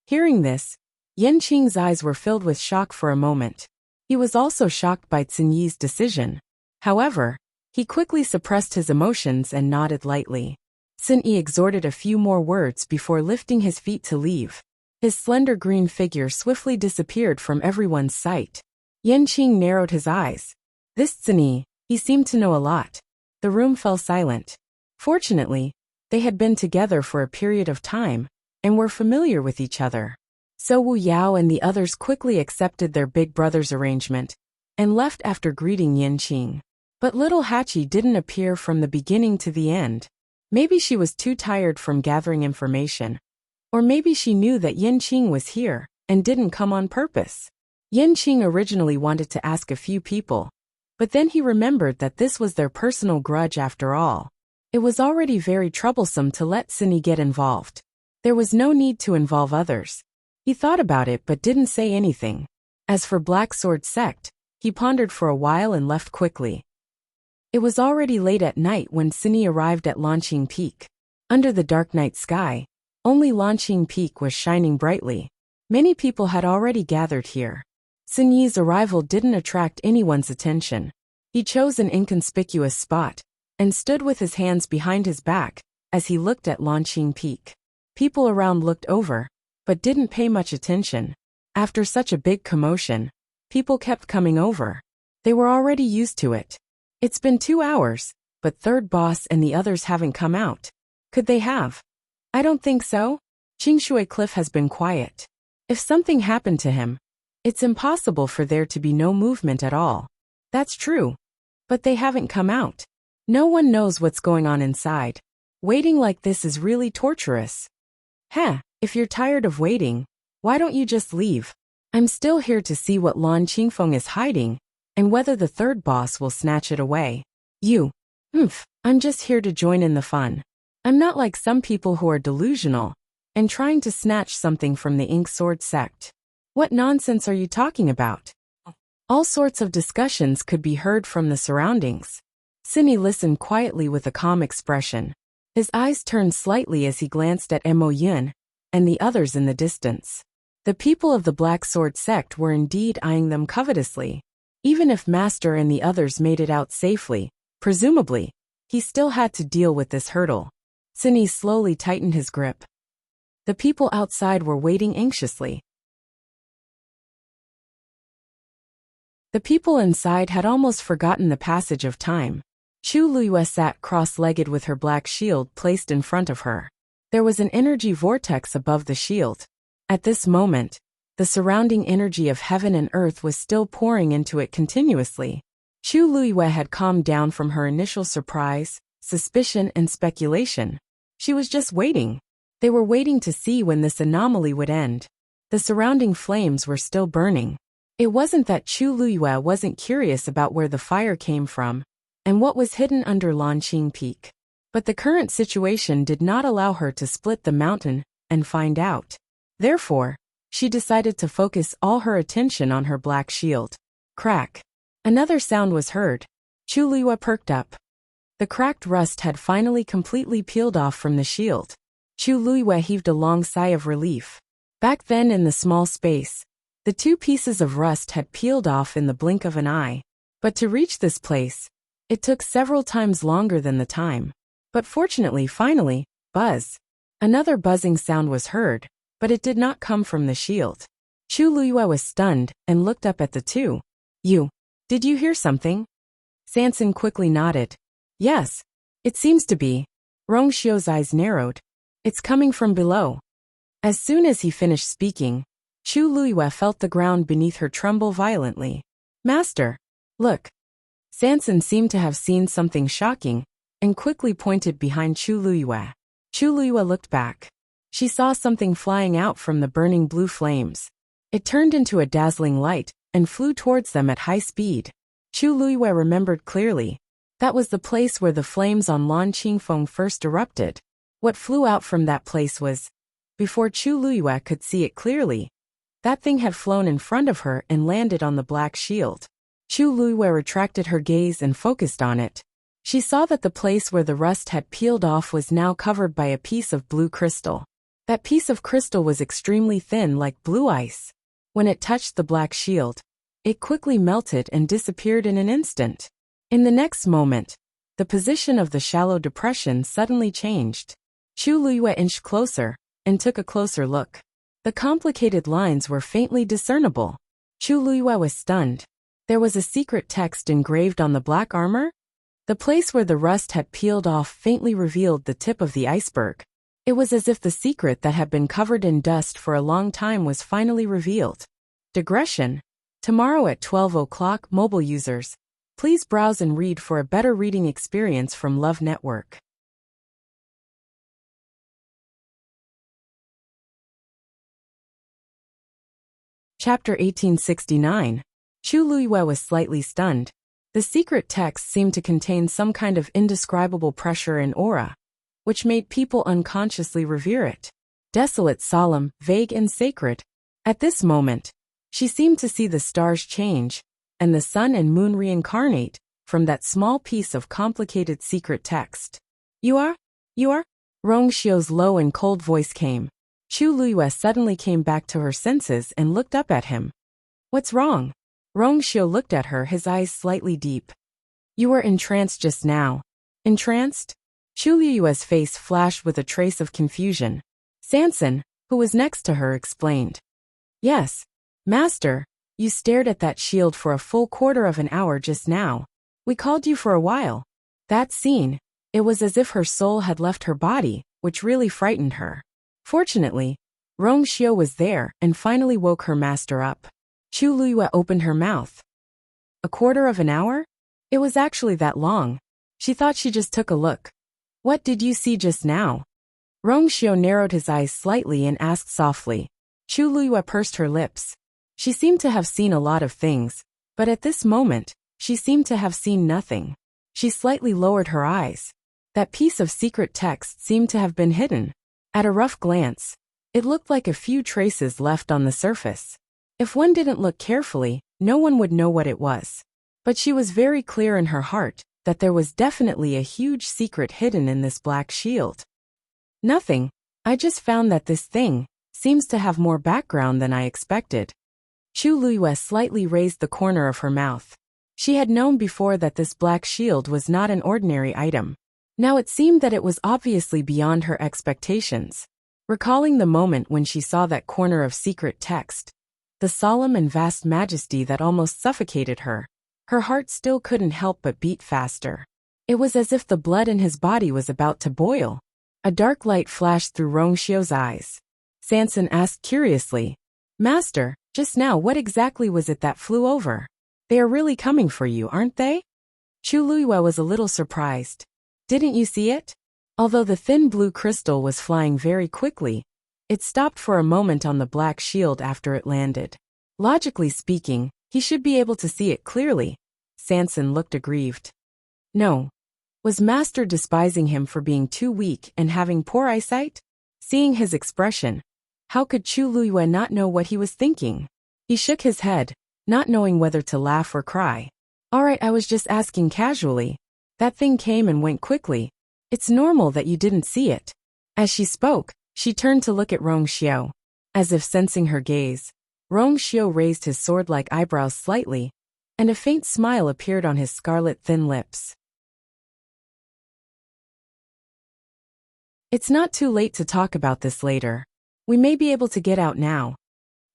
Hearing this, Yanqing's eyes were filled with shock for a moment. He was also shocked by Cinyi's decision. However, he quickly suppressed his emotions and nodded lightly. Cinyi exhorted a few more words before lifting his feet to leave. His slender green figure swiftly disappeared from everyone's sight. Yanqing narrowed his eyes. This Cinyi, he seemed to know a lot. The room fell silent. Fortunately, they had been together for a period of time, and were familiar with each other. So Wu Yao and the others quickly accepted their big brother's arrangement, and left after greeting Yanqing. But little Hachi didn't appear from the beginning to the end. Maybe she was too tired from gathering information. Or maybe she knew that Yanqing was here, and didn't come on purpose. Yanqing originally wanted to ask a few people, but then he remembered that this was their personal grudge after all. It was already very troublesome to let Cinyi get involved. There was no need to involve others. He thought about it but didn't say anything. As for Black Sword Sect, he pondered for a while and left quickly. It was already late at night when Cinyi arrived at Launching Peak. Under the dark night sky, only Launching Peak was shining brightly. Many people had already gathered here. Cinyi's arrival didn't attract anyone's attention. He chose an inconspicuous spot, and stood with his hands behind his back, as he looked at Launching Peak. People around looked over, but didn't pay much attention. After such a big commotion, people kept coming over. They were already used to it. It's been 2 hours, but Third Boss and the others haven't come out. Could they have? I don't think so. Qingshui Cliff has been quiet. If something happened to him, it's impossible for there to be no movement at all. That's true. But they haven't come out. No one knows what's going on inside. Waiting like this is really torturous. If you're tired of waiting, why don't you just leave? I'm still here to see what Lan Qingfeng is hiding, and whether the third boss will snatch it away. I'm just here to join in the fun. I'm not like some people who are delusional, and trying to snatch something from the Ink Sword sect. What nonsense are you talking about? All sorts of discussions could be heard from the surroundings. Cinyi listened quietly with a calm expression. His eyes turned slightly as he glanced at Mo Yun and the others in the distance. The people of the Black Sword sect were indeed eyeing them covetously. Even if Master and the others made it out safely, presumably, he still had to deal with this hurdle. Cinyi slowly tightened his grip. The people outside were waiting anxiously. The people inside had almost forgotten the passage of time. Chu Luiyue sat cross-legged with her black shield placed in front of her. There was an energy vortex above the shield. At this moment, the surrounding energy of heaven and earth was still pouring into it continuously. Chu Luiyue had calmed down from her initial surprise, suspicion, and speculation. She was just waiting. They were waiting to see when this anomaly would end. The surrounding flames were still burning. It wasn't that Chu Luiyue wasn't curious about where the fire came from and what was hidden under Lanqing Peak. But the current situation did not allow her to split the mountain and find out. Therefore, she decided to focus all her attention on her black shield. Crack. Another sound was heard. Chu Luiyue perked up. The cracked rust had finally completely peeled off from the shield. Chu Luiyue heaved a long sigh of relief. Back then in the small space, the 2 pieces of rust had peeled off in the blink of an eye. But to reach this place, it took several times longer than the time. But fortunately, finally, buzz. Another buzzing sound was heard, but it did not come from the shield. Chu Luiyue was stunned and looked up at the two. Did you hear something? Sanson quickly nodded. Yes, it seems to be. Rongxiu's eyes narrowed. It's coming from below. As soon as he finished speaking, Chu Luiyue felt the ground beneath her tremble violently. Master, look. Sanson seemed to have seen something shocking and quickly pointed behind Chu Luiyue. Chu Luiyue looked back. She saw something flying out from the burning blue flames. It turned into a dazzling light and flew towards them at high speed. Chu Luiyue remembered clearly. That was the place where the flames on Lan Qingfeng first erupted. What flew out from that place was, before Chu Luiyue could see it clearly, that thing had flown in front of her and landed on the black shield. Chu Luiyue retracted her gaze and focused on it. She saw that the place where the rust had peeled off was now covered by a piece of blue crystal. That piece of crystal was extremely thin like blue ice. When it touched the black shield, it quickly melted and disappeared in an instant. In the next moment, the position of the shallow depression suddenly changed. Chu Luiyue inched closer and took a closer look. The complicated lines were faintly discernible. Chu Luiyue was stunned. There was a secret text engraved on the black armor. The place where the rust had peeled off faintly revealed the tip of the iceberg. It was as if the secret that had been covered in dust for a long time was finally revealed. Digression. Tomorrow at 12 o'clock, mobile users. Please browse and read for a better reading experience from Love Network. Chapter 1869. Chu Luiyue was slightly stunned. The secret text seemed to contain some kind of indescribable pressure and aura, which made people unconsciously revere it. Desolate, solemn, vague, and sacred. At this moment, she seemed to see the stars change, and the sun and moon reincarnate, from that small piece of complicated secret text. You are? Rongxiu's low and cold voice came. Chu Luiyue suddenly came back to her senses and looked up at him. What's wrong? Rongxiu looked at her, his eyes slightly deep. You were entranced just now. Entranced? Chu Luiyue's face flashed with a trace of confusion. Sanson, who was next to her, explained. Yes, Master, you stared at that shield for a full quarter of an hour just now. We called you for a while. That scene, it was as if her soul had left her body, which really frightened her. Fortunately, Rongxiu was there and finally woke her master up. Chu Luiyue opened her mouth. A quarter of an hour? It was actually that long. She thought she just took a look. What did you see just now? Rongxiu narrowed his eyes slightly and asked softly. Chu Luiyue pursed her lips. She seemed to have seen a lot of things, but at this moment, she seemed to have seen nothing. She slightly lowered her eyes. That piece of secret text seemed to have been hidden. At a rough glance, it looked like a few traces left on the surface. If one didn't look carefully, no one would know what it was. But she was very clear in her heart that there was definitely a huge secret hidden in this black shield. Nothing. I just found that this thing seems to have more background than I expected. Chu Luiyue slightly raised the corner of her mouth. She had known before that this black shield was not an ordinary item. Now it seemed that it was obviously beyond her expectations. Recalling the moment when she saw that corner of secret text, the solemn and vast majesty that almost suffocated her, her heart still couldn't help but beat faster. It was as if the blood in his body was about to boil. A dark light flashed through Rongxiu's eyes. Sanson asked curiously, Master, just now what exactly was it that flew over? They are really coming for you, aren't they? Chu Luiyue was a little surprised. Didn't you see it? Although the thin blue crystal was flying very quickly, it stopped for a moment on the black shield after it landed. Logically speaking, he should be able to see it clearly. Sanson looked aggrieved. No. Was Master despising him for being too weak and having poor eyesight? Seeing his expression, how could Chu Luiyue not know what he was thinking? He shook his head. not knowing whether to laugh or cry. Alright, I was just asking casually. That thing came and went quickly. It's normal that you didn't see it. As she spoke, she turned to look at Rong Xiao. As if sensing her gaze, Rong Xiao raised his sword-like eyebrows slightly, and a faint smile appeared on his scarlet thin lips. It's not too late to talk about this later. We may be able to get out now.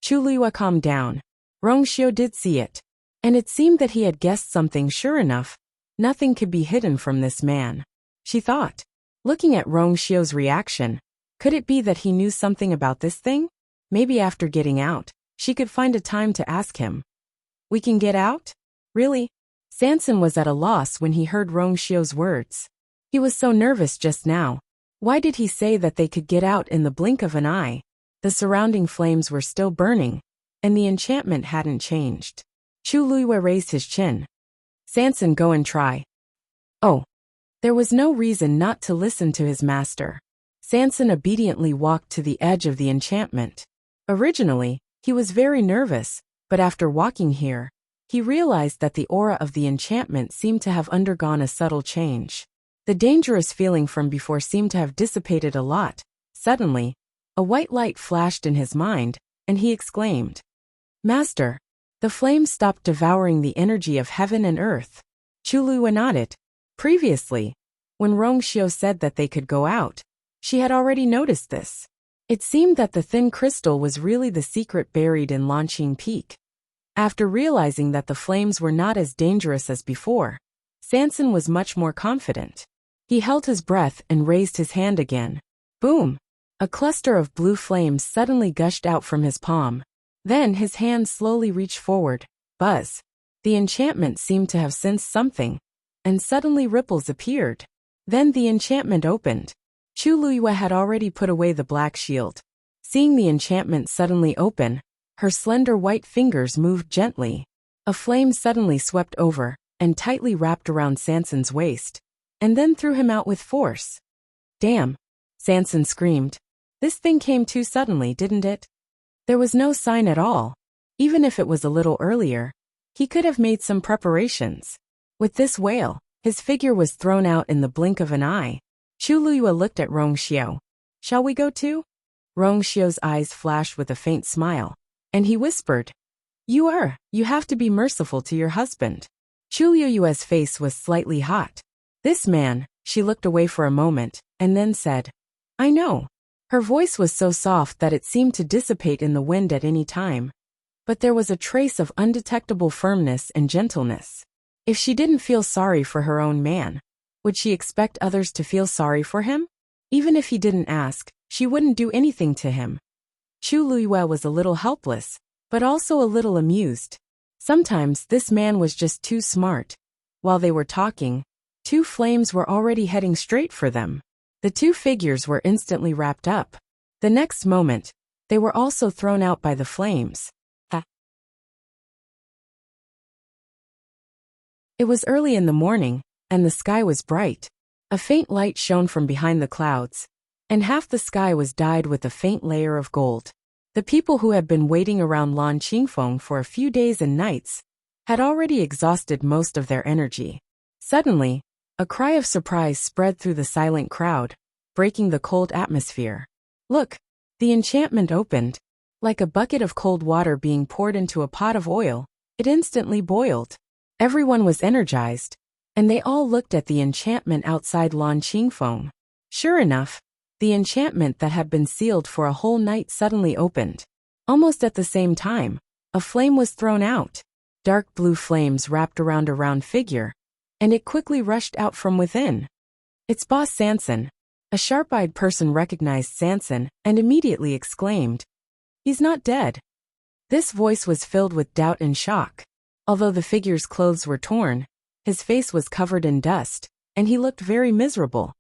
Chu Luiyue calmed down. Rong Xiao did see it, and it seemed that he had guessed something. Sure enough, nothing could be hidden from this man, she thought. Looking at Rong Xiao's reaction, could it be that he knew something about this thing? Maybe after getting out, she could find a time to ask him. We can get out? Really? Sanson was at a loss when he heard Rong Xiao's words. He was so nervous just now. Why did he say that they could get out in the blink of an eye? The surrounding flames were still burning, and the enchantment hadn't changed. Chu Luiyue raised his chin. Sanson, go and try. Oh. There was no reason not to listen to his master. Sanson obediently walked to the edge of the enchantment. Originally, he was very nervous, but after walking here, he realized that the aura of the enchantment seemed to have undergone a subtle change. The dangerous feeling from before seemed to have dissipated a lot. Suddenly, a white light flashed in his mind, and he exclaimed, Master! The flames stopped devouring the energy of heaven and earth. Chu Luiyue nodded. Previously, when Rong Xiao said that they could go out, she had already noticed this. It seemed that the thin crystal was really the secret buried in Lanqing Peak. After realizing that the flames were not as dangerous as before, Sanson was much more confident. He held his breath and raised his hand again. Boom! A cluster of blue flames suddenly gushed out from his palm. Then his hand slowly reached forward. Buzz! The enchantment seemed to have sensed something, and suddenly ripples appeared. Then the enchantment opened. Chu Luiyue had already put away the black shield. Seeing the enchantment suddenly open, her slender white fingers moved gently. A flame suddenly swept over and tightly wrapped around Sanson's waist, and then threw him out with force. Damn! Sanson screamed. This thing came too suddenly, didn't it? There was no sign at all. Even if it was a little earlier, he could have made some preparations. With this wail, his figure was thrown out in the blink of an eye. Chu Luiyue looked at Rong Xiao. Shall we go too? Rong Xiao's eyes flashed with a faint smile, and he whispered, You have to be merciful to your husband. Chu Luiyue's face was slightly hot. This man, she looked away for a moment, and then said, I know. Her voice was so soft that it seemed to dissipate in the wind at any time. But there was a trace of undetectable firmness and gentleness. If she didn't feel sorry for her own man, would she expect others to feel sorry for him? Even if he didn't ask, she wouldn't do anything to him. Chu Luiyue was a little helpless, but also a little amused. Sometimes this man was just too smart. While they were talking, two flames were already heading straight for them. The two figures were instantly wrapped up. The next moment, they were also thrown out by the flames. It was early in the morning, and the sky was bright. A faint light shone from behind the clouds, and half the sky was dyed with a faint layer of gold. The people who had been waiting around Lan Qingfeng for a few days and nights had already exhausted most of their energy. Suddenly, a cry of surprise spread through the silent crowd, breaking the cold atmosphere. Look! The enchantment opened. Like a bucket of cold water being poured into a pot of oil, it instantly boiled. Everyone was energized, and they all looked at the enchantment outside Lan Qingfeng. Sure enough, the enchantment that had been sealed for a whole night suddenly opened. Almost at the same time, a flame was thrown out. Dark blue flames wrapped around a round figure, and it quickly rushed out from within. It's Boss Sanson. A sharp-eyed person recognized Sanson and immediately exclaimed, He's not dead. This voice was filled with doubt and shock. Although the figure's clothes were torn, his face was covered in dust, and he looked very miserable.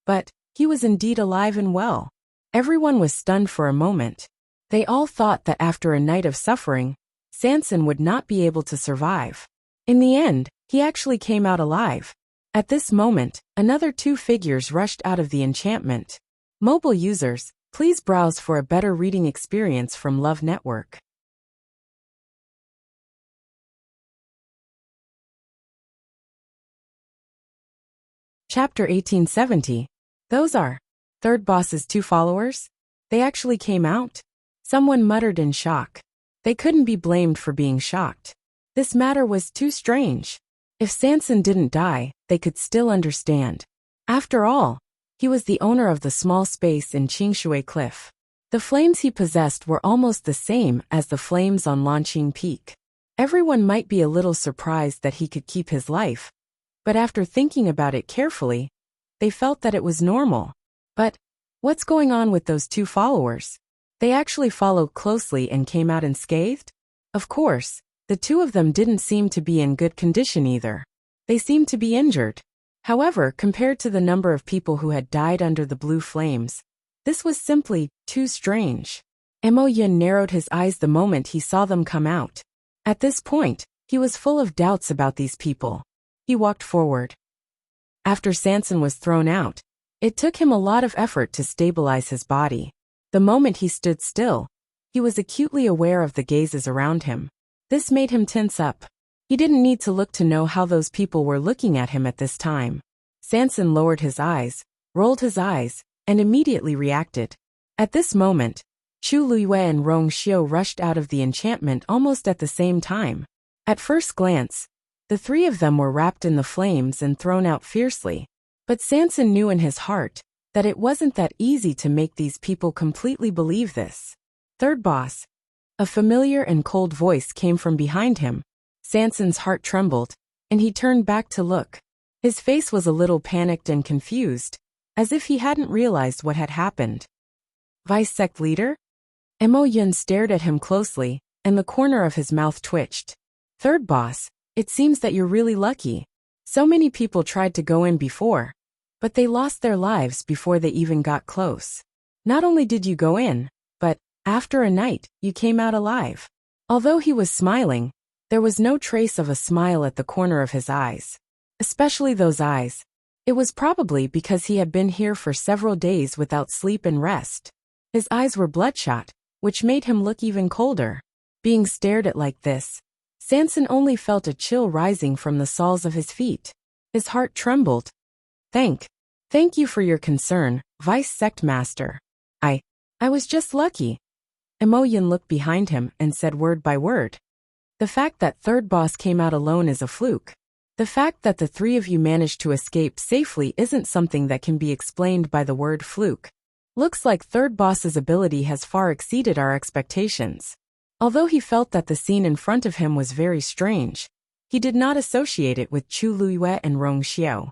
But he was indeed alive and well. Everyone was stunned for a moment. They all thought that after a night of suffering, Sanson would not be able to survive. In the end, he actually came out alive. At this moment, another two figures rushed out of the enchantment. Mobile users, please browse for a better reading experience from Love Network. Chapter 1870. Those are third boss's two followers? They actually came out? Someone muttered in shock. They couldn't be blamed for being shocked. This matter was too strange. If Sanson didn't die, they could still understand. After all, he was the owner of the small space in Qingshui Cliff. The flames he possessed were almost the same as the flames on Lanqing Peak. Everyone might be a little surprised that he could keep his life, but after thinking about it carefully, they felt that it was normal. But what's going on with those two followers? They actually followed closely and came out unscathed? Of course, the two of them didn't seem to be in good condition either. They seemed to be injured. However, compared to the number of people who had died under the blue flames, this was simply too strange. Mo Yin narrowed his eyes the moment he saw them come out. At this point, he was full of doubts about these people. He walked forward. After Sanson was thrown out, it took him a lot of effort to stabilize his body. The moment he stood still, he was acutely aware of the gazes around him. This made him tense up. He didn't need to look to know how those people were looking at him at this time. Sanson lowered his eyes, rolled his eyes, and immediately reacted. At this moment, Chu Luiyue and Rong Xiu rushed out of the enchantment almost at the same time. At first glance, the three of them were wrapped in the flames and thrown out fiercely. But Sanson knew in his heart that it wasn't that easy to make these people completely believe this. Third boss. A familiar and cold voice came from behind him. Sanson's heart trembled, and he turned back to look. His face was a little panicked and confused, as if he hadn't realized what had happened. Vice Sect Leader? Mo Yin stared at him closely, and the corner of his mouth twitched. Third boss, it seems that you're really lucky. So many people tried to go in before, but they lost their lives before they even got close. Not only did you go in, but, after a night, you came out alive. Although he was smiling, there was no trace of a smile at the corner of his eyes. Especially those eyes. It was probably because he had been here for several days without sleep and rest. His eyes were bloodshot, which made him look even colder. Being stared at like this, Sanson only felt a chill rising from the soles of his feet. His heart trembled. Thank you for your concern, Vice Sect Master. I was just lucky. Mo Yin looked behind him and said word by word. The fact that third boss came out alone is a fluke. The fact that the three of you managed to escape safely isn't something that can be explained by the word fluke. Looks like third boss's ability has far exceeded our expectations. Although he felt that the scene in front of him was very strange, he did not associate it with Chu Luiyue and Rong Xiu.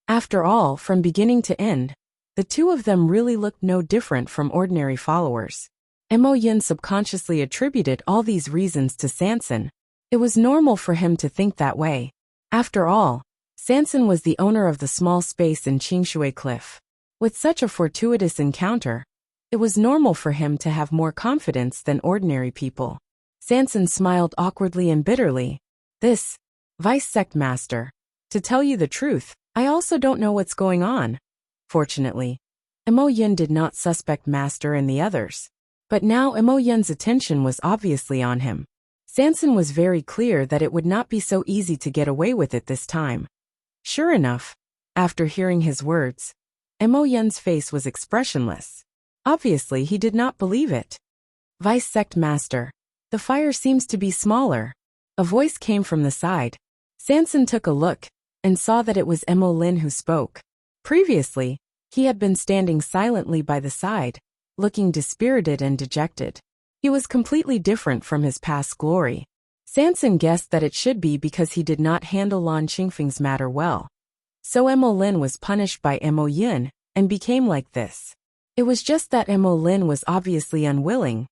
After all, from beginning to end, the two of them really looked no different from ordinary followers. Mo Yin subconsciously attributed all these reasons to Sanson. It was normal for him to think that way. After all, Sanson was the owner of the small space in Qingshui Cliff. With such a fortuitous encounter, it was normal for him to have more confidence than ordinary people. Sanson smiled awkwardly and bitterly. This, Vice Sect Master. To tell you the truth, I also don't know what's going on. Fortunately, Mo Yin did not suspect Master and the others. But now Mo Yin's attention was obviously on him. Sanson was very clear that it would not be so easy to get away with it this time. Sure enough, after hearing his words, Mo Yin's face was expressionless. Obviously, he did not believe it. Vice Sect Master, the fire seems to be smaller. A voice came from the side. Sanson took a look and saw that it was Mo Lin who spoke. Previously, he had been standing silently by the side, looking dispirited and dejected. He was completely different from his past glory. Sanson guessed that it should be because he did not handle Lan Qingfeng's matter well. So Mo Lin was punished by Mo Yin and became like this. It was just that Mo Lin was obviously unwilling,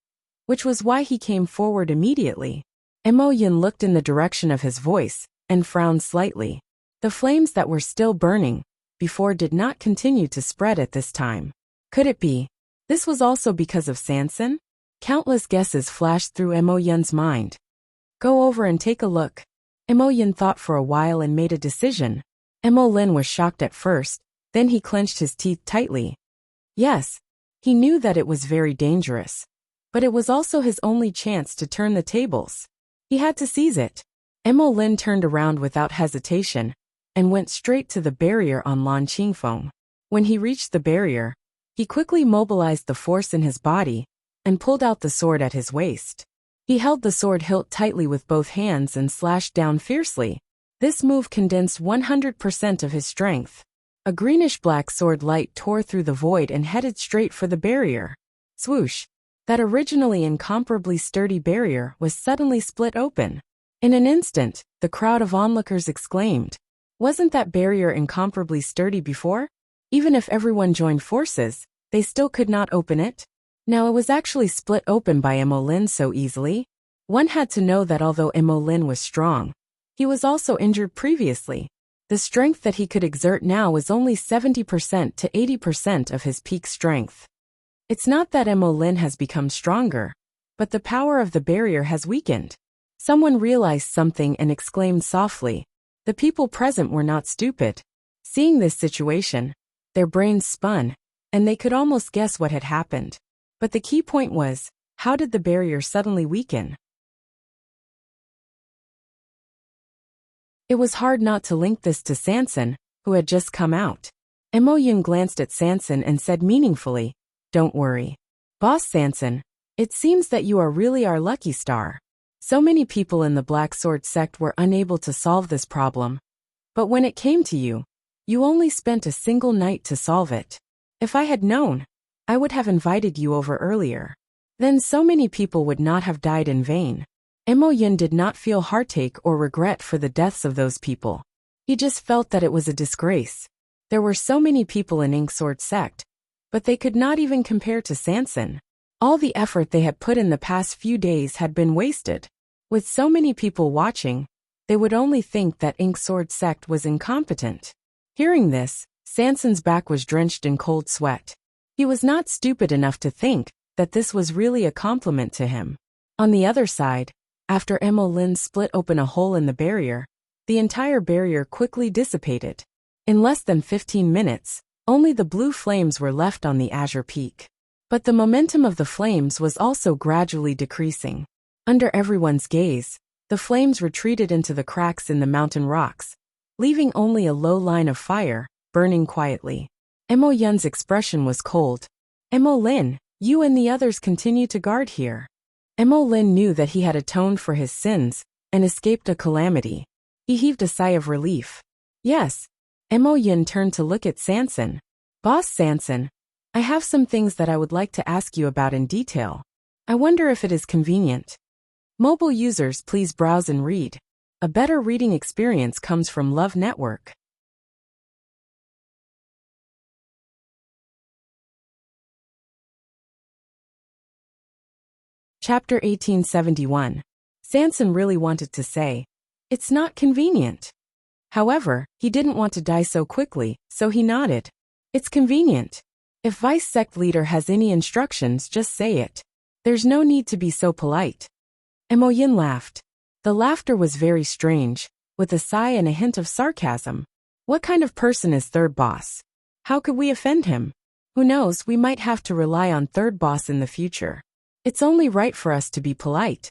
which was why he came forward immediately. Mo Yin looked in the direction of his voice and frowned slightly. The flames that were still burning before did not continue to spread at this time. Could it be? This was also because of Sanson? Countless guesses flashed through Mo Yin's mind. Go over and take a look. Mo Yin thought for a while and made a decision. Mo Lin was shocked at first, then he clenched his teeth tightly. Yes, he knew that it was very dangerous, but it was also his only chance to turn the tables. He had to seize it. Emo Lin turned around without hesitation and went straight to the barrier on Lan Qingfeng. When he reached the barrier, he quickly mobilized the force in his body and pulled out the sword at his waist. He held the sword hilt tightly with both hands and slashed down fiercely. This move condensed 100% of his strength. A greenish-black sword light tore through the void and headed straight for the barrier. Swoosh! That originally incomparably sturdy barrier was suddenly split open. In an instant, the crowd of onlookers exclaimed, "Wasn't that barrier incomparably sturdy before? Even if everyone joined forces, they still could not open it?" Now it was actually split open by Emo Lin so easily. One had to know that although Emo Lin was strong, he was also injured previously. The strength that he could exert now was only 70% to 80% of his peak strength. It's not that Emo Lin has become stronger, but the power of the barrier has weakened. Someone realized something and exclaimed softly. The people present were not stupid. Seeing this situation, their brains spun, and they could almost guess what had happened. But the key point was, how did the barrier suddenly weaken? It was hard not to link this to Sanson, who had just come out. Emo Yun glanced at Sanson and said meaningfully, "Don't worry. Boss Sanson, it seems that you are really our lucky star. So many people in the Black Sword sect were unable to solve this problem. But when it came to you, you only spent a single night to solve it. If I had known, I would have invited you over earlier. Then so many people would not have died in vain." Emo Yun did not feel heartache or regret for the deaths of those people. He just felt that it was a disgrace. There were so many people in Ink Sword sect, but they could not even compare to Sanson. All the effort they had put in the past few days had been wasted. With so many people watching, they would only think that Ink Sword sect was incompetent. Hearing this, Sanson's back was drenched in cold sweat. He was not stupid enough to think that this was really a compliment to him. On the other side, after Emo Lin split open a hole in the barrier, the entire barrier quickly dissipated. In less than 15 minutes, only the blue flames were left on the azure peak. But the momentum of the flames was also gradually decreasing. Under everyone's gaze, the flames retreated into the cracks in the mountain rocks, leaving only a low line of fire, burning quietly. Emo Yun's expression was cold. "Emo Lin, you and the others continue to guard here." Emo Lin knew that he had atoned for his sins and escaped a calamity. He heaved a sigh of relief. "Yes." Emo Yun turned to look at Sanson. "Boss Sanson, I have some things that I would like to ask you about in detail. I wonder if it is convenient." Mobile users, please browse and read. A better reading experience comes from Love Network. Chapter 1871. Sanson really wanted to say, "It's not convenient." However, he didn't want to die so quickly, so he nodded. "It's convenient. If Vice Sect Leader has any instructions, just say it. There's no need to be so polite." Emo Yin laughed. The laughter was very strange, with a sigh and a hint of sarcasm. What kind of person is Third Boss? How could we offend him? Who knows, we might have to rely on Third Boss in the future. It's only right for us to be polite.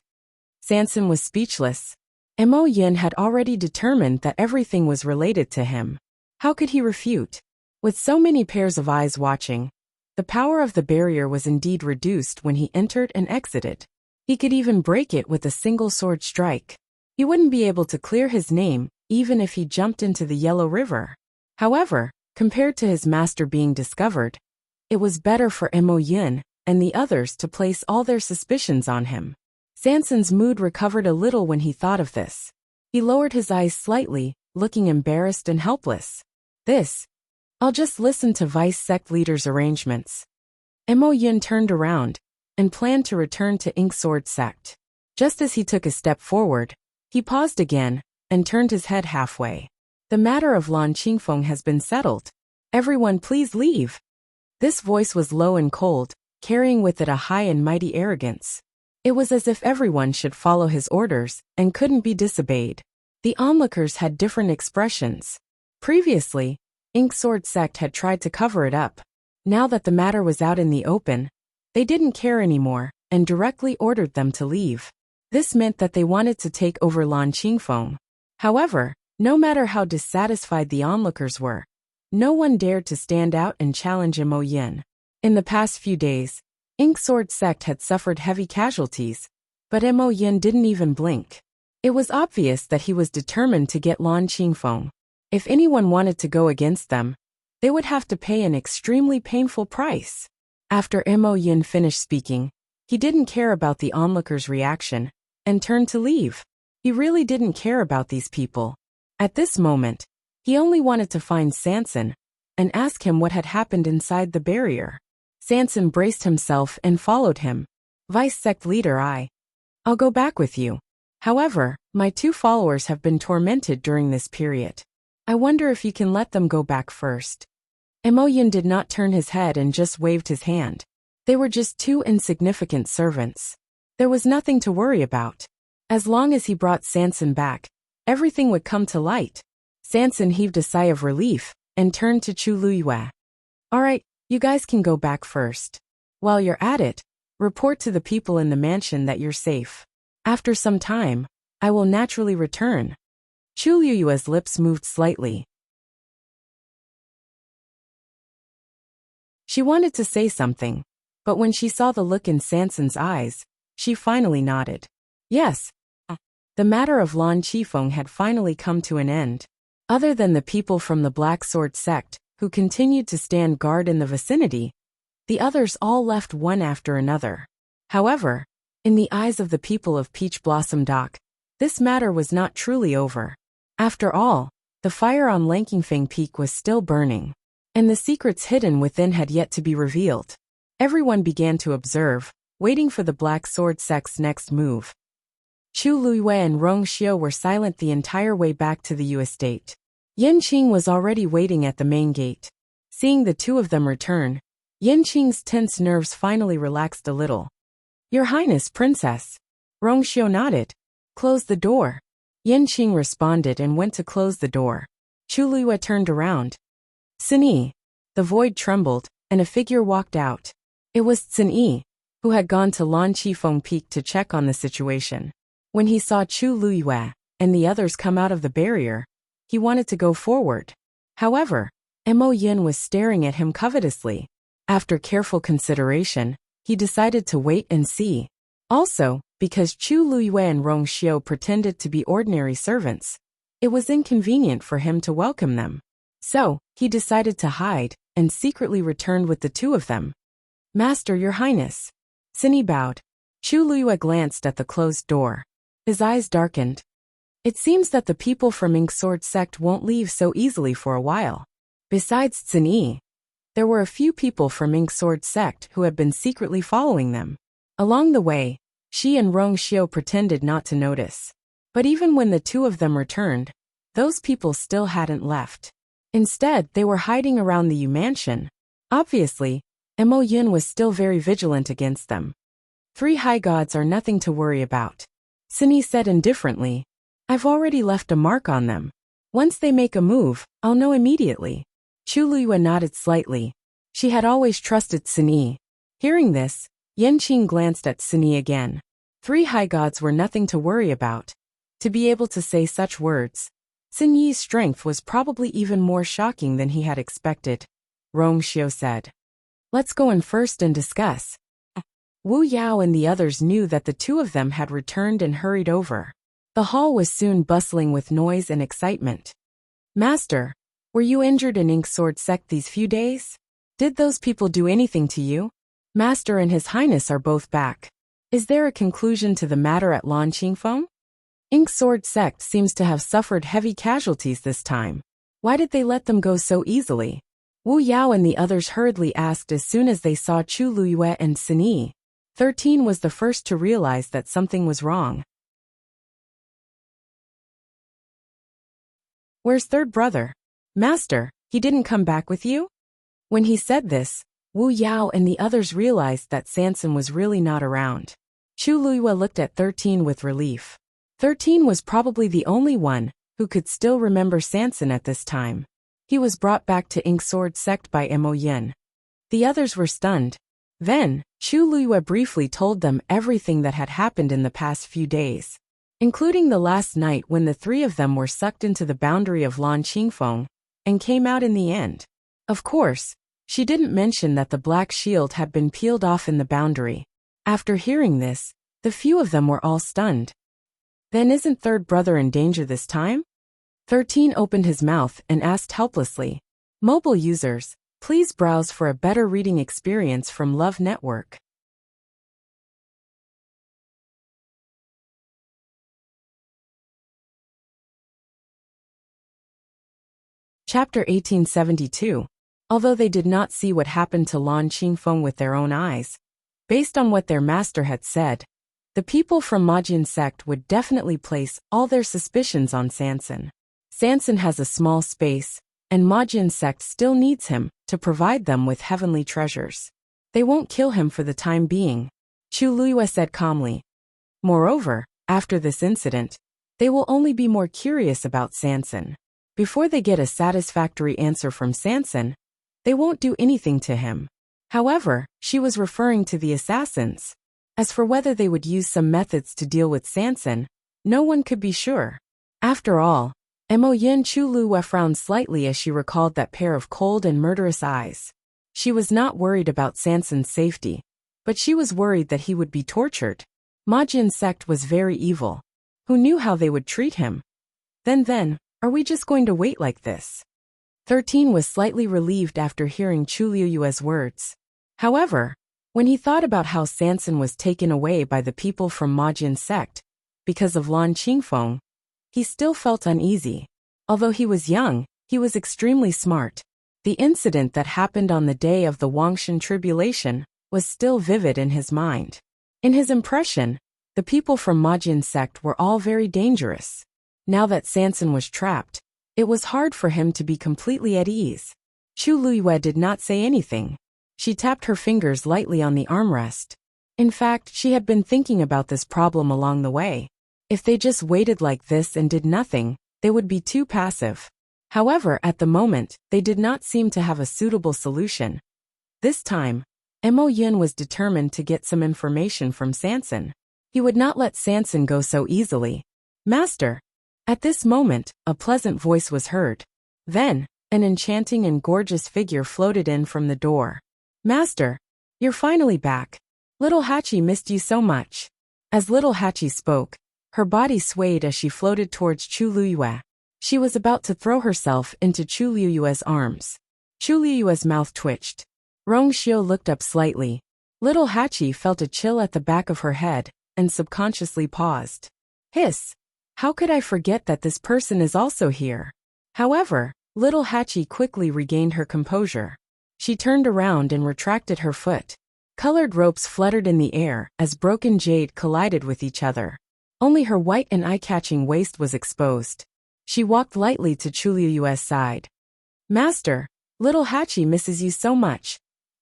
Sanson was speechless. Emo Yin had already determined that everything was related to him. How could he refute? With so many pairs of eyes watching, the power of the barrier was indeed reduced when he entered and exited. He could even break it with a single sword strike. He wouldn't be able to clear his name, even if he jumped into the Yellow River. However, compared to his master being discovered, it was better for Emo Yin and the others to place all their suspicions on him. Sanson's mood recovered a little when he thought of this. He lowered his eyes slightly, looking embarrassed and helpless. I'll just listen to Vice Sect Leader's arrangements." Emo Yin turned around and planned to return to Ink Sword Sect. Just as he took a step forward, he paused again and turned his head halfway. "The matter of Lan Qingfeng has been settled. Everyone please leave." This voice was low and cold, carrying with it a high and mighty arrogance. It was as if everyone should follow his orders and couldn't be disobeyed. The onlookers had different expressions. Previously, Ink Sword Sect had tried to cover it up. Now that the matter was out in the open, they didn't care anymore and directly ordered them to leave. This meant that they wanted to take over Lan Qingfeng. However, no matter how dissatisfied the onlookers were, no one dared to stand out and challenge Mo Yin. In the past few days, Inksword sect had suffered heavy casualties, but Mo Yin didn't even blink. It was obvious that he was determined to get Lan Qingfeng. If anyone wanted to go against them, they would have to pay an extremely painful price. After Mo Yin finished speaking, he didn't care about the onlookers' reaction and turned to leave. He really didn't care about these people. At this moment, he only wanted to find Sanson and ask him what had happened inside the barrier. Sanson braced himself and followed him. Vice sect leader, I'll go back with you. However, my 2 followers have been tormented during this period. I wonder if you can let them go back first. Mo Yin did not turn his head and just waved his hand. They were just 2 insignificant servants. There was nothing to worry about. As long as he brought Sanson back, everything would come to light. Sanson heaved a sigh of relief and turned to Chu Luyue. All right, you guys can go back first. While you're at it, report to the people in the mansion that you're safe. After some time, I will naturally return. Chu Luyue's lips moved slightly. She wanted to say something, but when she saw the look in Sanson's eyes, she finally nodded. Yes. The matter of Lan Qifeng had finally come to an end. Other than the people from the Black Sword sect, who continued to stand guard in the vicinity, the others all left one after another. However, in the eyes of the people of Peach Blossom Dock, this matter was not truly over. After all, the fire on Lankingfang Peak was still burning, and the secrets hidden within had yet to be revealed. Everyone began to observe, waiting for the Black Sword sect's next move. Chu Luyue and Rong Xiu were silent the entire way back to the Yu estate. Yanqing was already waiting at the main gate. Seeing the 2 of them return, Yanqing's tense nerves finally relaxed a little. Your Highness, Princess. Rong Xiu nodded. Close the door. Yanqing responded and went to close the door. Chu Luyue turned around. Cini. The void trembled, and a figure walked out. It was Cini, who had gone to Lan Qifeng Peak to check on the situation. When he saw Chu Luyue and the others come out of the barrier, he wanted to go forward. However, Mo Yin was staring at him covetously. After careful consideration, he decided to wait and see. Also, because Chu Luyue and Rong Xiu pretended to be ordinary servants, it was inconvenient for him to welcome them. So, he decided to hide and secretly returned with the 2 of them. Master, Your Highness. Cini bowed. Chu Luyue glanced at the closed door. His eyes darkened. It seems that the people from Inksword sect won't leave so easily for a while. Besides Cini, there were a few people from Inksword sect who had been secretly following them. Along the way, she and Rong Xiu pretended not to notice. But even when the 2 of them returned, those people still hadn't left. Instead, they were hiding around the Yu mansion. Obviously, Mo Yin was still very vigilant against them. 3 high gods are nothing to worry about. Cini said indifferently. I've already left a mark on them. Once they make a move, I'll know immediately. Chu Luyue nodded slightly. She had always trusted Cini. Hearing this, Yanqing glanced at Cini again. 3 high gods were nothing to worry about. To be able to say such words, Cini's strength was probably even more shocking than he had expected. Rong Xiu said. Let's go in first and discuss. Wu Yao and the others knew that the 2 of them had returned and hurried over. The hall was soon bustling with noise and excitement. Master, were you injured in Inksword sect these few days? Did those people do anything to you? Master and His Highness are both back. Is there a conclusion to the matter at Lan Qingfeng? Inksword sect seems to have suffered heavy casualties this time. Why did they let them go so easily? Wu Yao and the others hurriedly asked as soon as they saw Chu Luyue and Cini. 13 was the first to realize that something was wrong. Where's third brother? Master, he didn't come back with you? When he said this, Wu Yao and the others realized that Sanson was really not around. Chu Luyue looked at 13 with relief. 13 was probably the only one who could still remember Sanson at this time. He was brought back to Inksword sect by Mo Yin. The others were stunned. Then, Chu Luyue briefly told them everything that had happened in the past few days, including the last night when the three of them were sucked into the boundary of Lan Qingfeng and came out in the end. Of course, she didn't mention that the black shield had been peeled off in the boundary. After hearing this, the few of them were all stunned. Then isn't third brother in danger this time? 13 opened his mouth and asked helplessly. Mobile users, please browse for a better reading experience from Love Network. Chapter 1872. Although they did not see what happened to Lan Qingfeng with their own eyes, based on what their master had said, the people from Majin sect would definitely place all their suspicions on Sanson. Sanson has a small space, and Majin sect still needs him to provide them with heavenly treasures. They won't kill him for the time being, Chu Luyue said calmly. Moreover, after this incident, they will only be more curious about Sanson. Before they get a satisfactory answer from Sanson, they won't do anything to him. However, she was referring to the assassins. As for whether they would use some methods to deal with Sanson, no one could be sure. After all, Emoyin Chu Luyue frowned slightly as she recalled that pair of cold and murderous eyes. She was not worried about Sanson's safety, but she was worried that he would be tortured. Majin sect was very evil. Who knew how they would treat him? Then, are we just going to wait like this? 13 was slightly relieved after hearing Chu Luyue's words. However, when he thought about how Sanson was taken away by the people from Majin sect because of Lan Qingfeng, he still felt uneasy. Although he was young, he was extremely smart. The incident that happened on the day of the Wangshan tribulation was still vivid in his mind. In his impression, the people from Majin sect were all very dangerous. Now that Sanson was trapped, it was hard for him to be completely at ease. Chu Luyue did not say anything. She tapped her fingers lightly on the armrest. In fact, she had been thinking about this problem along the way. If they just waited like this and did nothing, they would be too passive. However, at the moment, they did not seem to have a suitable solution. This time, Mo Yin was determined to get some information from Sanson. He would not let Sanson go so easily. Master! At this moment, a pleasant voice was heard. Then, an enchanting and gorgeous figure floated in from the door. Master! You're finally back. Little Hachi missed you so much. As Little Hachi spoke, her body swayed as she floated towards Chu Luyue. She was about to throw herself into Chu Luyue's arms. Chu Luyue's mouth twitched. Rong Xiu looked up slightly. Little Hachi felt a chill at the back of her head and subconsciously paused. Hiss! How could I forget that this person is also here? However, Little Hachi quickly regained her composure. She turned around and retracted her foot. Colored ropes fluttered in the air as broken jade collided with each other. Only her white and eye-catching waist was exposed. She walked lightly to Chu Luyue's side. Master, Little Hachi misses you so much.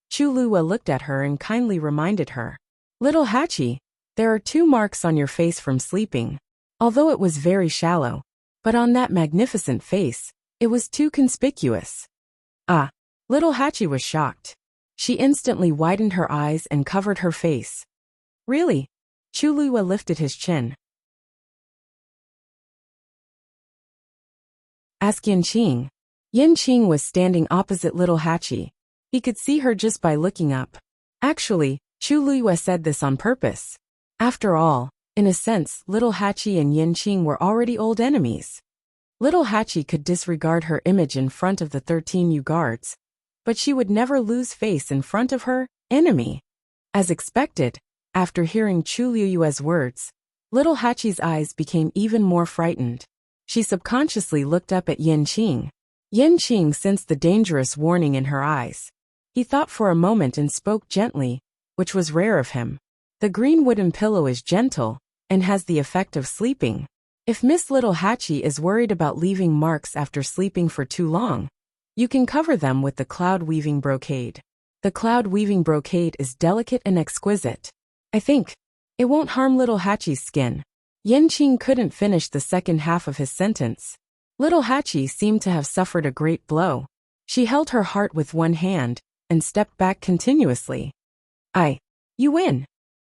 Chu Luyue looked at her and kindly reminded her. Little Hachi, there are 2 marks on your face from sleeping. Although it was very shallow, but on that magnificent face, it was too conspicuous. Ah, Little Hachi was shocked. She instantly widened her eyes and covered her face. Really? Chu Luyue lifted his chin. Ask Yanqing. Yanqing was standing opposite Little Hachi. He could see her just by looking up. Actually, Chu Luyue said this on purpose. After all, in a sense, Little Hachi and Yanqing were already old enemies. Little Hachi could disregard her image in front of the 13 new guards, but she would never lose face in front of her enemy. As expected, after hearing Chu Luyue's words, Little Hachi's eyes became even more frightened. She subconsciously looked up at Yanqing. Yanqing sensed the dangerous warning in her eyes. He thought for a moment and spoke gently, which was rare of him. The green wooden pillow is gentle and has the effect of sleeping. If Miss Little Hachi is worried about leaving marks after sleeping for too long, you can cover them with the cloud weaving brocade. The cloud weaving brocade is delicate and exquisite. I think it won't harm Little Hachi's skin. Yanqing couldn't finish the second half of his sentence. Little Hachi seemed to have suffered a great blow. She held her heart with one hand and stepped back continuously. You win,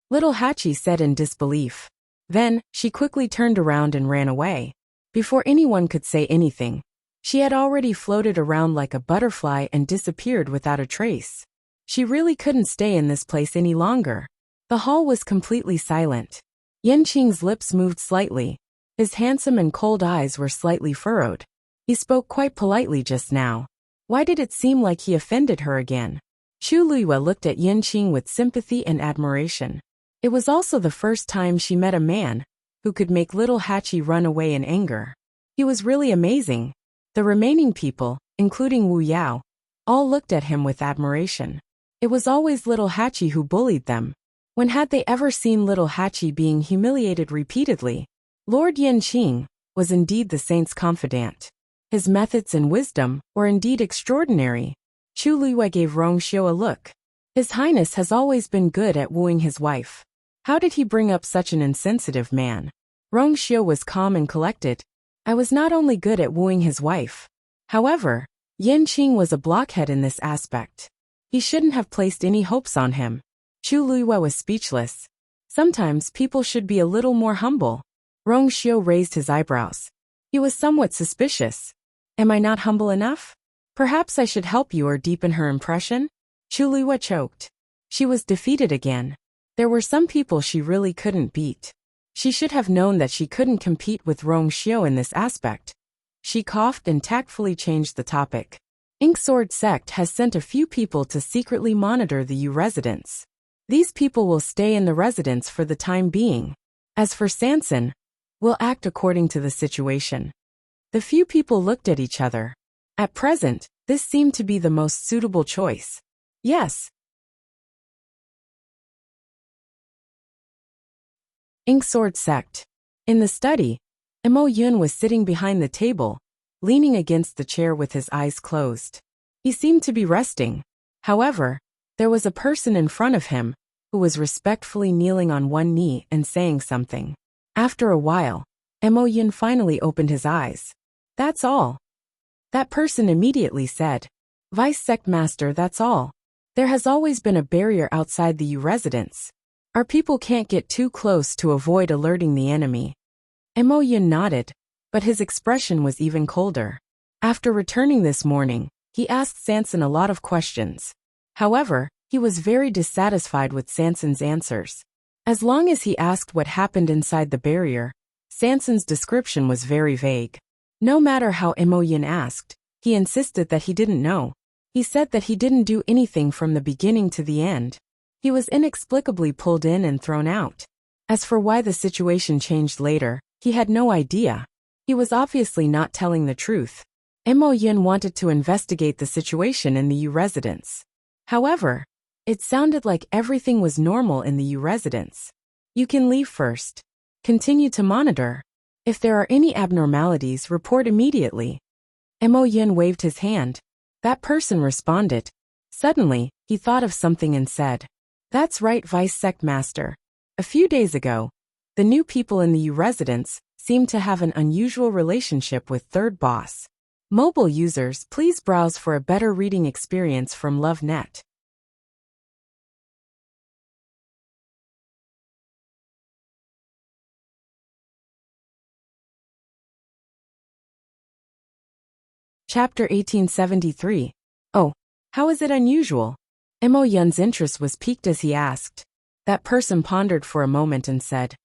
little Hachi said in disbelief. Then, she quickly turned around and ran away. Before anyone could say anything, she had already floated around like a butterfly and disappeared without a trace. She really couldn't stay in this place any longer. The hall was completely silent. Yanqing's lips moved slightly. His handsome and cold eyes were slightly furrowed. He spoke quite politely just now. Why did it seem like he offended her again? Chu Luiyue looked at Yanqing with sympathy and admiration. It was also the first time she met a man who could make little Hachi run away in anger. He was really amazing. The remaining people, including Wu Yao, all looked at him with admiration. It was always little Hachi who bullied them. When had they ever seen little Hachi being humiliated repeatedly? Lord Yanqing was indeed the saint's confidant. His methods and wisdom were indeed extraordinary. Chu Luiyue gave Rongxiu a look. His Highness has always been good at wooing his wife. How did he bring up such an insensitive man? Rongxiu was calm and collected. I was not only good at wooing his wife. However, Yanqing was a blockhead in this aspect. He shouldn't have placed any hopes on him. Chu Luiyue was speechless. Sometimes people should be a little more humble. Rongxiu raised his eyebrows. He was somewhat suspicious. Am I not humble enough? Perhaps I should help you or deepen her impression? Chu Luiyue choked. She was defeated again. There were some people she really couldn't beat. She should have known that she couldn't compete with Rongxiu in this aspect. She coughed and tactfully changed the topic. Inksword sect has sent a few people to secretly monitor the Yu residence. These people will stay in the residence for the time being. As for Sanson, we'll act according to the situation. The few people looked at each other. At present, this seemed to be the most suitable choice. Yes. Inksword sect. In the study, Mo Yun was sitting behind the table, leaning against the chair with his eyes closed. He seemed to be resting. However, there was a person in front of him who was respectfully kneeling on one knee and saying something. After a while, Mo Yun finally opened his eyes. That's all. That person immediately said. Vice Sect Master, that's all. There has always been a barrier outside the Yu residence. Our people can't get too close to avoid alerting the enemy. Mo Yun nodded, but his expression was even colder. After returning this morning, he asked Sanson a lot of questions. However, he was very dissatisfied with Sanson's answers. As long as he asked what happened inside the barrier, Sanson's description was very vague. No matter how Mo Yun asked, he insisted that he didn't know. He said that he didn't do anything from the beginning to the end. He was inexplicably pulled in and thrown out. As for why the situation changed later, he had no idea. He was obviously not telling the truth. Mo Yun wanted to investigate the situation in the Yu residence. However, it sounded like everything was normal in the Yu residence. You can leave first. Continue to monitor. If there are any abnormalities, report immediately. Mo Yun waved his hand. That person responded. Suddenly, he thought of something and said, That's right, Vice Sect Master. A few days ago, the new people in the Yu residence seemed to have an unusual relationship with Third Boss. Mobile users, please browse for a better reading experience from LoveNet. Chapter 1873. Oh, how is it unusual? Mo Yun's interest was piqued as he asked. That person pondered for a moment and said,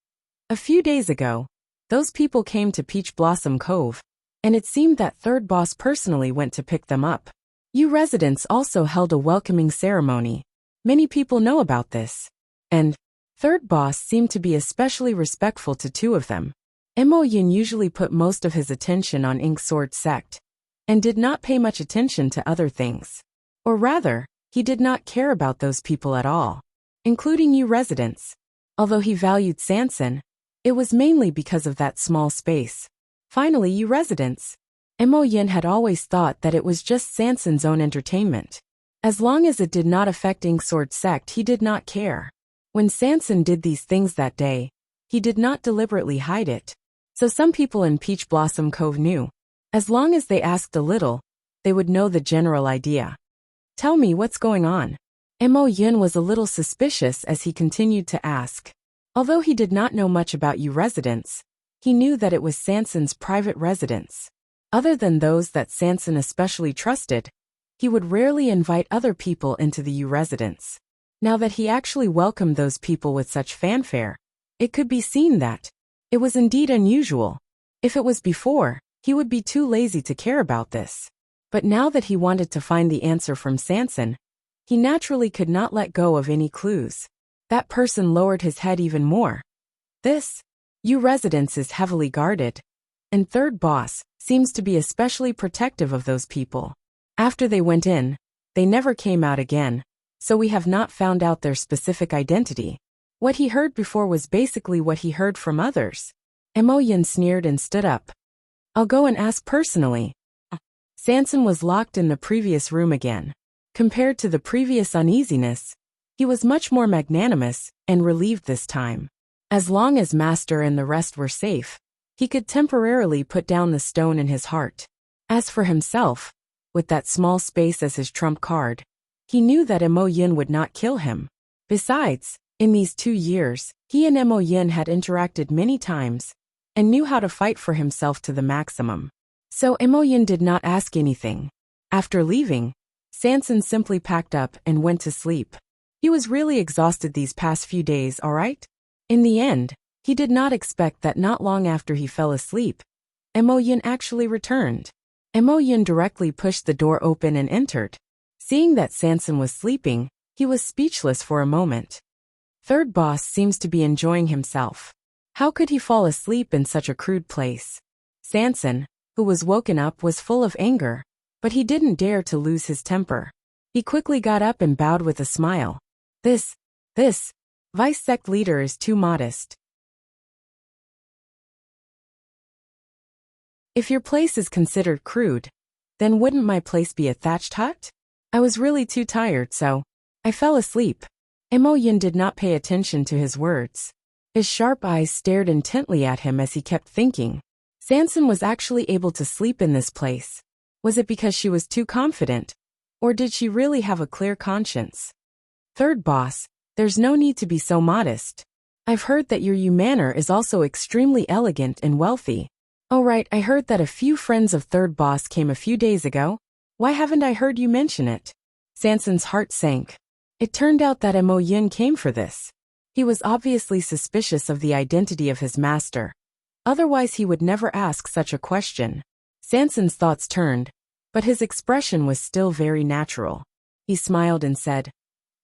A few days ago, those people came to Peach Blossom Cove, and it seemed that Third Boss personally went to pick them up. Yu residents also held a welcoming ceremony. Many people know about this. And Third Boss seemed to be especially respectful to two of them. Mo Yun usually put most of his attention on Inksword sect, and did not pay much attention to other things. Or rather, he did not care about those people at all, including Yu residents. Although he valued Sanson, it was mainly because of that small space. Finally, Yu residents. Mo Yun had always thought that it was just Sanson's own entertainment. As long as it did not affect Inksword sect, he did not care. When Sanson did these things that day, he did not deliberately hide it. So some people in Peach Blossom Cove knew. As long as they asked a little, they would know the general idea. Tell me what's going on. Mo Yin was a little suspicious as he continued to ask. Although he did not know much about Yu residence, he knew that it was Sanson's private residence. Other than those that Sanson especially trusted, he would rarely invite other people into the Yu residence. Now that he actually welcomed those people with such fanfare, it could be seen that it was indeed unusual. If it was before, he would be too lazy to care about this. But now that he wanted to find the answer from Sanson, he naturally could not let go of any clues. That person lowered his head even more. This Yu residence is heavily guarded, and third boss seems to be especially protective of those people. After they went in, they never came out again, so we have not found out their specific identity. What he heard before was basically what he heard from others. Mo Yin sneered and stood up. I'll go and ask personally. Sanson was locked in the previous room again. Compared to the previous uneasiness, he was much more magnanimous and relieved this time. As long as Master and the rest were safe, he could temporarily put down the stone in his heart. As for himself, with that small space as his trump card, he knew that Mo Yin would not kill him. Besides, in these 2 years, he and Mo Yin had interacted many times and knew how to fight for himself to the maximum. So Mo Yin did not ask anything. After leaving, Sanson simply packed up and went to sleep. He was really exhausted these past few days, alright? In the end, he did not expect that not long after he fell asleep, Mo Yin actually returned. Mo Yin directly pushed the door open and entered. Seeing that Sanson was sleeping, he was speechless for a moment. Third boss seems to be enjoying himself. How could he fall asleep in such a crude place? Sanson, who was woken up, was full of anger, but he didn't dare to lose his temper. He quickly got up and bowed with a smile. This vice sect leader is too modest. If your place is considered crude, then wouldn't my place be a thatched hut? I was really too tired, so I fell asleep. Mo Yin did not pay attention to his words. His sharp eyes stared intently at him as he kept thinking. Sanson was actually able to sleep in this place. Was it because she was too confident? Or did she really have a clear conscience? Third boss, there's no need to be so modest. I've heard that your Yu manor is also extremely elegant and wealthy. Oh right, I heard that a few friends of third boss came a few days ago. Why haven't I heard you mention it? Sanson's heart sank. It turned out that Mo Yin came for this. He was obviously suspicious of the identity of his master. Otherwise he would never ask such a question. Sanson's thoughts turned, but his expression was still very natural. He smiled and said,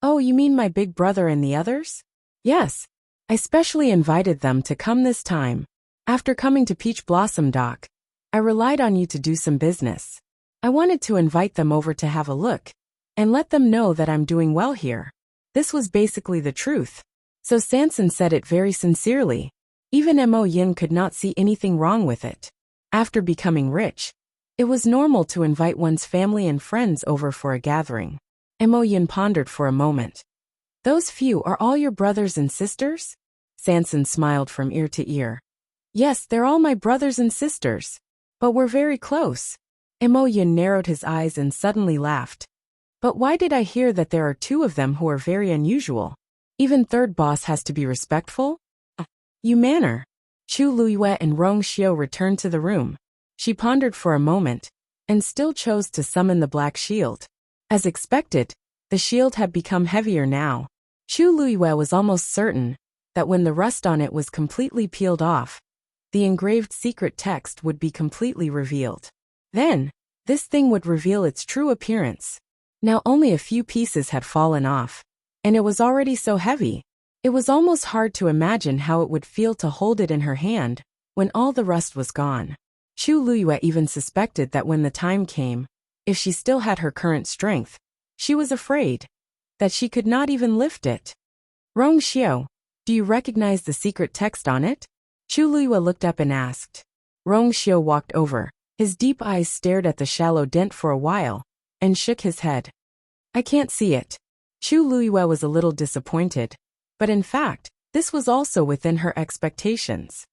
"Oh, you mean my big brother and the others?" "Yes. I specially invited them to come this time. After coming to Peach Blossom Dock, I relied on you to do some business. I wanted to invite them over to have a look and let them know that I'm doing well here." This was basically the truth. So Sanson said it very sincerely. Even Mo Yin could not see anything wrong with it. After becoming rich, it was normal to invite one's family and friends over for a gathering. Mo Yin pondered for a moment. "Those few are all your brothers and sisters?" Sanson smiled from ear to ear. "Yes, they're all my brothers and sisters. But we're very close." Mo Yin narrowed his eyes and suddenly laughed. "But why did I hear that there are 2 of them who are very unusual? Even third boss has to be respectful?" Yu manor. Chu Luiyue and Rong Xiao returned to the room. She pondered for a moment, and still chose to summon the black shield. As expected, the shield had become heavier now. Chu Luiyue was almost certain that when the rust on it was completely peeled off, the engraved secret text would be completely revealed. Then, this thing would reveal its true appearance. Now only a few pieces had fallen off, and it was already so heavy. It was almost hard to imagine how it would feel to hold it in her hand when all the rust was gone. Chu Luiyue even suspected that when the time came, if she still had her current strength, she was afraid that she could not even lift it. "Rong Xiao, do you recognize the secret text on it?" Chu Luiyue looked up and asked. Rong Xiao walked over. His deep eyes stared at the shallow dent for a while, and shook his head. "I can't see it." Chu Luiyue was a little disappointed, but in fact, this was also within her expectations.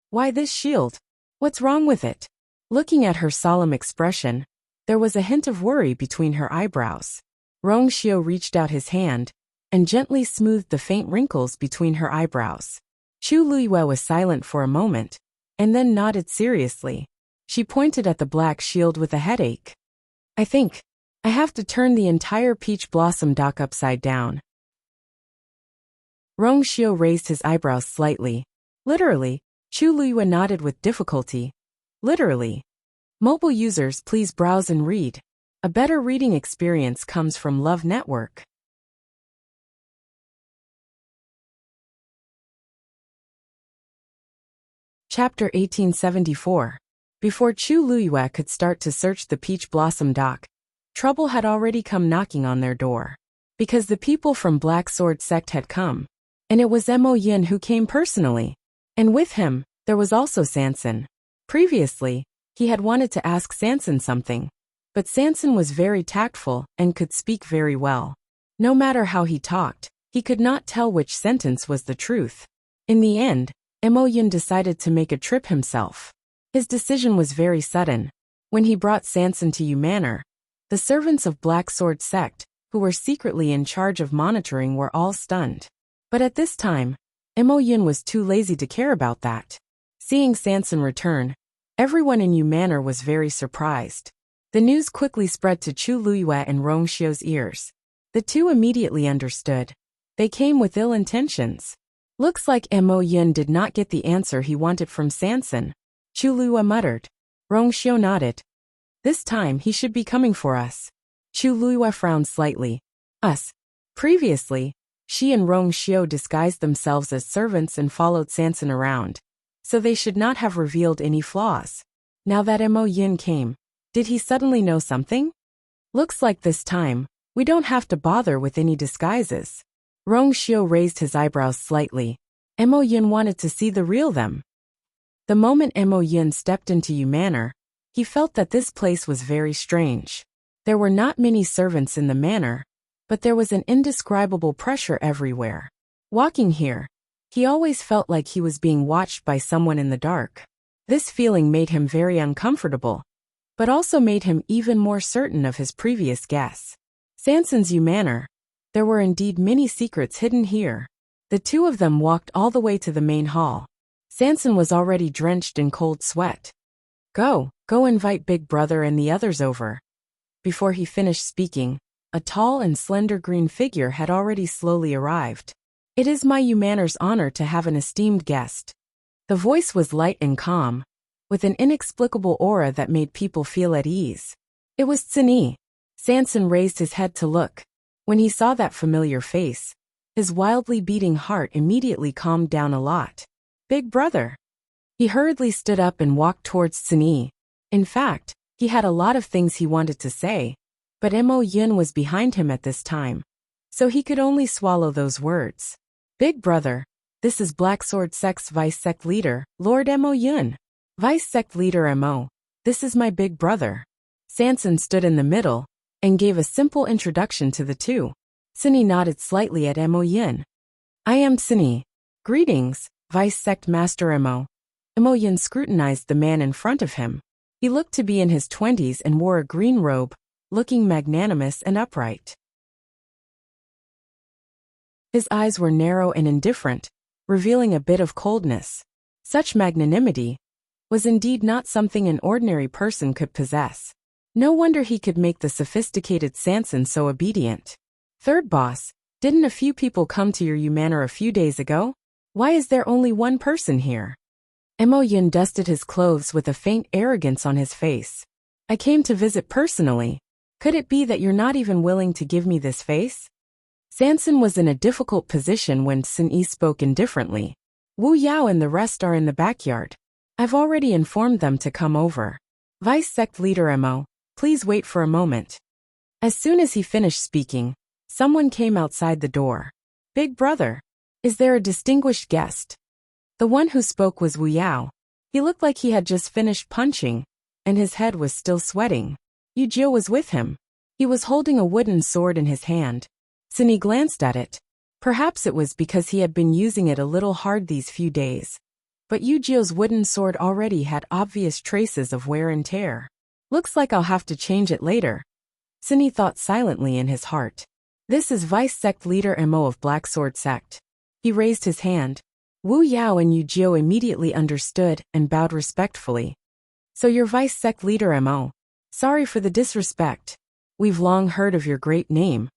"Why this shield? What's wrong with it?" Looking at her solemn expression, there was a hint of worry between her eyebrows. Rongxiu reached out his hand and gently smoothed the faint wrinkles between her eyebrows. Chu Luiyue was silent for a moment, and then nodded seriously. She pointed at the black shield with a headache. I think I have to turn the entire peach blossom dock upside down. Rongxiu raised his eyebrows slightly. Literally. Chu Luiyue nodded with difficulty. Literally. Mobile users, please browse and read. A better reading experience comes from Love Network. Chapter 1874. Before Chu Luiyue could start to search the peach blossom dock, trouble had already come knocking on their door. Because the people from Black Sword Sect had come. And it was Mo Yin who came personally. And with him, there was also Sanson. Previously, he had wanted to ask Sanson something. But Sanson was very tactful and could speak very well. No matter how he talked, he could not tell which sentence was the truth. In the end, Mo Yin decided to make a trip himself. His decision was very sudden. When he brought Sanson to Yu Manor, the servants of Black Sword Sect, who were secretly in charge of monitoring, were all stunned. But at this time, Mo Yin was too lazy to care about that. Seeing Sanson return, everyone in Yu Manor was very surprised. The news quickly spread to Chu Luiyue and Rongxiu's ears. The two immediately understood. They came with ill intentions. Looks like Mo Yin did not get the answer he wanted from Sanson. Chu Luiyue muttered. Rongxiu nodded. This time he should be coming for us. Chu Luiyue frowned slightly. Us. Previously, she and Rongxiu disguised themselves as servants and followed Sanson around. So they should not have revealed any flaws. Now that Mo Yin came, did he suddenly know something? Looks like this time, we don't have to bother with any disguises. Rongxiu raised his eyebrows slightly. Mo Yin wanted to see the real them. The moment Mo Yin stepped into Yu Manor, he felt that this place was very strange. There were not many servants in the manor, but there was an indescribable pressure everywhere. Walking here, he always felt like he was being watched by someone in the dark. This feeling made him very uncomfortable, but also made him even more certain of his previous guess. Sanson's Yu Manor. There were indeed many secrets hidden here. The two of them walked all the way to the main hall. Sanson was already drenched in cold sweat. Go invite Big Brother and the others over. Before he finished speaking, a tall and slender green figure had already slowly arrived. It is my Yu Manor's honor to have an esteemed guest. The voice was light and calm, with an inexplicable aura that made people feel at ease. It was Cini. Sanson raised his head to look. When he saw that familiar face, his wildly beating heart immediately calmed down a lot. Big Brother. He hurriedly stood up and walked towards Cini. In fact, he had a lot of things he wanted to say, but Mo Yin was behind him at this time, so he could only swallow those words. Big Brother, this is Black Sword Sect's Vice Sect Leader, Lord Mo Yin. Vice Sect Leader Mo, this is my big brother. Sanson stood in the middle and gave a simple introduction to the two. Cini nodded slightly at Mo Yin. I am Cini. Greetings, Vice Sect Master Mo. Mo Yin scrutinized the man in front of him. He looked to be in his 20s and wore a green robe, looking magnanimous and upright. His eyes were narrow and indifferent, revealing a bit of coldness. Such magnanimity was indeed not something an ordinary person could possess. No wonder he could make the sophisticated Sanson so obedient. Third boss, didn't a few people come to your Yu Manor a few days ago? Why is there only one person here? Mo Yin dusted his clothes with a faint arrogance on his face. I came to visit personally. Could it be that you're not even willing to give me this face? Sanson was in a difficult position when Cini spoke indifferently. Wu Yao and the rest are in the backyard. I've already informed them to come over. Vice Sect Leader Mo, please wait for a moment. As soon as he finished speaking, someone came outside the door. Big Brother, is there a distinguished guest? The one who spoke was Wu Yao. He looked like he had just finished punching, and his head was still sweating. Yu Jiu was with him. He was holding a wooden sword in his hand. Cini glanced at it. Perhaps it was because he had been using it a little hard these few days. But Yu Jiu's wooden sword already had obvious traces of wear and tear. Looks like I'll have to change it later. Sunny thought silently in his heart. This is Vice Sect Leader Mo of Black Sword Sect. He raised his hand. Wu Yao and Yu Jiu immediately understood and bowed respectfully. So you're Vice Sect Leader Mo. Sorry for the disrespect. We've long heard of your great name.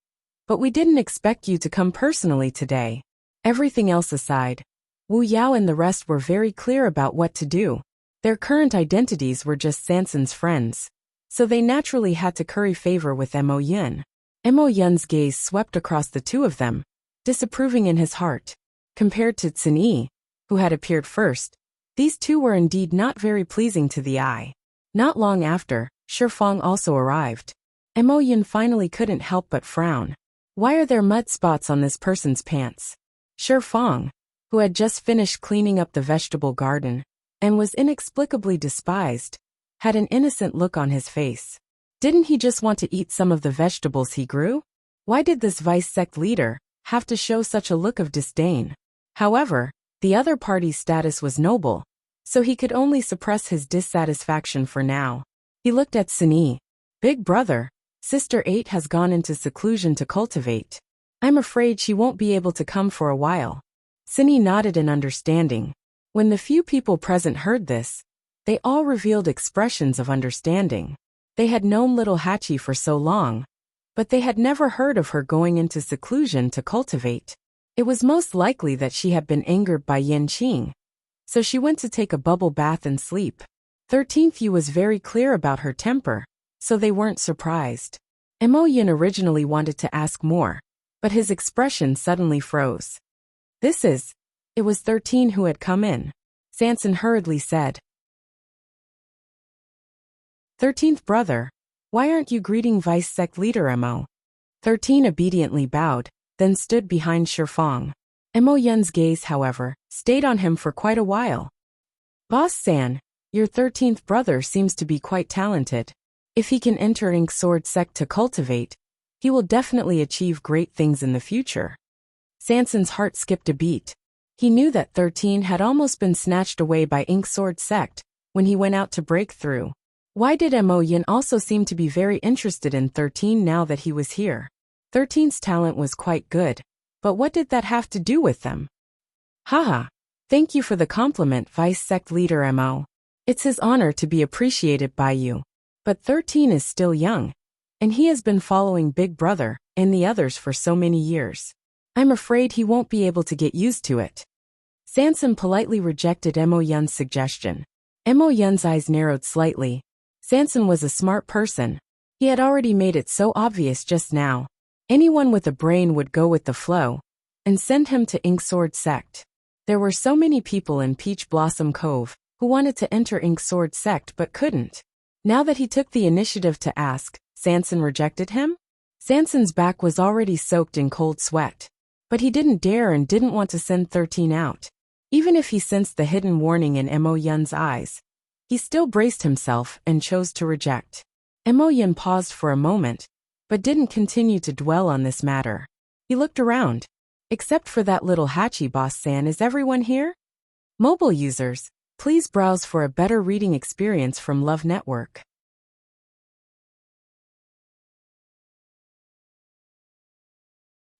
But we didn't expect you to come personally today. Everything else aside, Wu Yao and the rest were very clear about what to do. Their current identities were just Sanson's friends. So they naturally had to curry favor with Mo Yun. Mo Yun's gaze swept across the two of them, disapproving in his heart. Compared to Tsin Yi, who had appeared first, these two were indeed not very pleasing to the eye. Not long after, Shifeng also arrived. Mo Yun finally couldn't help but frown. Why are there mud spots on this person's pants? Shifeng, who had just finished cleaning up the vegetable garden, and was inexplicably despised, had an innocent look on his face. Didn't he just want to eat some of the vegetables he grew? Why did this vice sect leader have to show such a look of disdain? However, the other party's status was noble, so he could only suppress his dissatisfaction for now. He looked at Sunny. Big brother, Sister 8 has gone into seclusion to cultivate. I'm afraid she won't be able to come for a while. Sunny nodded in understanding. When the few people present heard this, they all revealed expressions of understanding. They had known little Hachi for so long, but they had never heard of her going into seclusion to cultivate. It was most likely that she had been angered by Yin Qing, so she went to take a bubble bath and sleep. 13th Yu was very clear about her temper, so they weren't surprised. Mo Yin originally wanted to ask more, but his expression suddenly froze. It was 13 who had come in. Sanson hurriedly said. 13th brother, why aren't you greeting Vice Sect Leader Mo? 13 obediently bowed, then stood behind Shifeng. Mo Yun's gaze, however, stayed on him for quite a while. Boss San, your 13th brother seems to be quite talented. If he can enter Ink Sword Sect to cultivate, he will definitely achieve great things in the future. Sanson's heart skipped a beat. He knew that 13 had almost been snatched away by Ink Sword Sect when he went out to break through. Why did Mo Yin also seem to be very interested in 13 now that he was here? 13's talent was quite good, but what did that have to do with them? Haha. Thank you for the compliment, Vice Sect Leader Mo. It's his honor to be appreciated by you. But 13 is still young, and he has been following Big Brother and the others for so many years. I'm afraid he won't be able to get used to it. Sanson politely rejected Mo Yun's suggestion. Mo Yun's eyes narrowed slightly. Sanson was a smart person. He had already made it so obvious just now. Anyone with a brain would go with the flow and send him to Ink Sword Sect. There were so many people in Peach Blossom Cove who wanted to enter Ink Sword Sect but couldn't. Now that he took the initiative to ask, Sanson rejected him? Sanson's back was already soaked in cold sweat. But he didn't dare and didn't want to send 13 out. Even if he sensed the hidden warning in Mo Yun's eyes, he still braced himself and chose to reject. Mo Yun paused for a moment, but didn't continue to dwell on this matter. He looked around. Except for that little Hachi, Boss San, is everyone here? Mobile users, please browse for a better reading experience from Love Network.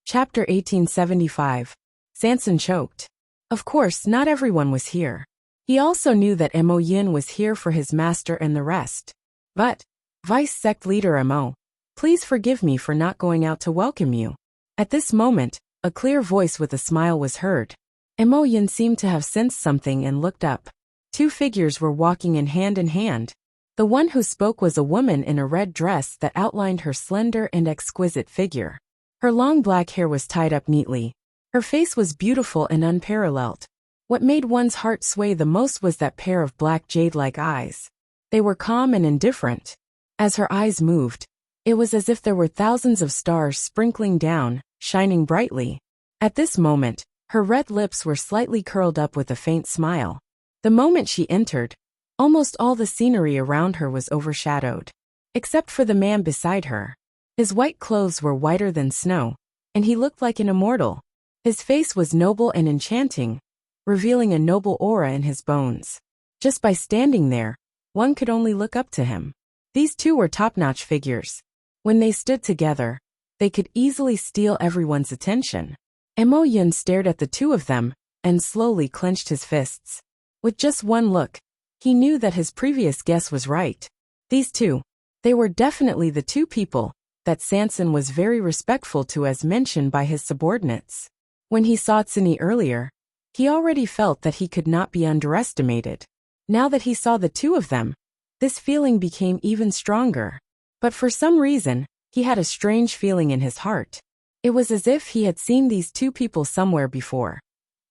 Chapter 1875. Sanson choked. Of course, not everyone was here. He also knew that Mo Yin was here for his master and the rest. But, Vice Sect Leader Mo, please forgive me for not going out to welcome you. At this moment, a clear voice with a smile was heard. Mo Yin seemed to have sensed something and looked up. Two figures were walking in hand. The one who spoke was a woman in a red dress that outlined her slender and exquisite figure. Her long black hair was tied up neatly. Her face was beautiful and unparalleled. What made one's heart sway the most was that pair of black jade-like eyes. They were calm and indifferent. As her eyes moved, it was as if there were thousands of stars sprinkling down, shining brightly. At this moment, her red lips were slightly curled up with a faint smile. The moment she entered, almost all the scenery around her was overshadowed. Except for the man beside her. His white clothes were whiter than snow, and he looked like an immortal. His face was noble and enchanting, revealing a noble aura in his bones. Just by standing there, one could only look up to him. These two were top-notch figures. When they stood together, they could easily steal everyone's attention. Mo Yin stared at the two of them and slowly clenched his fists. With just one look, he knew that his previous guess was right. These two, they were definitely the two people that Sanson was very respectful to as mentioned by his subordinates. When he saw Tsini earlier, he already felt that he could not be underestimated. Now that he saw the two of them, this feeling became even stronger. But for some reason, he had a strange feeling in his heart. It was as if he had seen these two people somewhere before.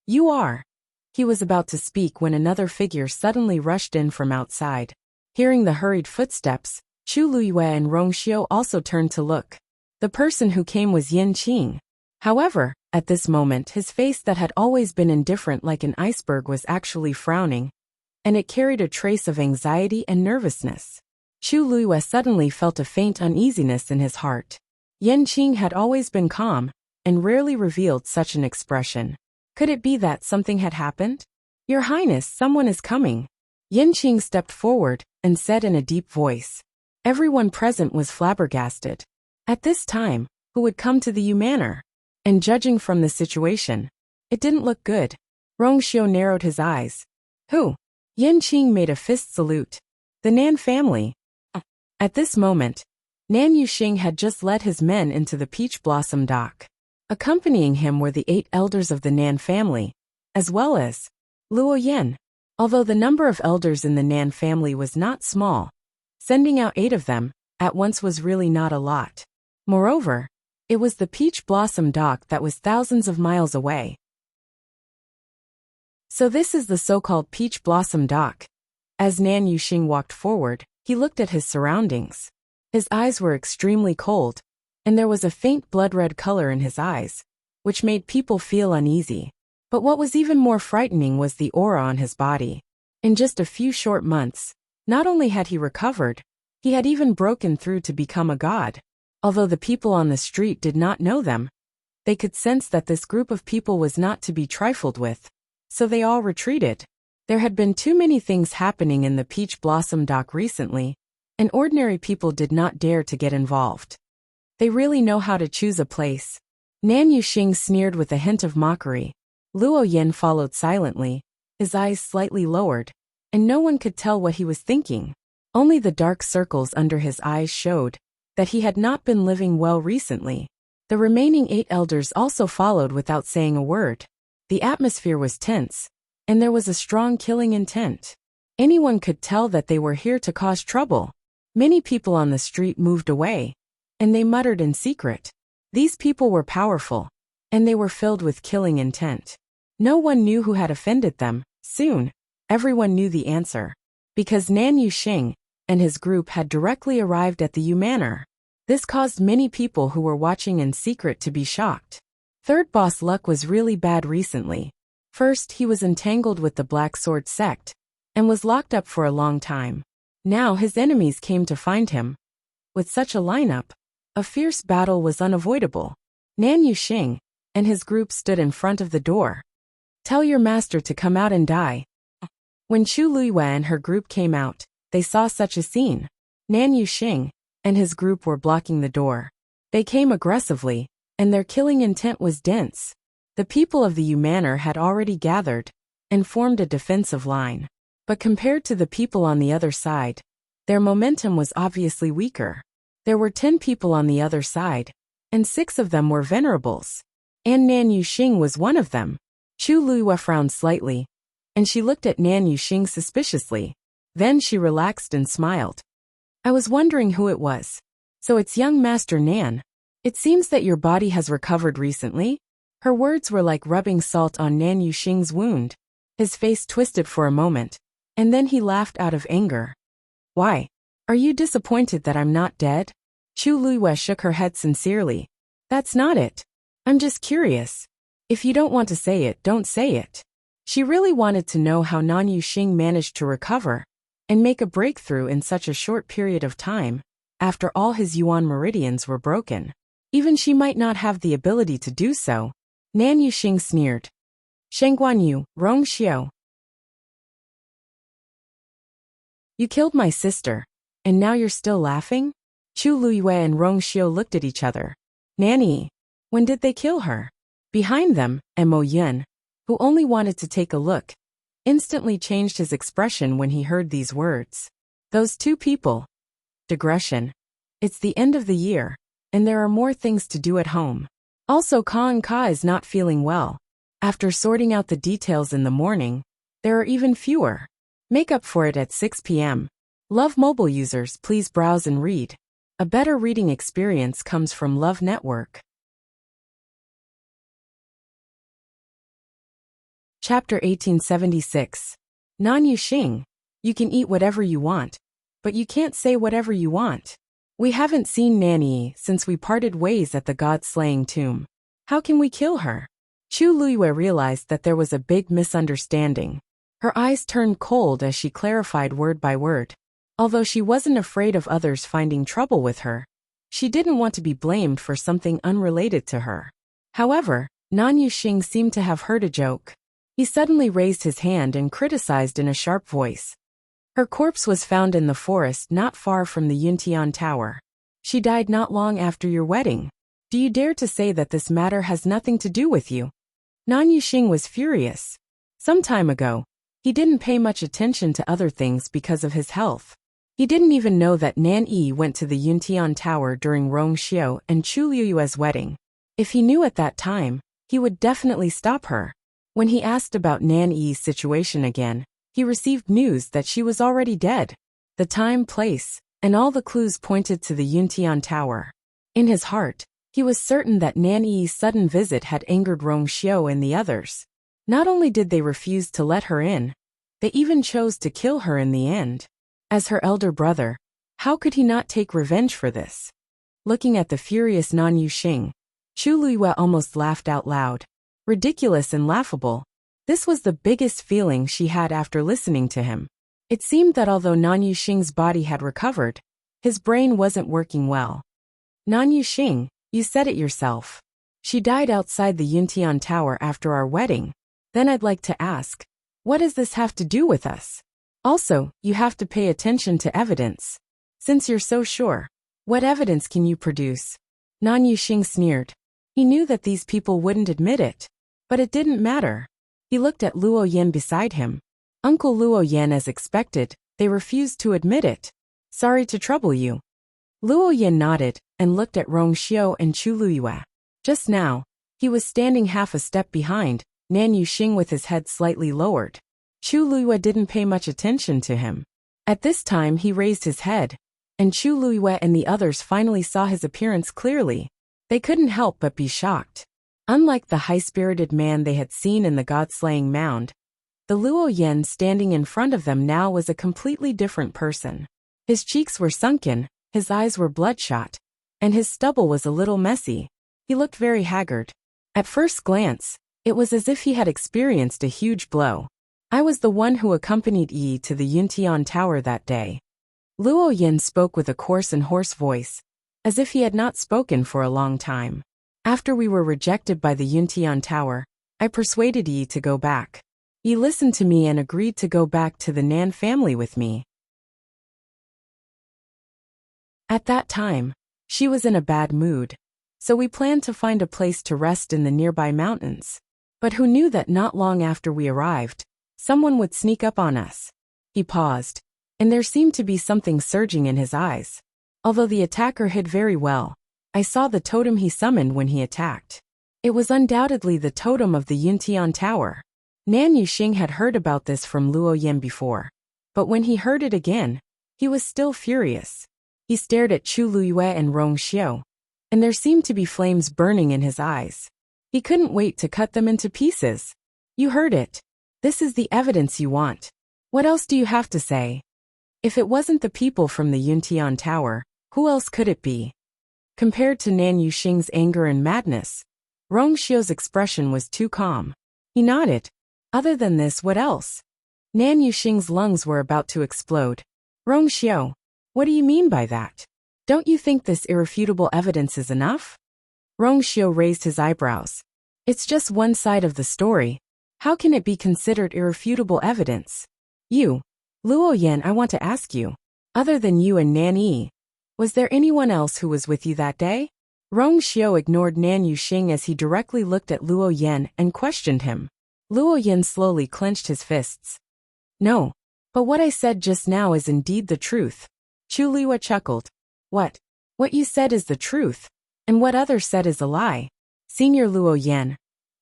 You are. He was about to speak when another figure suddenly rushed in from outside. Hearing the hurried footsteps, Chu Luyue and Rong Xiu also turned to look. The person who came was Yin Qing. However, at this moment his face that had always been indifferent like an iceberg was actually frowning, and it carried a trace of anxiety and nervousness. Chu Luyue suddenly felt a faint uneasiness in his heart. Yin Qing had always been calm, and rarely revealed such an expression. Could it be that something had happened? Your Highness, someone is coming. Yin Qing stepped forward and said in a deep voice. Everyone present was flabbergasted. At this time, who would come to the Yu Manor? And judging from the situation, it didn't look good. Rong Xiu narrowed his eyes. Who? Yin Qing made a fist salute. The Nan family. At this moment, Nan Yuxing had just led his men into the Peach Blossom Dock. Accompanying him were the 8 elders of the Nan family, as well as Luo Yan. Although the number of elders in the Nan family was not small, sending out 8 of them at once was really not a lot. Moreover, it was the Peach Blossom Dock that was thousands of miles away. So this is the so-called Peach Blossom Dock. As Nan Yuxing walked forward, he looked at his surroundings. His eyes were extremely cold, and there was a faint blood-red color in his eyes, which made people feel uneasy. But what was even more frightening was the aura on his body. In just a few short months, not only had he recovered, he had even broken through to become a god. Although the people on the street did not know them, they could sense that this group of people was not to be trifled with, so they all retreated. There had been too many things happening in the Peach Blossom Dock recently, and ordinary people did not dare to get involved. They really know how to choose a place. Nan Yuxing sneered with a hint of mockery. Luo Yan followed silently, his eyes slightly lowered, and no one could tell what he was thinking. Only the dark circles under his eyes showed that he had not been living well recently. The remaining 8 elders also followed without saying a word. The atmosphere was tense, and there was a strong killing intent. Anyone could tell that they were here to cause trouble. Many people on the street moved away, and they muttered in secret. These people were powerful, and they were filled with killing intent. No one knew who had offended them. Soon, everyone knew the answer. Because Nan Yuxing and his group had directly arrived at the Yu Manor. This caused many people who were watching in secret to be shocked. Third boss luck was really bad recently. First, he was entangled with the Black Sword sect, and was locked up for a long time. Now his enemies came to find him. With such a lineup, a fierce battle was unavoidable. Nan Yuxing and his group stood in front of the door. Tell your master to come out and die. When Chu Luyue and her group came out, they saw such a scene. Nan Yuxing and his group were blocking the door. They came aggressively, and their killing intent was dense. The people of the Yu Manor had already gathered and formed a defensive line. But compared to the people on the other side, their momentum was obviously weaker. There were 10 people on the other side, and 6 of them were venerables. And Nan Yuxing was one of them. Chu Luyue frowned slightly, and she looked at Nan Yuxing suspiciously. Then she relaxed and smiled. I was wondering who it was. So it's young Master Nan. It seems that your body has recovered recently. Her words were like rubbing salt on Nan Yuxing's wound. His face twisted for a moment, and then he laughed out of anger. Why? Are you disappointed that I'm not dead? Chu Luyue shook her head sincerely. That's not it. I'm just curious. If you don't want to say it, don't say it. She really wanted to know how Nan Yuxing managed to recover and make a breakthrough in such a short period of time, after all his yuan meridians were broken. Even she might not have the ability to do so. Nan Yuxing sneered. Shengguan Yu, Rong Xiu. You killed my sister, and now you're still laughing? Chu Luyue and Rong Xiu looked at each other. Nanny, when did they kill her? Behind them, Mo Yun, who only wanted to take a look, instantly changed his expression when he heard these words. Those two people. Digression. It's the end of the year, and there are more things to do at home. Also, Ka is not feeling well. After sorting out the details in the morning, there are even fewer. Make up for it at 6 p.m. Love mobile users, please browse and read. A better reading experience comes from Love Network. Chapter 1876. Nan Yuxing. You can eat whatever you want, but you can't say whatever you want. We haven't seen Nanny since we parted ways at the god-slaying tomb. How can we kill her? Chu Luyue realized that there was a big misunderstanding. Her eyes turned cold as she clarified word by word. Although she wasn't afraid of others finding trouble with her, she didn't want to be blamed for something unrelated to her. However, Nan Yuxing seemed to have heard a joke. He suddenly raised his hand and criticized in a sharp voice. Her corpse was found in the forest not far from the Yuntian Tower. She died not long after your wedding. Do you dare to say that this matter has nothing to do with you? Nan Yuxing was furious. Some time ago, he didn't pay much attention to other things because of his health. He didn't even know that Nan Yi went to the Yuntian Tower during Rong Xiu and Chu Luyue's wedding. If he knew at that time, he would definitely stop her. When he asked about Nan Yi's situation again, he received news that she was already dead. The time, place, and all the clues pointed to the Yuntian Tower. In his heart, he was certain that Nan Yi's sudden visit had angered Rong Xiu and the others. Not only did they refuse to let her in, they even chose to kill her in the end. As her elder brother, how could he not take revenge for this? Looking at the furious Nan Yuxing, Chu Luyue almost laughed out loud. Ridiculous and laughable. This was the biggest feeling she had after listening to him. It seemed that although Nan Yuxing's body had recovered, his brain wasn't working well. Nan Yuxing, you said it yourself. She died outside the Yuntian Tower after our wedding. Then I'd like to ask, what does this have to do with us? Also, you have to pay attention to evidence. Since you're so sure, what evidence can you produce? Nan Yuxing sneered. He knew that these people wouldn't admit it, but it didn't matter. He looked at Luo Yan beside him. Uncle Luo Yan, as expected, they refused to admit it. Sorry to trouble you. Luo Yan nodded and looked at Rong Xiu and Chu Luyue. Just now, he was standing half a step behind Nan Yuxing with his head slightly lowered. Chu Luyue didn't pay much attention to him. At this time he raised his head, and Chu Luyue and the others finally saw his appearance clearly. They couldn't help but be shocked. Unlike the high-spirited man they had seen in the god-slaying mound, the Luo Yan standing in front of them now was a completely different person. His cheeks were sunken, his eyes were bloodshot, and his stubble was a little messy. He looked very haggard. At first glance, it was as if he had experienced a huge blow. I was the one who accompanied Yi to the Yuntian Tower that day. Luo Yan spoke with a coarse and hoarse voice, as if he had not spoken for a long time. After we were rejected by the Yuntian Tower, I persuaded Yi to go back. Yi listened to me and agreed to go back to the Nan family with me. At that time, she was in a bad mood, so we planned to find a place to rest in the nearby mountains. But who knew that not long after we arrived, someone would sneak up on us? He paused, and there seemed to be something surging in his eyes. Although the attacker hid very well, I saw the totem he summoned when he attacked. It was undoubtedly the totem of the Yuntian Tower. Nan Yuxing had heard about this from Luo Yan before, but when he heard it again, he was still furious. He stared at Chu Luyue and Rong Xiu, and there seemed to be flames burning in his eyes. He couldn't wait to cut them into pieces. You heard it. This is the evidence you want. What else do you have to say? If it wasn't the people from the Yuntian Tower, who else could it be? Compared to Nan Yuxing's anger and madness, Rong Xiu's expression was too calm. He nodded. Other than this, what else? Nan Yuxing's lungs were about to explode. Rong Xiu, what do you mean by that? Don't you think this irrefutable evidence is enough? Rong Xiu raised his eyebrows. It's just one side of the story. How can it be considered irrefutable evidence? You, Luo Yan, I want to ask you. Other than you and Nan Yi, Was there anyone else who was with you that day? Rong Xiao ignored Nan Yuxing as he directly looked at Luo Yan and questioned him. Luo Yan slowly clenched his fists. No. But what I said just now is indeed the truth. Chu Liwa chuckled. What? What you said is the truth, and what others said is a lie. Senior Luo Yan,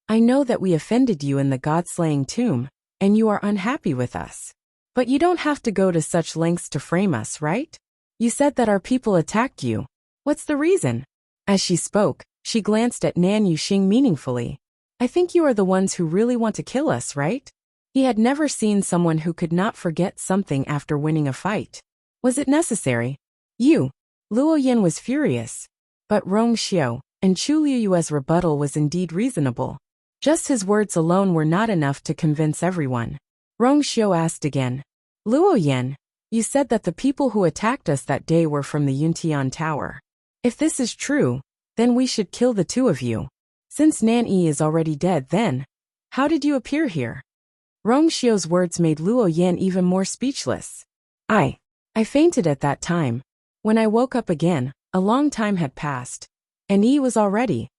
I know that we offended you in the god-slaying tomb, and you are unhappy with us. But you don't have to go to such lengths to frame us, right? You said that our people attacked you. What's the reason? As she spoke, she glanced at Nan Yuxing meaningfully. I think you are the ones who really want to kill us, right? He had never seen someone who could not forget something after winning a fight. Was it necessary? You. Luo Yan was furious. But Rong Xiao and Chu Liyue's rebuttal was indeed reasonable. Just his words alone were not enough to convince everyone. Rong Xiao asked again. Luo Yan, you said that the people who attacked us that day were from the Yuntian Tower. If this is true, then we should kill the two of you. Since Nan Yi is already dead then, how did you appear here? Rong Xiao's words made Luo Yan even more speechless. I fainted at that time. When I woke up again, a long time had passed, and Yi was already,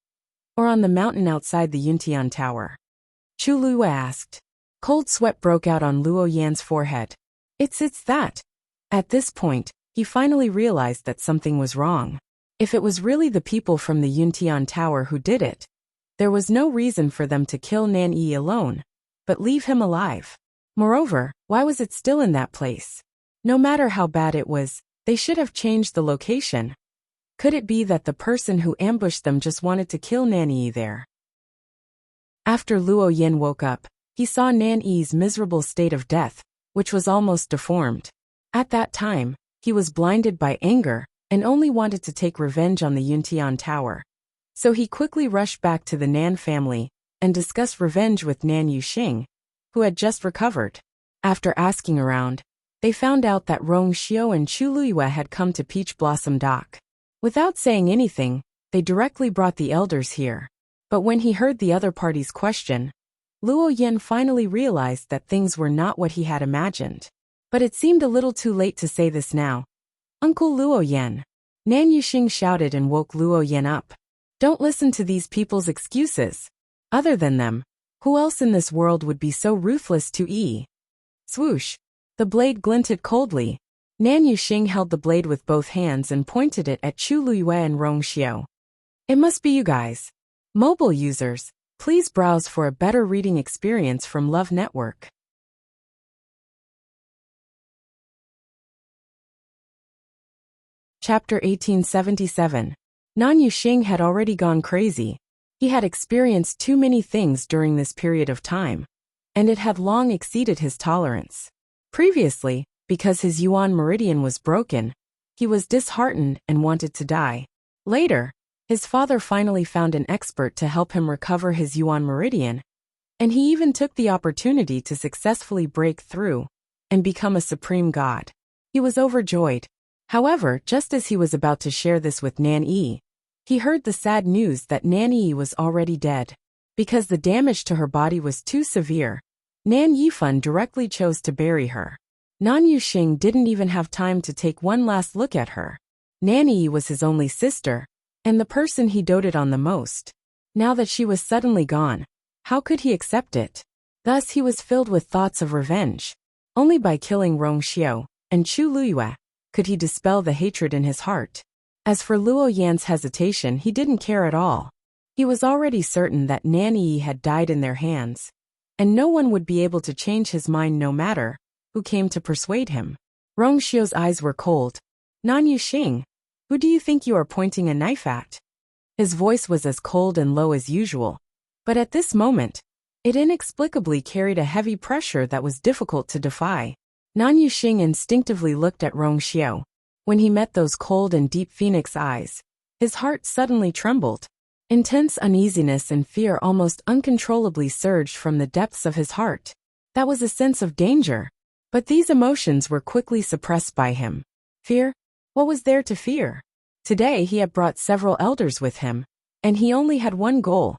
or on the mountain outside the Yuntian Tower. Chu Liyue asked. Cold sweat broke out on Luo Yan's forehead. It's that. At this point, he finally realized that something was wrong. If it was really the people from the Yuntian Tower who did it, there was no reason for them to kill Nan Yi alone, but leave him alive. Moreover, why was it still in that place? No matter how bad it was, they should have changed the location. Could it be that the person who ambushed them just wanted to kill Nan Yi there? After Luo Yan woke up, he saw Nan Yi's miserable state of death, which was almost deformed. At that time, he was blinded by anger and only wanted to take revenge on the Yuntian Tower. So he quickly rushed back to the Nan family and discussed revenge with Nan Yuxing, who had just recovered. After asking around, they found out that Rong Xiao and Chu Liyue had come to Peach Blossom Dock. Without saying anything, they directly brought the elders here. But when he heard the other party's question, Luo Yan finally realized that things were not what he had imagined. But it seemed a little too late to say this now. Uncle Luo Yan. Nan Yuxing shouted and woke Luo Yan up. Don't listen to these people's excuses. Other than them, who else in this world would be so ruthless to Yi? Swoosh. The blade glinted coldly. Nan Yuxing held the blade with both hands and pointed it at Chu Liyue and Rong Xiao. It must be you guys. Mobile users, please browse for a better reading experience from Love Network. Chapter 1877. Nan Yuxing had already gone crazy. He had experienced too many things during this period of time, and it had long exceeded his tolerance. Previously, because his Yuan meridian was broken, he was disheartened and wanted to die. Later, his father finally found an expert to help him recover his Yuan meridian, and he even took the opportunity to successfully break through and become a supreme god. He was overjoyed. However, just as he was about to share this with Nan Yi, he heard the sad news that Nan Yi was already dead. Because the damage to her body was too severe, Nan Yifan directly chose to bury her. Nan Yuxing didn't even have time to take one last look at her. Nan Yi was his only sister, and the person he doted on the most. Now that she was suddenly gone, how could he accept it? Thus he was filled with thoughts of revenge. Only by killing Rong Xiao and Chu Liyue could he dispel the hatred in his heart. As for Luo Yan's hesitation, he didn't care at all. He was already certain that Nan Yi had died in their hands, and no one would be able to change his mind no matter who came to persuade him. Rong Xiao's eyes were cold. Nan Yuxing, who do you think you are pointing a knife at? His voice was as cold and low as usual, but at this moment, it inexplicably carried a heavy pressure that was difficult to defy. Nan Yuxing instinctively looked at Rong Xiao. When he met those cold and deep phoenix eyes, his heart suddenly trembled. Intense uneasiness and fear almost uncontrollably surged from the depths of his heart. That was a sense of danger. But these emotions were quickly suppressed by him. Fear? What was there to fear? Today he had brought several elders with him, and he only had one goal: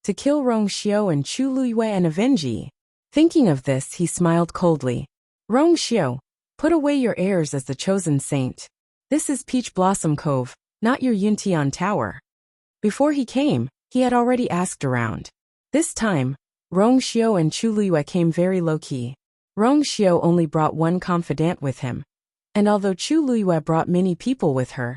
to kill Rong Xiao and Chu Liyue and avenge Yi. Thinking of this, he smiled coldly. Rong Xiao, put away your airs as the chosen saint. This is Peach Blossom Cove, not your Yuntian Tower. Before he came, he had already asked around. This time, Rong Xiao and Chu Liyue came very low-key. Rong Xiao only brought one confidant with him. And although Chu Liyue brought many people with her,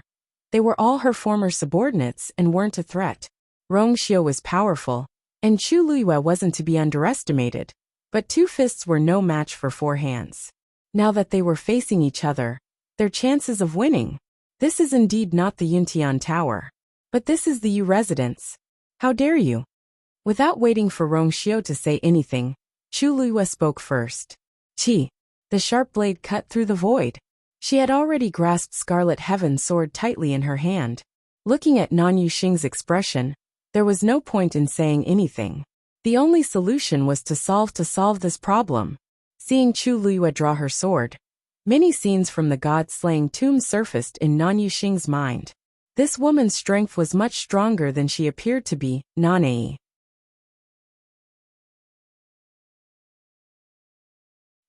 they were all her former subordinates and weren't a threat. Rong Xiao was powerful, and Chu Liyue wasn't to be underestimated, but 2 fists were no match for 4 hands. Now that they were facing each other, their chances of winning. This is indeed not the Yuntian Tower. But this is the Yu residence. How dare you? Without waiting for Rong Xiao to say anything, Chu Liyue spoke first. Qi. The sharp blade cut through the void. She had already grasped Scarlet Heaven's sword tightly in her hand. Looking at Nan Yuxing's expression, there was no point in saying anything. The only solution was to solve this problem. Seeing Chu Liyue draw her sword, many scenes from the god-slaying tomb surfaced in Nan Yuxing's mind. This woman's strength was much stronger than she appeared to be. Nanei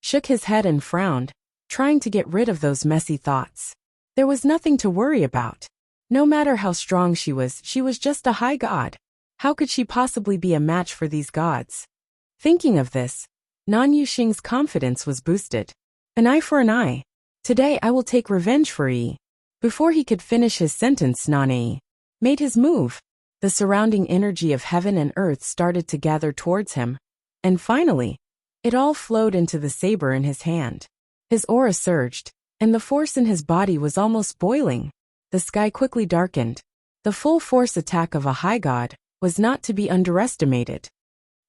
shook his head and frowned, trying to get rid of those messy thoughts. There was nothing to worry about. No matter how strong she was just a high god. How could she possibly be a match for these gods? Thinking of this, Nan Yuxing's confidence was boosted. An eye for an eye. Today I will take revenge for Yi. Before he could finish his sentence, Nanei made his move. The surrounding energy of heaven and earth started to gather towards him, and finally, it all flowed into the saber in his hand. His aura surged, and the force in his body was almost boiling. The sky quickly darkened. The full force attack of a high god was not to be underestimated.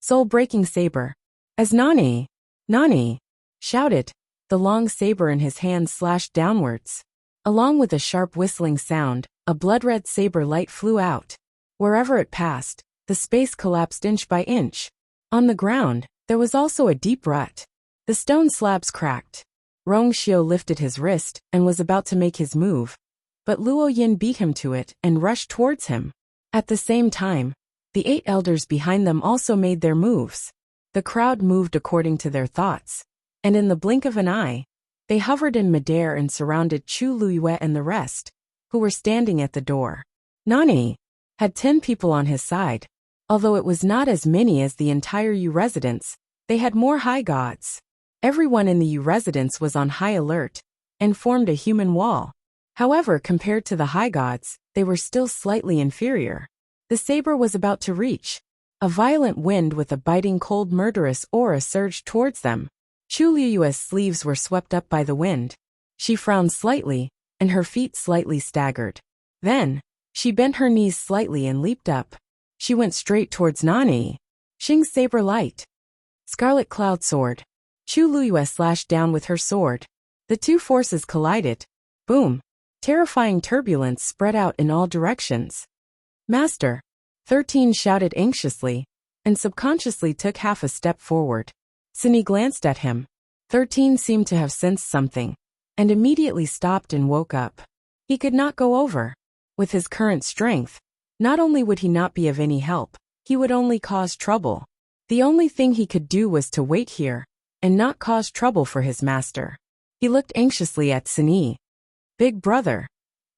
Soul-breaking saber. As Nanei shouted, the long saber in his hand slashed downwards. Along with a sharp whistling sound, a blood-red saber light flew out. Wherever it passed, the space collapsed inch by inch. On the ground, there was also a deep rut. The stone slabs cracked. Rong Xiao lifted his wrist and was about to make his move, but Luo Yin beat him to it and rushed towards him. At the same time, the 8 elders behind them also made their moves. The crowd moved according to their thoughts, and in the blink of an eye, they hovered in midair and surrounded Chu Liyue and the rest, who were standing at the door. Nanei had 10 people on his side. Although it was not as many as the entire Yu residence, they had more high gods. Everyone in the Yu residence was on high alert, and formed a human wall. However, compared to the high gods, they were still slightly inferior. The saber was about to reach. A violent wind with a biting cold murderous aura surged towards them. Chu Liyue's sleeves were swept up by the wind. She frowned slightly, and her feet slightly staggered. Then, she bent her knees slightly and leaped up. She went straight towards Nanei. Xing's saber light. Scarlet Cloud Sword. Chu Liyue slashed down with her sword. The 2 forces collided. Boom. Terrifying turbulence spread out in all directions. Master. 13 shouted anxiously, and subconsciously took half a step forward. Sunny glanced at him. 13 seemed to have sensed something, and immediately stopped and woke up. He could not go over. With his current strength, not only would he not be of any help, he would only cause trouble. The only thing he could do was to wait here, and not cause trouble for his master. He looked anxiously at Sunny. Big brother.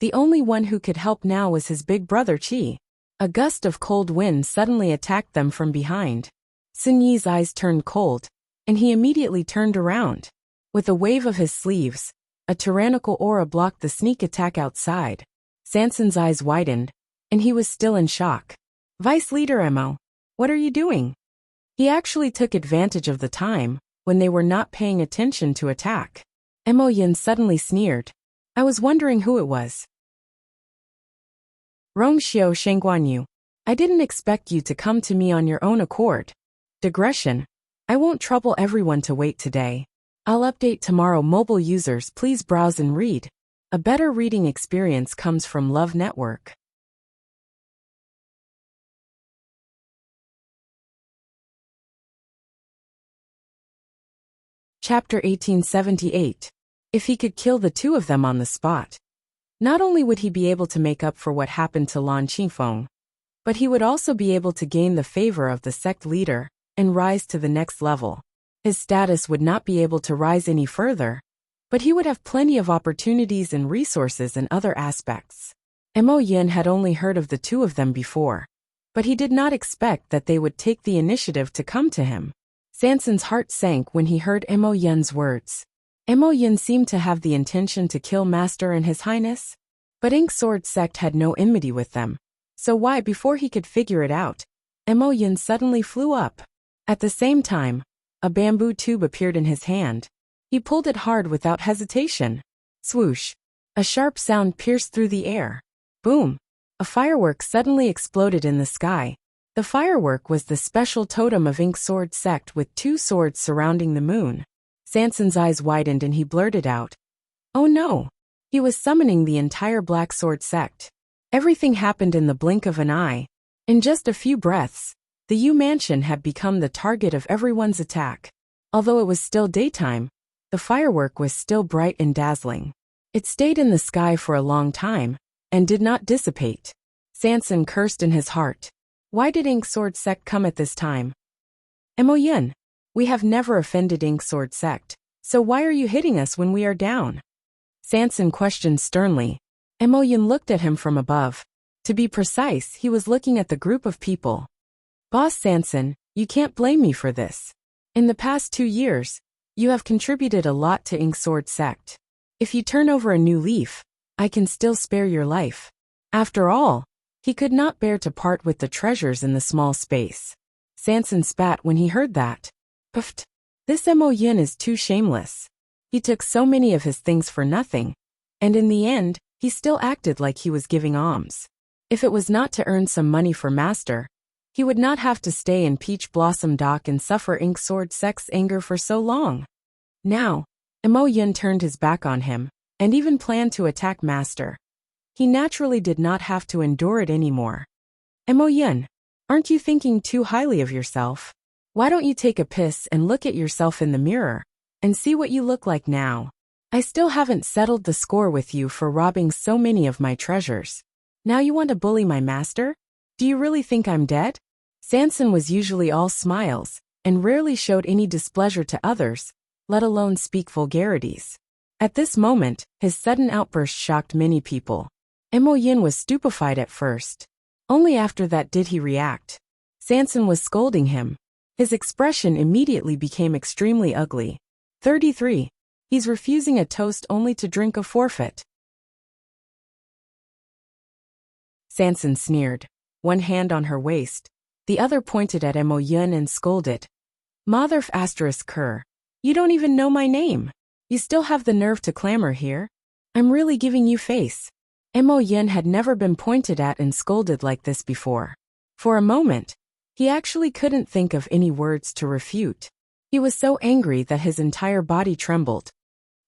The only one who could help now was his big brother Qi. A gust of cold wind suddenly attacked them from behind. Sunyi's eyes turned cold, and he immediately turned around. With a wave of his sleeves, a tyrannical aura blocked the sneak attack outside. Sanson's eyes widened, and he was still in shock. Vice Leader Emo, what are you doing? He actually took advantage of the time, when they were not paying attention to attack. Emo Yin suddenly sneered. I was wondering who it was. Rong Xiao Shengguan Yu, I didn't expect you to come to me on your own accord. Digression. I won't trouble everyone to wait today. I'll update tomorrow. Mobile users, please browse and read. A better reading experience comes from Love Network. Chapter 1878. If he could kill the 2 of them on the spot, not only would he be able to make up for what happened to Lan Qifeng, but he would also be able to gain the favor of the sect leader and rise to the next level. His status would not be able to rise any further, but he would have plenty of opportunities and resources in other aspects. Mo Yin had only heard of the two of them before, but he did not expect that they would take the initiative to come to him. Sanson's heart sank when he heard Mo Yin's words. Mo Yin seemed to have the intention to kill Master and His Highness, but Ink Sword Sect had no enmity with them, so why, before he could figure it out, Mo Yin suddenly flew up. At the same time, a bamboo tube appeared in his hand. He pulled it hard without hesitation. Swoosh! A sharp sound pierced through the air. Boom! A firework suddenly exploded in the sky. The firework was the special totem of Ink Sword Sect with two swords surrounding the moon. Sanson's eyes widened and he blurted out, "Oh no!" He was summoning the entire Black Sword Sect. Everything happened in the blink of an eye. In just a few breaths, the Yu Mansion had become the target of everyone's attack. Although it was still daytime, the firework was still bright and dazzling. It stayed in the sky for a long time, and did not dissipate. Sanson cursed in his heart. Why did Ink Sword Sect come at this time? Mo Yin, we have never offended Ink Sword Sect, so why are you hitting us when we are down? Sanson questioned sternly. Mo Yin looked at him from above. To be precise, he was looking at the group of people. Boss Sanson, you can't blame me for this. In the past 2 years, you have contributed a lot to Ink Sword Sect. If you turn over a new leaf, I can still spare your life. After all, he could not bear to part with the treasures in the small space. Sanson spat when he heard that. Puffed. This Mo Yin is too shameless. He took so many of his things for nothing, and in the end, he still acted like he was giving alms. If it was not to earn some money for Master, he would not have to stay in Peach Blossom Dock and suffer Ink Sword Sect's anger for so long. Now, Mo Yin turned his back on him, and even planned to attack Master. He naturally did not have to endure it anymore. Mo Yin, aren't you thinking too highly of yourself? Why don't you take a piss and look at yourself in the mirror, and see what you look like now? I still haven't settled the score with you for robbing so many of my treasures. Now you want to bully my master? Do you really think I'm dead? Sanson was usually all smiles, and rarely showed any displeasure to others, let alone speak vulgarities. At this moment, his sudden outburst shocked many people. Mo Yin was stupefied at first. Only after that did he react. Sanson was scolding him. His expression immediately became extremely ugly. 33. He's refusing a toast only to drink a forfeit. Sanson sneered, one hand on her waist, the other pointed at Mo Yin and scolded. Motherf asterisk cur. You don't even know my name. You still have the nerve to clamor here? I'm really giving you face. Mo Yin had never been pointed at and scolded like this before. For a moment, he actually couldn't think of any words to refute. He was so angry that his entire body trembled.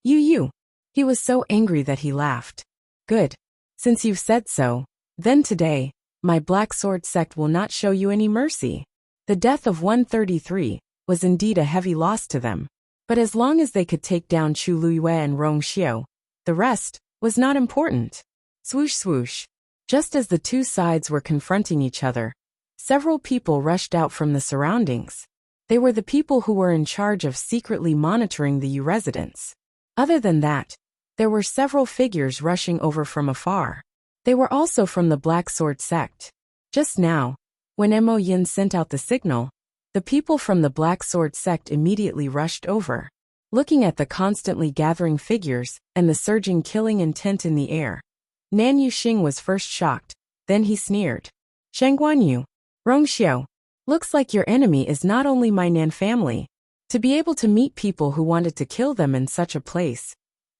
You. He was so angry that he laughed. Good. Since you've said so, then today, my Black Sword Sect will not show you any mercy. The death of 133 was indeed a heavy loss to them. But as long as they could take down Chu Luiyue and Rong Xiao, the rest was not important. Swoosh swoosh. Just as the two sides were confronting each other, several people rushed out from the surroundings. They were the people who were in charge of secretly monitoring the Yu residents. Other than that, there were several figures rushing over from afar. They were also from the Black Sword Sect. Just now, when Mo Yin sent out the signal, the people from the Black Sword Sect immediately rushed over. Looking at the constantly gathering figures and the surging killing intent in the air, Nan Yuxing was first shocked, then he sneered. Shangguanyu, Rong Xiao, looks like your enemy is not only my Nan family. To be able to meet people who wanted to kill them in such a place,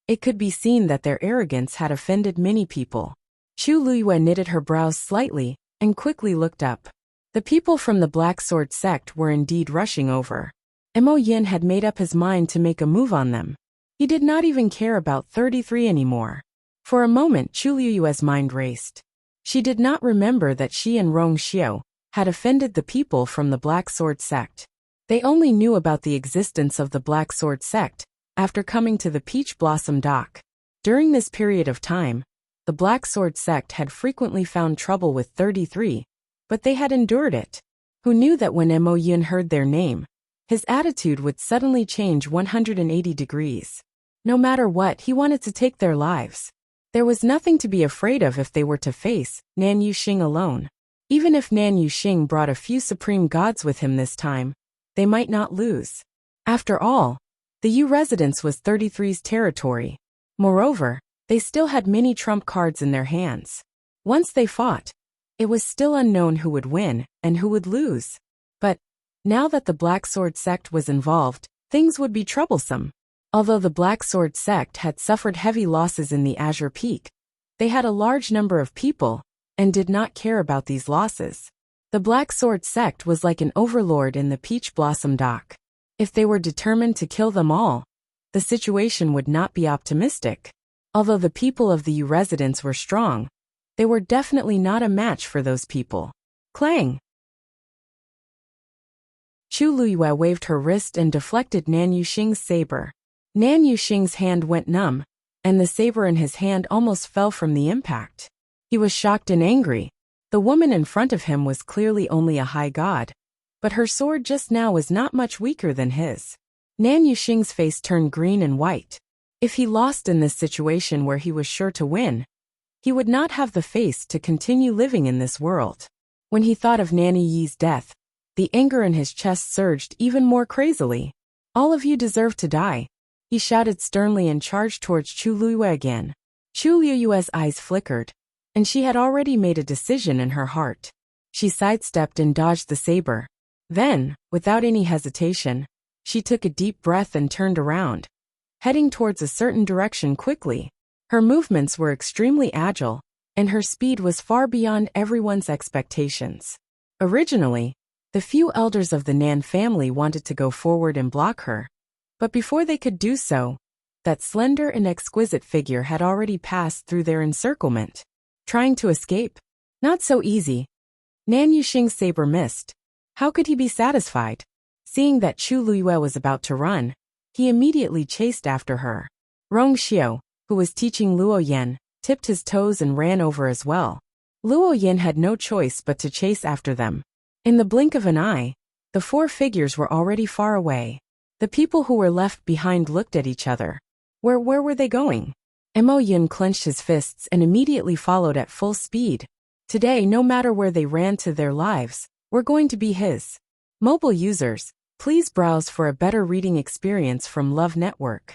it could be seen that their arrogance had offended many people. Chu Luiyue knitted her brows slightly, and quickly looked up. The people from the Black Sword Sect were indeed rushing over. Mo Yin had made up his mind to make a move on them. He did not even care about 33 anymore. For a moment Chu Luiyue's mind raced. She did not remember that she and Rong Xiao had offended the people from the Black Sword Sect. They only knew about the existence of the Black Sword Sect after coming to the Peach Blossom Dock. During this period of time, the Black Sword Sect had frequently found trouble with 33, but they had endured it. Who knew that when Mo Yin heard their name, his attitude would suddenly change 180 degrees. No matter what, he wanted to take their lives. There was nothing to be afraid of if they were to face Nan Yuxing alone. Even if Nan Yuxing brought a few supreme gods with him this time, they might not lose. After all, the Yu residence was 33's territory. Moreover, they still had many trump cards in their hands. Once they fought, it was still unknown who would win and who would lose. But now that the Black Sword sect was involved, things would be troublesome. Although the Black Sword sect had suffered heavy losses in the Azure Peak, they had a large number of people and did not care about these losses. The Black Sword sect was like an overlord in the Peach Blossom Dock. If they were determined to kill them all, the situation would not be optimistic. Although the people of the Yu residence were strong, they were definitely not a match for those people. Clang! Chu Luyue waved her wrist and deflected Nan Yuxing's saber. Nan Yuxing's hand went numb, and the saber in his hand almost fell from the impact. He was shocked and angry. The woman in front of him was clearly only a high god, but her sword just now was not much weaker than his. Nan Yuxing's face turned green and white. If he lost in this situation where he was sure to win, he would not have the face to continue living in this world. When he thought of Nan Yi's death, the anger in his chest surged even more crazily. All of you deserve to die. He shouted sternly and charged towards Chu Luyue again. Chu Luyue's eyes flickered, and she had already made a decision in her heart. She sidestepped and dodged the saber. Then, without any hesitation, she took a deep breath and turned around, heading towards a certain direction quickly. Her movements were extremely agile, and her speed was far beyond everyone's expectations. Originally, the few elders of the Nan family wanted to go forward and block her, but before they could do so, that slender and exquisite figure had already passed through their encirclement. Trying to escape? Not so easy. Nan Yuxing's saber missed. How could he be satisfied? Seeing that Chu Luyue was about to run, he immediately chased after her. Rong Xiao, who was teaching Luo Yan, tipped his toes and ran over as well. Luo Yan had no choice but to chase after them. In the blink of an eye, the four figures were already far away. The people who were left behind looked at each other. Where were they going? Mo Yun clenched his fists and immediately followed at full speed. Today, no matter where they ran to their lives, were going to be his. Mobile users, please browse for a better reading experience from Love Network.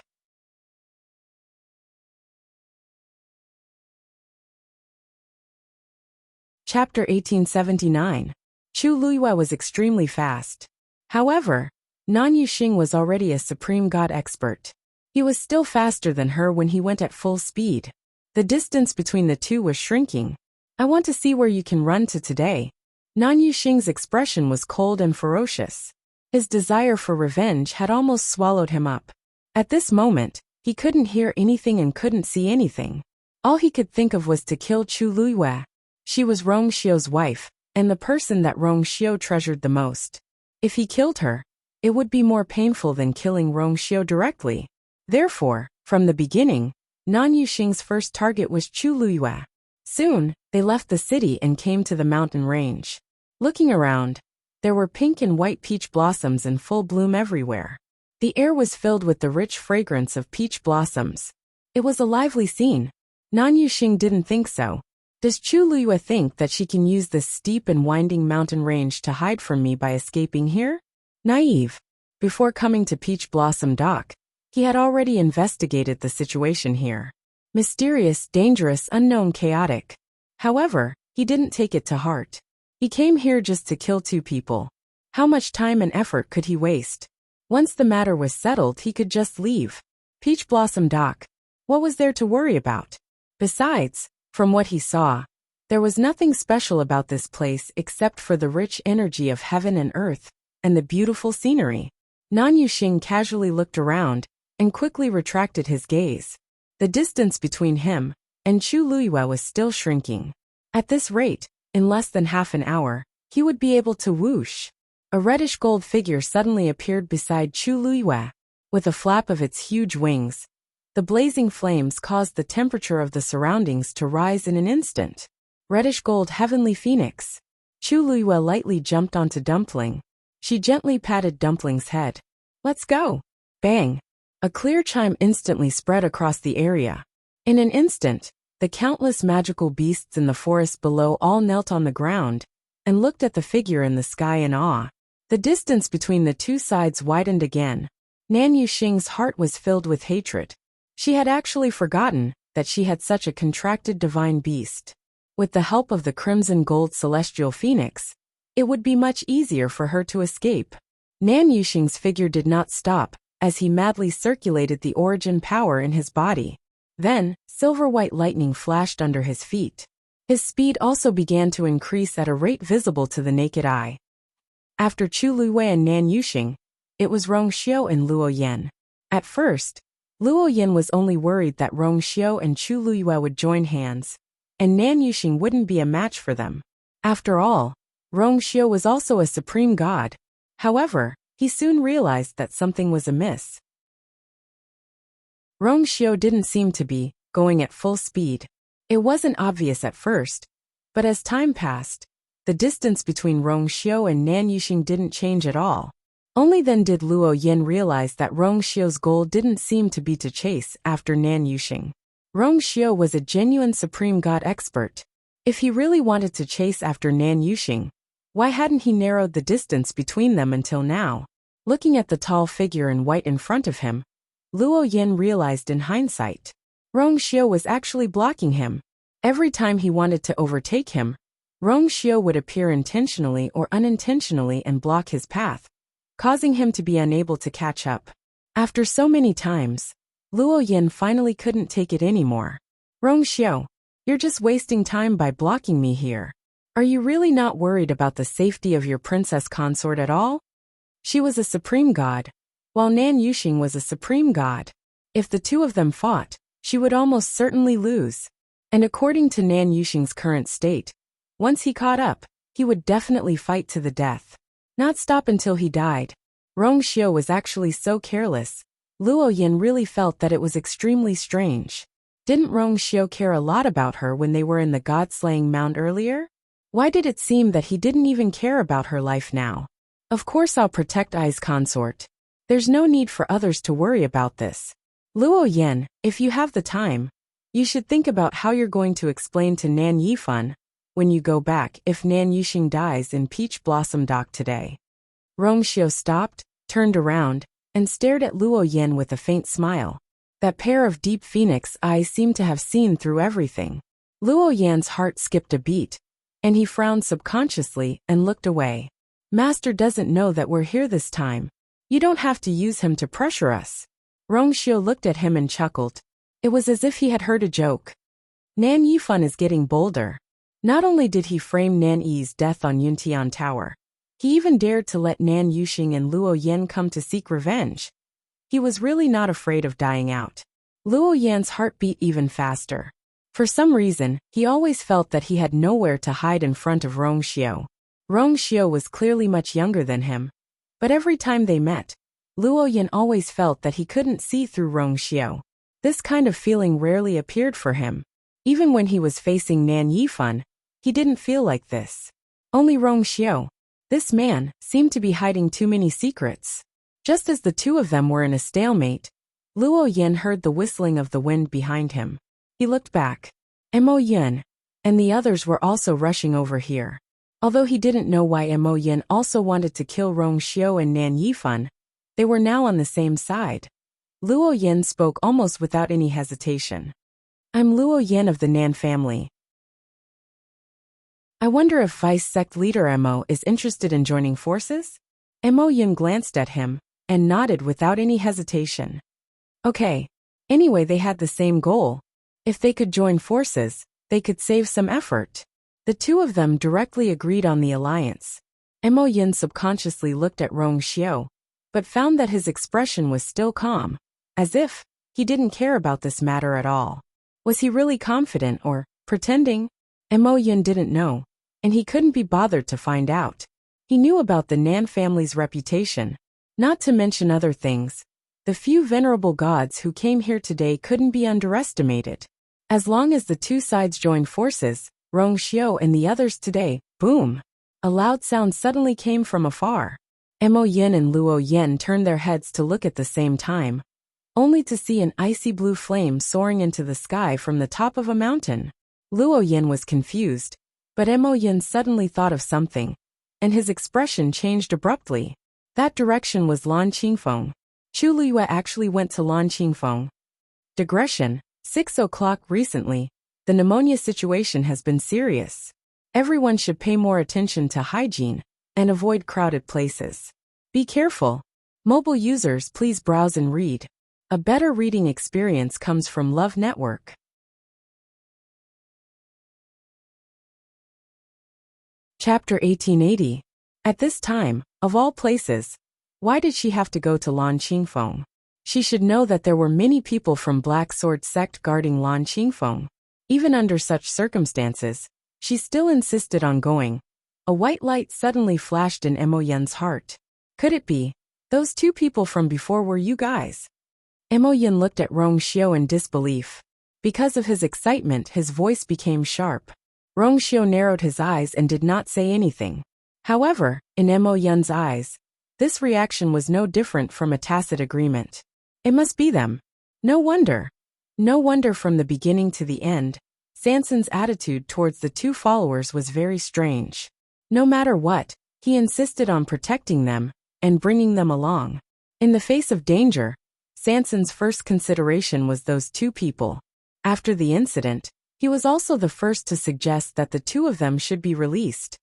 Chapter 1879. Chu Luyue was extremely fast. However, Nan Yuxing was already a supreme god expert. He was still faster than her when he went at full speed. The distance between the two was shrinking. I want to see where you can run to today. Nan Yuxing's expression was cold and ferocious. His desire for revenge had almost swallowed him up. At this moment, he couldn't hear anything and couldn't see anything. All he could think of was to kill Chu Luyue. She was Rong Xiao's wife, and the person that Rong Xiao treasured the most. If he killed her, it would be more painful than killing Rong Xiao directly. Therefore, from the beginning, Nan Yuxing's first target was Chu Luyue. Soon, they left the city and came to the mountain range. Looking around, there were pink and white peach blossoms in full bloom everywhere. The air was filled with the rich fragrance of peach blossoms. It was a lively scene. Nan Yuxing didn't think so. Does Chu Luyue think that she can use this steep and winding mountain range to hide from me by escaping here? Naive. Before coming to Peach Blossom Dock, he had already investigated the situation here. Mysterious, dangerous, unknown, chaotic. However, he didn't take it to heart. He came here just to kill two people. How much time and effort could he waste? Once the matter was settled, he could just leave. Peach Blossom Dock. What was there to worry about? Besides, from what he saw, there was nothing special about this place except for the rich energy of heaven and earth, and the beautiful scenery. Nan Yuxing casually looked around, and quickly retracted his gaze. The distance between him and Chu Luyue was still shrinking. At this rate, in less than half an hour, he would be able to whoosh. A reddish-gold figure suddenly appeared beside Chu Luyue. With a flap of its huge wings, the blazing flames caused the temperature of the surroundings to rise in an instant. Reddish-gold heavenly phoenix. Chu Luyue lightly jumped onto Dumpling. She gently patted Dumpling's head. Let's go. Bang. A clear chime instantly spread across the area. In an instant, the countless magical beasts in the forest below all knelt on the ground and looked at the figure in the sky in awe. The distance between the two sides widened again. Nan Yuxing's heart was filled with hatred. She had actually forgotten that she had such a contracted divine beast. With the help of the crimson gold celestial phoenix, it would be much easier for her to escape. Nan Yuxing's figure did not stop as he madly circulated the origin power in his body. Then, silver-white lightning flashed under his feet. His speed also began to increase at a rate visible to the naked eye. After Chu Luwei and Nan Yuxing, it was Rong Xiu and Luo Yan. At first, Luo Yan was only worried that Rong Xiu and Chu Luwei would join hands, and Nan Yuxing wouldn't be a match for them. After all, Rong Xiu was also a supreme god. However, he soon realized that something was amiss. Rong Xiu didn't seem to be going at full speed. It wasn't obvious at first, but as time passed, the distance between Rong Xiu and Nan Yuxing didn't change at all. Only then did Luo Yan realize that Rong Xiu's goal didn't seem to be to chase after Nan Yuxing. Rong Xiu was a genuine supreme god expert. If he really wanted to chase after Nan Yuxing, why hadn't he narrowed the distance between them until now? Looking at the tall figure in white in front of him, Luo Yan realized in hindsight, Rong Xiu was actually blocking him. Every time he wanted to overtake him, Rong Xiu would appear intentionally or unintentionally and block his path, causing him to be unable to catch up. After so many times, Luo Yan finally couldn't take it anymore. Rong Xiu, you're just wasting time by blocking me here. Are you really not worried about the safety of your princess consort at all? She was a supreme god, while Nan Yuxing was a supreme god. If the two of them fought, she would almost certainly lose. And according to Nan Yuxing's current state, once he caught up, he would definitely fight to the death. Not stop until he died. Rong Xiu was actually so careless. Luo Yan really felt that it was extremely strange. Didn't Rong Xiu care a lot about her when they were in the god-slaying mound earlier? Why did it seem that he didn't even care about her life now? Of course I'll protect Ai's consort. There's no need for others to worry about this. Luo Yan, if you have the time, you should think about how you're going to explain to Nan Yifan, when you go back, if Nan Yuxing dies in Peach Blossom Dock today. Rong Xiu stopped, turned around, and stared at Luo Yan with a faint smile. That pair of deep phoenix eyes seemed to have seen through everything. Luo Yan's heart skipped a beat, and he frowned subconsciously and looked away. Master doesn't know that we're here this time. You don't have to use him to pressure us. Rong Xiu looked at him and chuckled. It was as if he had heard a joke. Nan Yifan is getting bolder. Not only did he frame Nan Yi's death on Yuntian Tower, he even dared to let Nan Yuxing and Luo Yan come to seek revenge. He was really not afraid of dying out. Luo Yan's heart beat even faster. For some reason, he always felt that he had nowhere to hide in front of Rong Xiu. Rong Xiu was clearly much younger than him, but every time they met, Luo Yan always felt that he couldn't see through Rong Xiu. This kind of feeling rarely appeared for him. Even when he was facing Nan Yifan, he didn't feel like this. Only Rong Xiu. This man seemed to be hiding too many secrets. Just as the two of them were in a stalemate, Luo Yan heard the whistling of the wind behind him. He looked back. Mo Yan and the others were also rushing over here. Although he didn't know why Mo Yan also wanted to kill Rong Xiu and Nan Yifan, they were now on the same side. Luo Yan spoke almost without any hesitation. I'm Luo Yan of the Nan family. I wonder if Vice Sect Leader Mo is interested in joining forces? Mo Yan glanced at him and nodded without any hesitation. Okay. Anyway, they had the same goal. If they could join forces, they could save some effort. The two of them directly agreed on the alliance. Mo Yan subconsciously looked at Rong Xiu, but found that his expression was still calm, as if he didn't care about this matter at all. Was he really confident or pretending? Mo Yan didn't know, and he couldn't be bothered to find out. He knew about the Nan family's reputation, not to mention other things. The few venerable gods who came here today couldn't be underestimated. As long as the two sides joined forces, Rong Xiu and the others today, boom! A loud sound suddenly came from afar. Mo Yan and Luo Yan turned their heads to look at the same time. only to see an icy blue flame soaring into the sky from the top of a mountain. Luo Yin was confused, but Mo Yin suddenly thought of something, and his expression changed abruptly. That direction was Lan Qingfeng. Chu Liyue actually went to Lan Qingfeng. Digression, 6 o'clock recently. The pneumonia situation has been serious. Everyone should pay more attention to hygiene and avoid crowded places. Be careful. Mobile users, please browse and read. A better reading experience comes from Love Network. Chapter 1880. At this time, of all places, why did she have to go to Lan Qingfeng? She should know that there were many people from Black Sword sect guarding Lan Qingfeng. Even under such circumstances, she still insisted on going. A white light suddenly flashed in Mo Yin's heart. Could it be? Those two people from before were you guys? Mo Yin looked at Rong Xiu in disbelief. Because of his excitement, his voice became sharp. Rong Xiu narrowed his eyes and did not say anything. However, in Mo Yin's eyes, this reaction was no different from a tacit agreement. It must be them. No wonder. No wonder from the beginning to the end, Sanson's attitude towards the two followers was very strange. No matter what, he insisted on protecting them and bringing them along. In the face of danger, Sanson's first consideration was those two people. After the incident, he was also the first to suggest that the two of them should be released.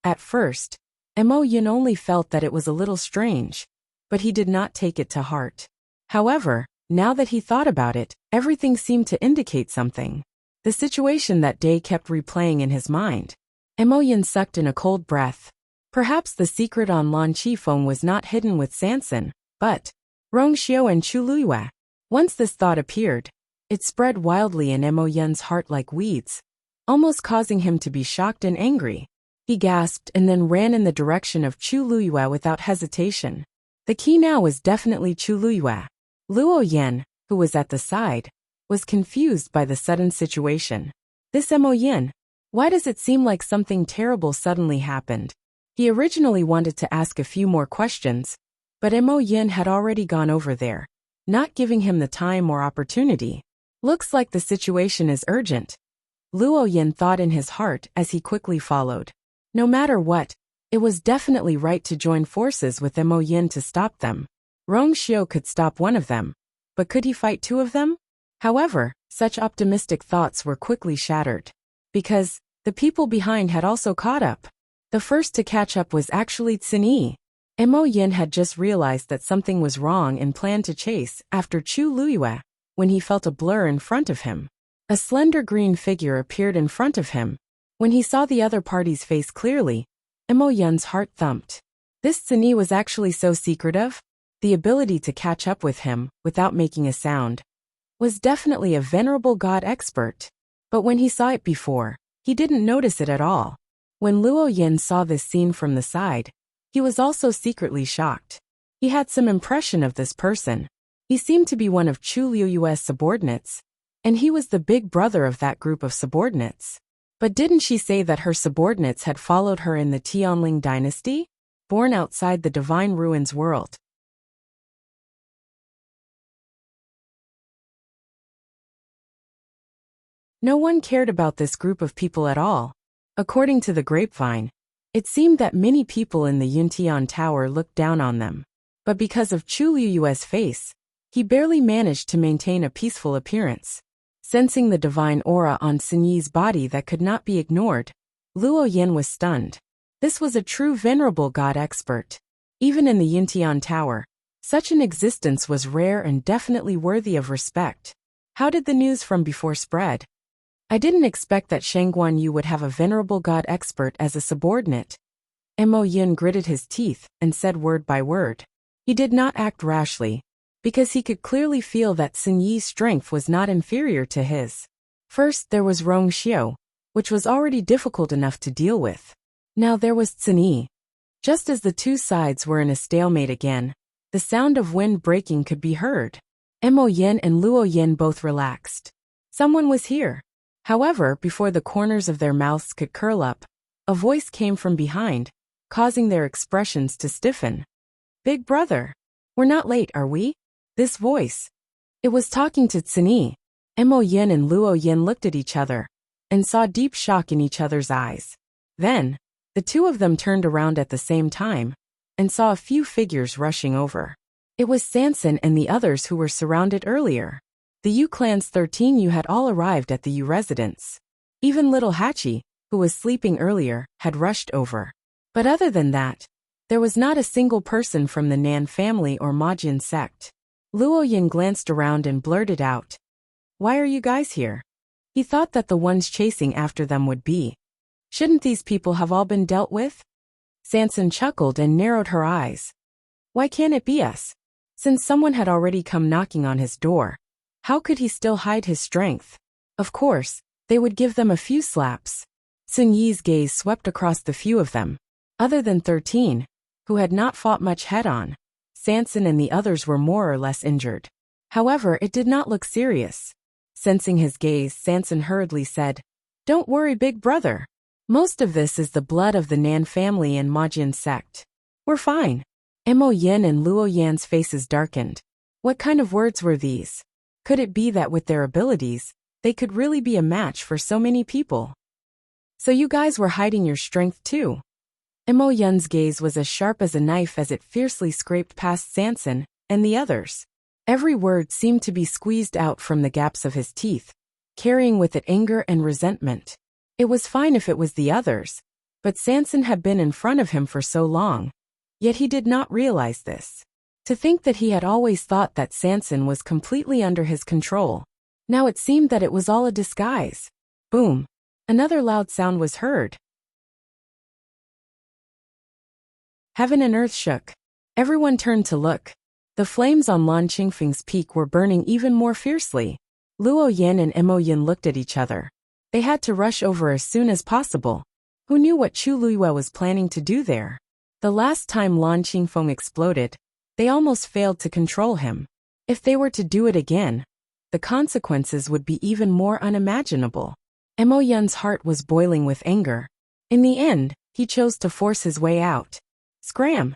At first, Mo Yin only felt that it was a little strange, but he did not take it to heart. However, now that he thought about it, everything seemed to indicate something. The situation that day kept replaying in his mind. Mo Yin sucked in a cold breath. Perhaps the secret on Lan Qifeng was not hidden with Sanson, but Rong Xiu and Chu Liyue. Once this thought appeared, it spread wildly in Mo Yin's heart like weeds, almost causing him to be shocked and angry. He gasped and then ran in the direction of Chu Liyue without hesitation. The key now was definitely Chu Liyue. Luo Yin, who was at the side, was confused by the sudden situation. This Mo Yin, why does it seem like something terrible suddenly happened? He originally wanted to ask a few more questions, but Mo Yin had already gone over there, not giving him the time or opportunity. Looks like the situation is urgent. Luo Yin thought in his heart as he quickly followed. No matter what, it was definitely right to join forces with Mo Yin to stop them. Rong Xiu could stop one of them, but could he fight two of them? However, such optimistic thoughts were quickly shattered. Because the people behind had also caught up. The first to catch up was actually Cini. Mo Yin had just realized that something was wrong and planned to chase after Chu Liyue when he felt a blur in front of him. A slender green figure appeared in front of him. When he saw the other party's face clearly, Mo Yin's heart thumped. This Cini was actually so secretive. The ability to catch up with him without making a sound was definitely a venerable god expert. But when he saw it before, he didn't notice it at all. When Luo Yin saw this scene from the side, he was also secretly shocked. He had some impression of this person. He seemed to be one of Chu Liyue's subordinates, and he was the big brother of that group of subordinates. But didn't she say that her subordinates had followed her in the Tianling dynasty? Born outside the Divine Ruins world. No one cared about this group of people at all. According to the grapevine, it seemed that many people in the Yuntian Tower looked down on them. But because of Chu Liyue's face, he barely managed to maintain a peaceful appearance. Sensing the divine aura on Xinyi's body that could not be ignored, Luo Yin was stunned. This was a true venerable god expert. Even in the Yuntian Tower, such an existence was rare and definitely worthy of respect. How did the news from before spread? I didn't expect that Shangguan Yu would have a venerable god expert as a subordinate. Mo Yin gritted his teeth and said word by word. He did not act rashly, because he could clearly feel that Xinyi's strength was not inferior to his. First there was Rong Xiu, which was already difficult enough to deal with. Now there was Xinyi. Just as the two sides were in a stalemate again, the sound of wind breaking could be heard. Mo Yin and Luo Yin both relaxed. Someone was here. However, before the corners of their mouths could curl up, a voice came from behind, causing their expressions to stiffen. Big brother, we're not late, are we? This voice. It was talking to Tsini. Mo Yin and Luo Yin looked at each other and saw deep shock in each other's eyes. Then, the two of them turned around at the same time and saw a few figures rushing over. It was Sanson and the others who were surrounded earlier. The Yu clan's 13 Yu had all arrived at the Yu residence. Even little Hachi, who was sleeping earlier, had rushed over. But other than that, there was not a single person from the Nan family or Majin sect. Luo Yin glanced around and blurted out, "Why are you guys here?" He thought that the ones chasing after them would be. Shouldn't these people have all been dealt with? Sanson chuckled and narrowed her eyes. Why can't it be us? Since someone had already come knocking on his door, how could he still hide his strength? Of course, they would give them a few slaps. Sun Yi's gaze swept across the few of them. Other than 13, who had not fought much head-on, Sanson and the others were more or less injured. However, it did not look serious. Sensing his gaze, Sanson hurriedly said, "Don't worry, big brother. Most of this is the blood of the Nan family and Majin sect. We're fine." Mo Yin and Luo Yan's faces darkened. What kind of words were these? Could it be that with their abilities, they could really be a match for so many people? So you guys were hiding your strength too? Mo Yin's gaze was as sharp as a knife as it fiercely scraped past Sanson and the others. Every word seemed to be squeezed out from the gaps of his teeth, carrying with it anger and resentment. It was fine if it was the others, but Sanson had been in front of him for so long, yet he did not realize this. To think that he had always thought that Sanson was completely under his control. Now it seemed that it was all a disguise. Boom! Another loud sound was heard. Heaven and earth shook. Everyone turned to look. The flames on Lan Qingfeng's peak were burning even more fiercely. Luo Yin and Mo Yin looked at each other. They had to rush over as soon as possible. Who knew what Chu Luiyue was planning to do there? The last time Lan Qingfeng exploded, they almost failed to control him. If they were to do it again, the consequences would be even more unimaginable. Mo Yin's heart was boiling with anger. In the end, he chose to force his way out. Scram!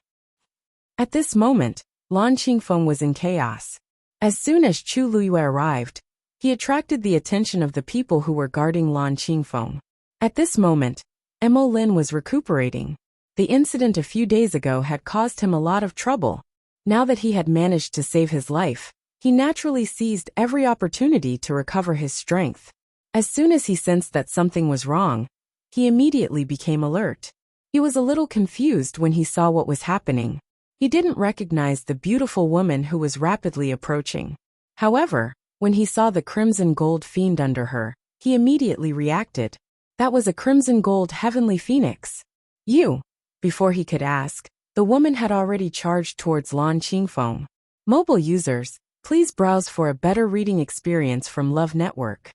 At this moment, Lan Qingfeng was in chaos. As soon as Chu Luiyue arrived, he attracted the attention of the people who were guarding Lan Qingfeng. At this moment, Mo Lin was recuperating. The incident a few days ago had caused him a lot of trouble. Now that he had managed to save his life, he naturally seized every opportunity to recover his strength. As soon as he sensed that something was wrong, he immediately became alert. He was a little confused when he saw what was happening. He didn't recognize the beautiful woman who was rapidly approaching. However, when he saw the crimson gold fiend under her, he immediately reacted. That was a crimson gold heavenly phoenix. You! Before he could ask, the woman had already charged towards Lan Qingfeng. Mobile users, please browse for a better reading experience from Love Network.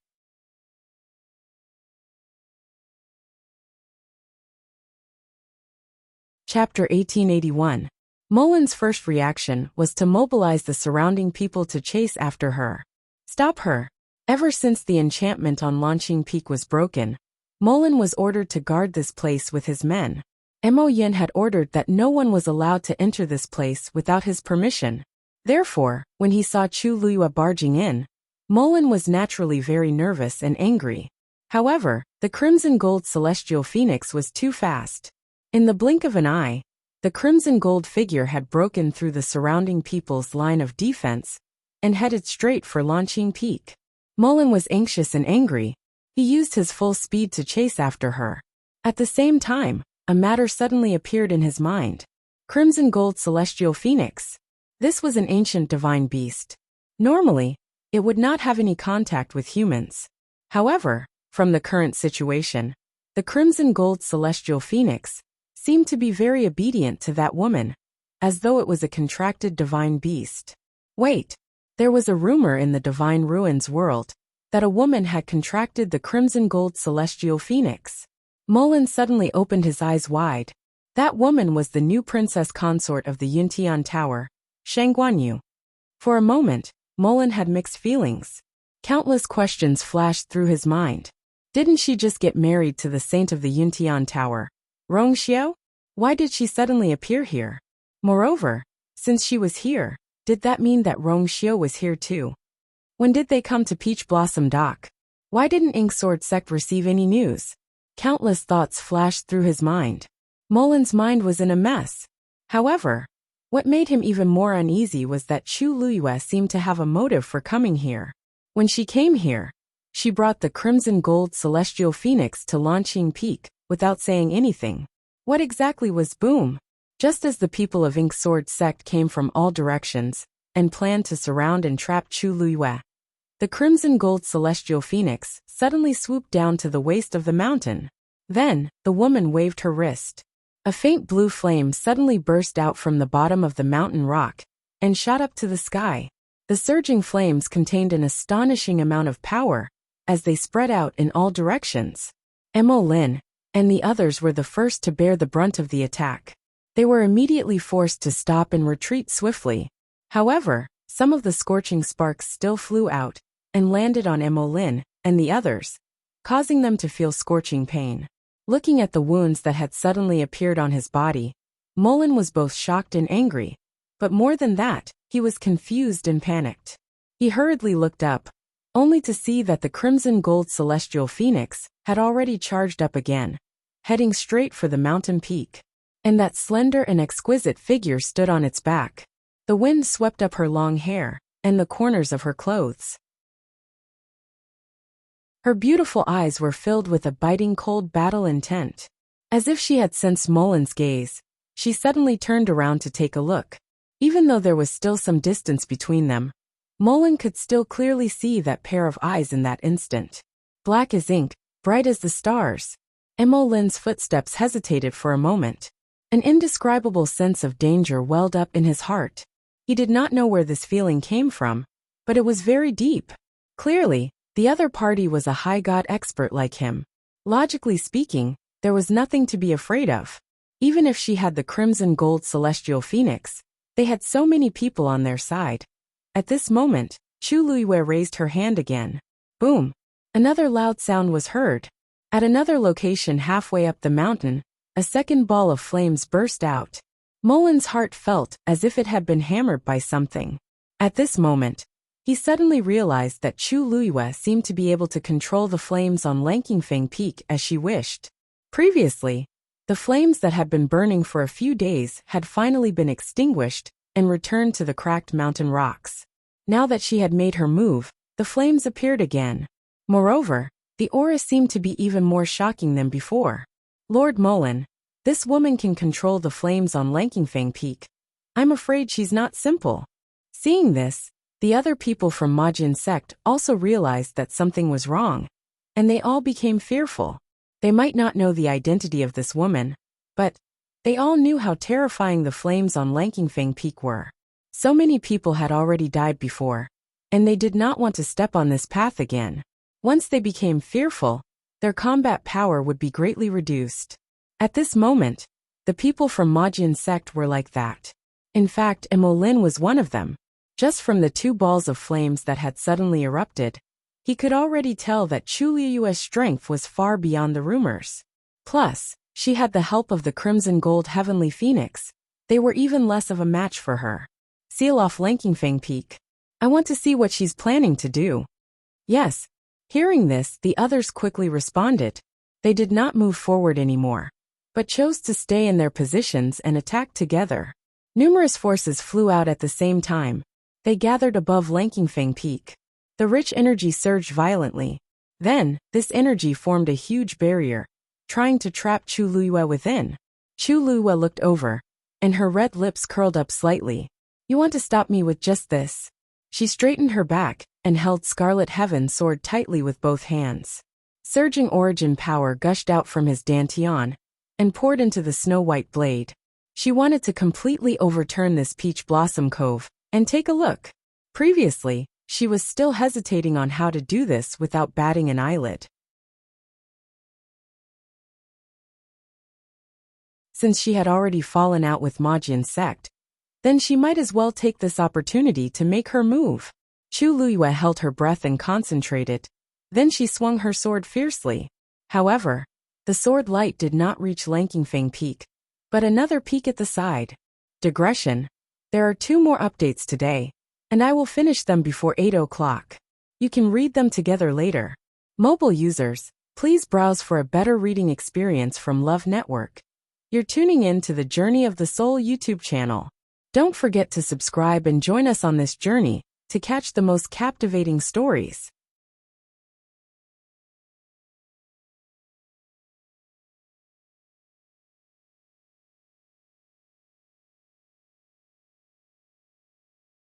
Chapter 1881. Molin's first reaction was to mobilize the surrounding people to chase after her. Stop her! Ever since the enchantment on Launching Peak was broken, Molin was ordered to guard this place with his men. Mo Yin had ordered that no one was allowed to enter this place without his permission. Therefore, when he saw Chu Luiyue barging in, Molin was naturally very nervous and angry. However, the crimson gold celestial phoenix was too fast. In the blink of an eye, the crimson gold figure had broken through the surrounding people's line of defense and headed straight for Launching Peak. Molin was anxious and angry. He used his full speed to chase after her. At the same time, a matter suddenly appeared in his mind. Crimson gold celestial phoenix. This was an ancient divine beast. Normally, it would not have any contact with humans. However, from the current situation, the crimson gold celestial phoenix seemed to be very obedient to that woman, as though it was a contracted divine beast. Wait, there was a rumor in the divine ruins world that a woman had contracted the crimson gold celestial phoenix. Molin suddenly opened his eyes wide. That woman was the new princess consort of the Yuntian Tower, Shang Guanyu. For a moment, Molin had mixed feelings. Countless questions flashed through his mind. Didn't she just get married to the saint of the Yuntian Tower, Rong Xiao? Why did she suddenly appear here? Moreover, since she was here, did that mean that Rong Xiao was here too? When did they come to Peach Blossom Dock? Why didn't Inksword Sect receive any news? Countless thoughts flashed through his mind. Molin's mind was in a mess. However, what made him even more uneasy was that Chu Luyue seemed to have a motive for coming here. When she came here, she brought the Crimson Gold Celestial Phoenix to Launching Peak, without saying anything. What exactly was Boom? Just as the people of Inksword Sect came from all directions, and planned to surround and trap Chu Luyue, the Crimson Gold Celestial Phoenix suddenly swooped down to the waist of the mountain. Then, the woman waved her wrist. A faint blue flame suddenly burst out from the bottom of the mountain rock, and shot up to the sky. The surging flames contained an astonishing amount of power, as they spread out in all directions. Emolin and the others were the first to bear the brunt of the attack. They were immediately forced to stop and retreat swiftly. However, some of the scorching sparks still flew out, and landed on Emolin and the others, causing them to feel scorching pain. Looking at the wounds that had suddenly appeared on his body, Molin was both shocked and angry, but more than that, he was confused and panicked. He hurriedly looked up, only to see that the Crimson Gold Celestial Phoenix had already charged up again, heading straight for the mountain peak. And that slender and exquisite figure stood on its back. The wind swept up her long hair, and the corners of her clothes. Her beautiful eyes were filled with a biting cold battle intent. As if she had sensed Molin's gaze, she suddenly turned around to take a look. Even though there was still some distance between them, Molin could still clearly see that pair of eyes in that instant. Black as ink, bright as the stars. Emolin's footsteps hesitated for a moment. An indescribable sense of danger welled up in his heart. He did not know where this feeling came from, but it was very deep. Clearly, the other party was a high god expert like him. Logically speaking, there was nothing to be afraid of. Even if she had the Crimson Gold Celestial Phoenix, they had so many people on their side. At this moment, Chu Luyue raised her hand again. Boom! Another loud sound was heard. At another location halfway up the mountain, a second ball of flames burst out. Molin's heart felt as if it had been hammered by something. At this moment, he suddenly realized that Chu Luyue seemed to be able to control the flames on Lankingfeng Peak as she wished. Previously, the flames that had been burning for a few days had finally been extinguished and returned to the cracked mountain rocks. Now that she had made her move, the flames appeared again. Moreover, the aura seemed to be even more shocking than before. Lord Molin, this woman can control the flames on Lankingfeng Peak. I'm afraid she's not simple. Seeing this, the other people from Majin Sect also realized that something was wrong, and they all became fearful. They might not know the identity of this woman, but they all knew how terrifying the flames on Lankingfeng Peak were. So many people had already died before, and they did not want to step on this path again. Once they became fearful, their combat power would be greatly reduced. At this moment, the people from Majin Sect were like that. In fact, Emolin was one of them. Just from the two balls of flames that had suddenly erupted, he could already tell that Chu Liyue's strength was far beyond the rumors. Plus, she had the help of the Crimson Gold Heavenly Phoenix. They were even less of a match for her. Seal off Lankingfeng Peak. I want to see what she's planning to do. Yes. Hearing this, the others quickly responded. They did not move forward anymore, but chose to stay in their positions and attack together. Numerous forces flew out at the same time. They gathered above Lankingfeng Peak. The rich energy surged violently. Then, this energy formed a huge barrier, trying to trap Chu Luyue within. Chu Luyue looked over, and her red lips curled up slightly. You want to stop me with just this? She straightened her back, and held Scarlet Heaven sword tightly with both hands. Surging origin power gushed out from his dantian, and poured into the snow-white blade. She wanted to completely overturn this Peach Blossom Cove, and take a look. Previously, she was still hesitating on how to do this without batting an eyelid. Since she had already fallen out with Majin Sect, then she might as well take this opportunity to make her move. Chu Luyue held her breath and concentrated. Then she swung her sword fiercely. However, the sword light did not reach Lankingfeng Peak, but another peak at the side. Digression. There are 2 more updates today, and I will finish them before 8 o'clock. You can read them together later. Mobile users, please browse for a better reading experience from Love Network. You're tuning in to the Journey of the Soul YouTube channel. Don't forget to subscribe and join us on this journey to catch the most captivating stories.